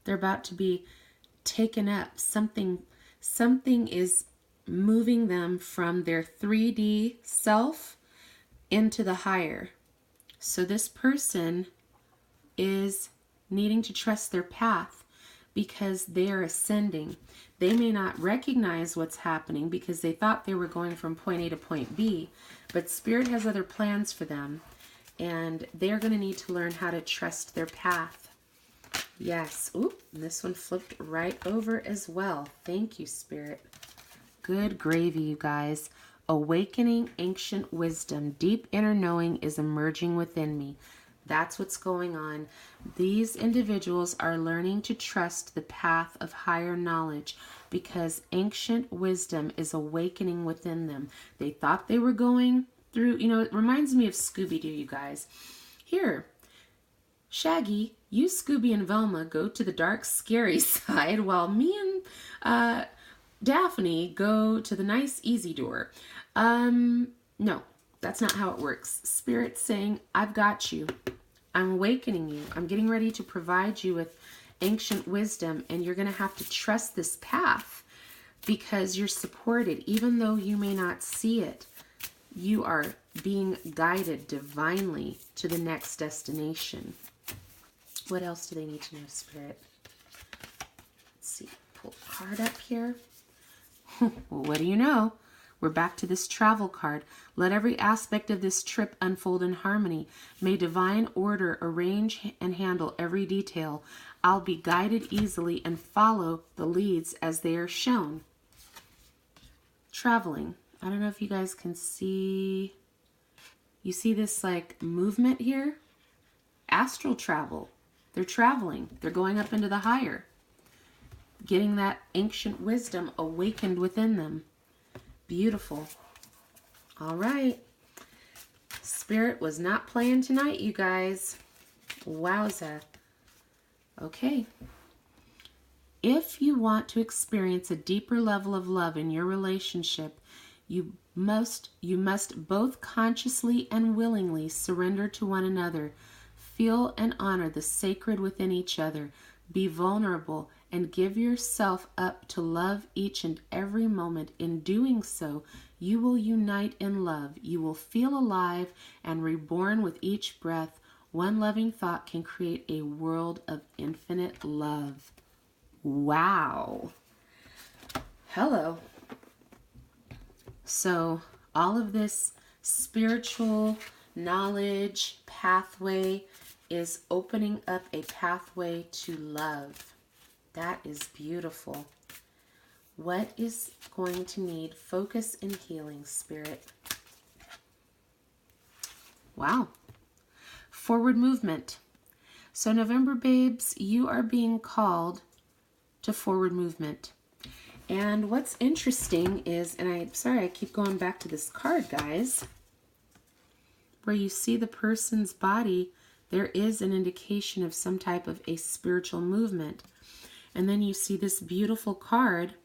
They're about to be taken up. Something is moving them from their 3D self into the higher. So this person is needing to trust their path because they are ascending. They may not recognize what's happening because they thought they were going from point A to point B, but Spirit has other plans for them, and they're going to need to learn how to trust their path. Yes. Ooh, this one flipped right over as well. Thank you, Spirit. Good gravy, you guys. Awakening ancient wisdom. Deep inner knowing is emerging within me. That's what's going on. These individuals are learning to trust the path of higher knowledge because ancient wisdom is awakening within them. They thought they were going through, it reminds me of Scooby-Doo, you guys. Here, Shaggy, you, Scooby, and Velma go to the dark, scary side while me and Daphne go to the nice, easy door. No, that's not how it works. Spirit's saying, I've got you. I'm awakening you. I'm getting ready to provide you with ancient wisdom, and you're going to have to trust this path because you're supported. Even though you may not see it, you are being guided divinely to the next destination. What else do they need to know, Spirit? Let's see. Pull a card up here. Well, what do you know? We're back to this travel card. Let every aspect of this trip unfold in harmony. May divine order arrange and handle every detail. I'll be guided easily and follow the leads as they are shown. Traveling. I don't know if you guys can see. You see this like movement here? Astral travel. They're traveling. They're going up into the higher. Getting that ancient wisdom awakened within them. Beautiful. All right. Spirit was not playing tonight, you guys. Wowza. Okay. If you want to experience a deeper level of love in your relationship, you must both consciously and willingly surrender to one another. Feel and honor the sacred within each other. Be vulnerable and give yourself up to love each and every moment. In doing so, you will unite in love. You will feel alive and reborn with each breath. One loving thought can create a world of infinite love. Wow. Hello. So all of this spiritual knowledge pathway is opening up a pathway to love. That is beautiful. What is going to need focus and healing, Spirit? Wow. Forward movement. So November babes, you are being called to forward movement. And what's interesting is, and I'm sorry I keep going back to this card, guys, where you see the person's body, there is an indication of some type of a spiritual movement. And then you see this beautiful card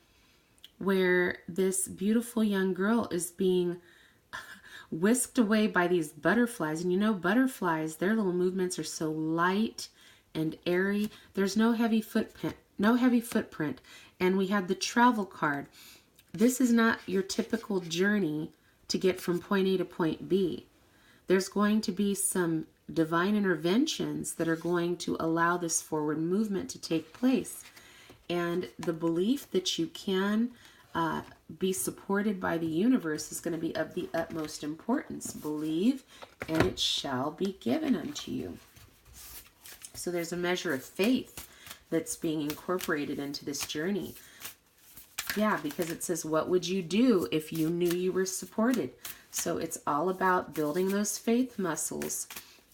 where this beautiful young girl is being whisked away by these butterflies. And you know, butterflies, their little movements are so light and airy. There's no heavy footprint. And we had the travel card. This is not your typical journey to get from point A to point B. There's going to be some divine interventions that are going to allow this forward movement to take place. And the belief that you can be supported by the universe is going to be of the utmost importance. Believe, and it shall be given unto you. So there's a measure of faith that's being incorporated into this journey. Yeah, because it says, what would you do if you knew you were supported? So it's all about building those faith muscles.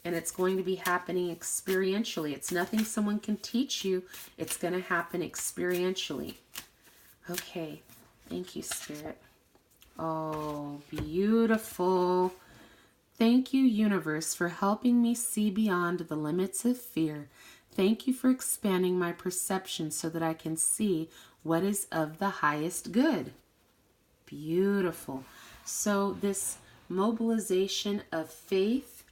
And it's going to be happening experientially. It's nothing someone can teach you. It's going to happen experientially. Okay. Thank you, Spirit. Oh, beautiful. Thank you, universe, for helping me see beyond the limits of fear. Thank you for expanding my perception so that I can see what is of the highest good. Beautiful. So this mobilization of faith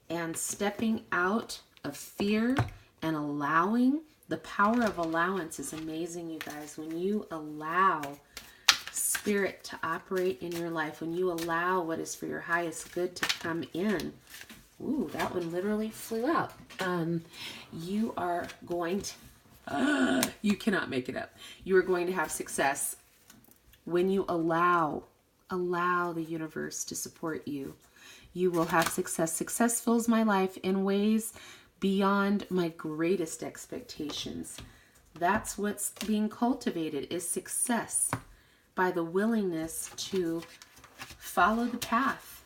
and stepping out of fear and allowing, the power of allowance is amazing, you guys. When you allow Spirit to operate in your life, when you allow what is for your highest good to come in, ooh, that one literally flew out. You are going to, you cannot make it up. You are going to have success when you allow the universe to support you. You will have success. Success fills my life in ways beyond my greatest expectations. That's what's being cultivated, is success by the willingness to follow the path.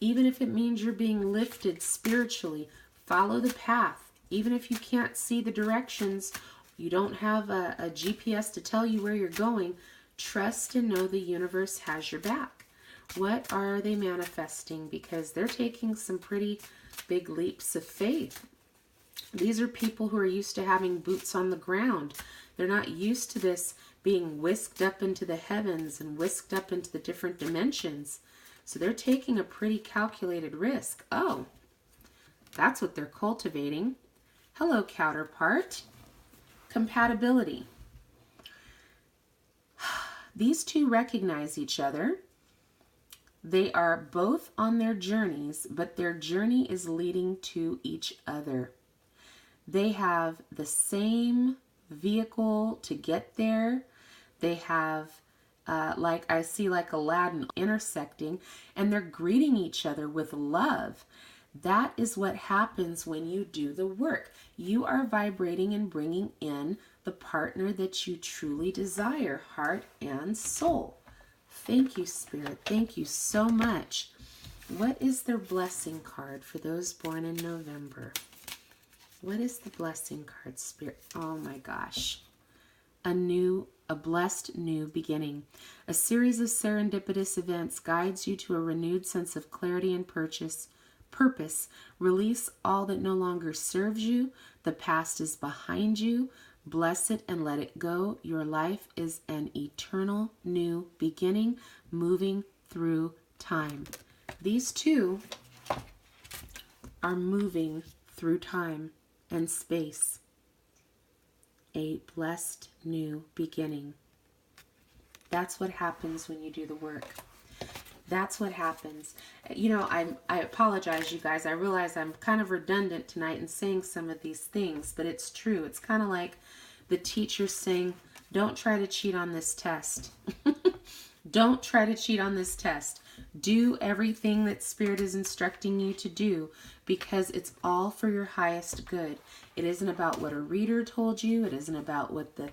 Even if it means you're being lifted spiritually, follow the path. Even if you can't see the directions, you don't have a GPS to tell you where you're going, trust and know the universe has your back. What are they manifesting? Because they're taking some pretty big leaps of faith. These are people who are used to having boots on the ground. They're not used to this being whisked up into the heavens and whisked up into the different dimensions. So they're taking a pretty calculated risk. Oh, that's what they're cultivating. Hello, counterpart. Compatibility. These two recognize each other. They are both on their journeys, but their journey is leading to each other. They have the same vehicle to get there. They have, like I see like Aladdin intersecting, and they're greeting each other with love. That is what happens when you do the work. You are vibrating and bringing in the partner that you truly desire, heart and soul. Thank you, Spirit. Thank you so much. What is their blessing card for those born in November? What is the blessing card, Spirit? Oh my gosh. A blessed new beginning. A series of serendipitous events guides you to a renewed sense of clarity and purpose. Release all that no longer serves you. The past is behind you. Bless it and let it go. Your life is an eternal new beginning, moving through time. These two are moving through time and space. A blessed new beginning. That's what happens when you do the work. That's what happens. You know, I apologize, you guys. I realize I'm kind of redundant tonight in saying some of these things, but it's true. It's kind of like the teacher saying, don't try to cheat on this test. Don't try to cheat on this test. Do everything that Spirit is instructing you to do, because it's all for your highest good. It isn't about what a reader told you. It isn't about what the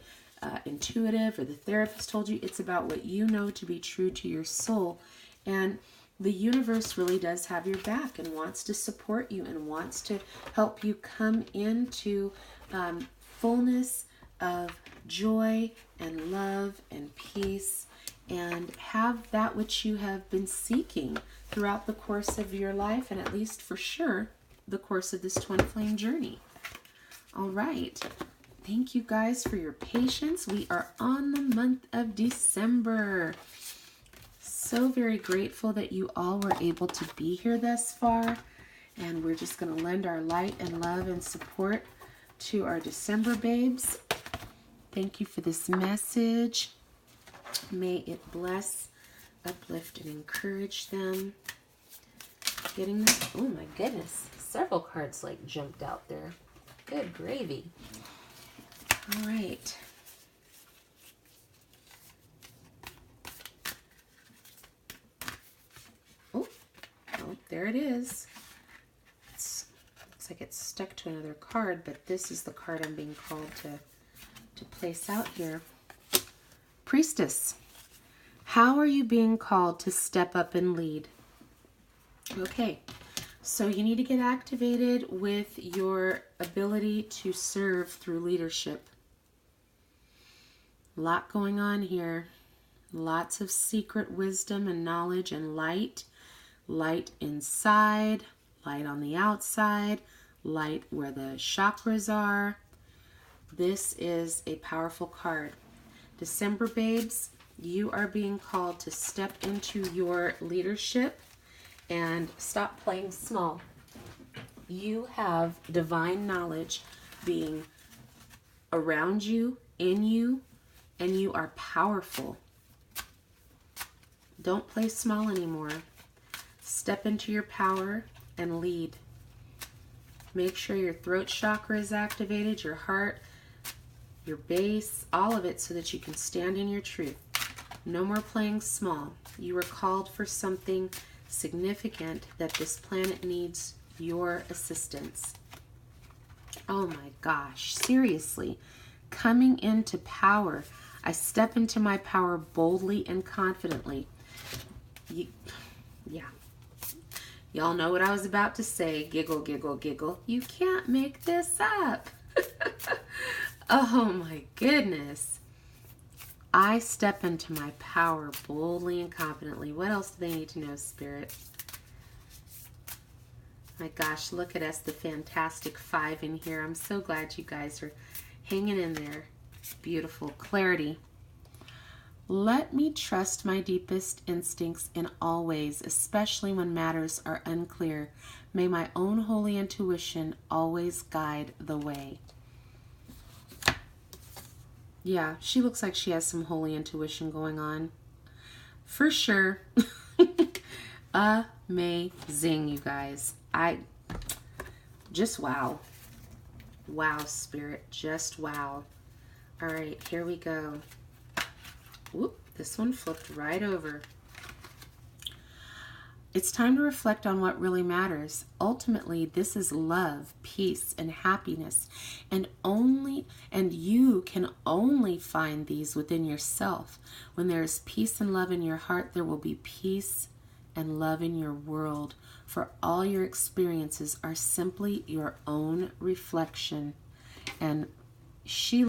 intuitive or the therapist told you. It's about what you know to be true to your soul. And the universe really does have your back and wants to support you and wants to help you come into fullness of joy and love and peace, and have that which you have been seeking throughout the course of your life, and at least for sure the course of this twin flame journey. All right. Thank you guys for your patience. We are on the month of December. So very grateful that you all were able to be here thus far, and we're just going to lend our light and love and support to our December babes. Thank you for this message. May it bless, uplift, and encourage them. Getting this. Oh my goodness. Several cards like jumped out there. Good gravy. All right. Oh, there it is. Looks like it's stuck to another card, but this is the card I'm being called to place out here. Priestess, how are you being called to step up and lead? Okay, so you need to get activated with your ability to serve through leadership. A lot going on here. Lots of secret wisdom and knowledge and light. Light inside, light on the outside, light where the chakras are. This is a powerful card. December babes, you are being called to step into your leadership and stop playing small. You have divine knowledge being around you, in you, and you are powerful. Don't play small anymore. Step into your power and lead. Make sure your throat chakra is activated, your heart, your base, all of it, so that you can stand in your truth. No more playing small. You were called for something significant, that this planet needs your assistance. Oh my gosh, seriously. Coming into power. I step into my power boldly and confidently. Yeah. Y'all know what I was about to say. Giggle, giggle, giggle. You can't make this up. Oh my goodness. I step into my power boldly and confidently. What else do they need to know, Spirit? My gosh, look at us, the fantastic 5 in here. I'm so glad you guys are hanging in there. Beautiful. Clarity. Let me trust my deepest instincts in all ways, especially when matters are unclear. May my own holy intuition always guide the way. Yeah, she looks like she has some holy intuition going on. For sure. Amazing, you guys. Just wow. Wow, Spirit. Just wow. All right, here we go. Whoop, this one flipped right over. It's time to reflect on what really matters. Ultimately, this is love, peace, and happiness. And you can only find these within yourself. When there is peace and love in your heart, there will be peace and love in your world. For all your experiences are simply your own reflection. And she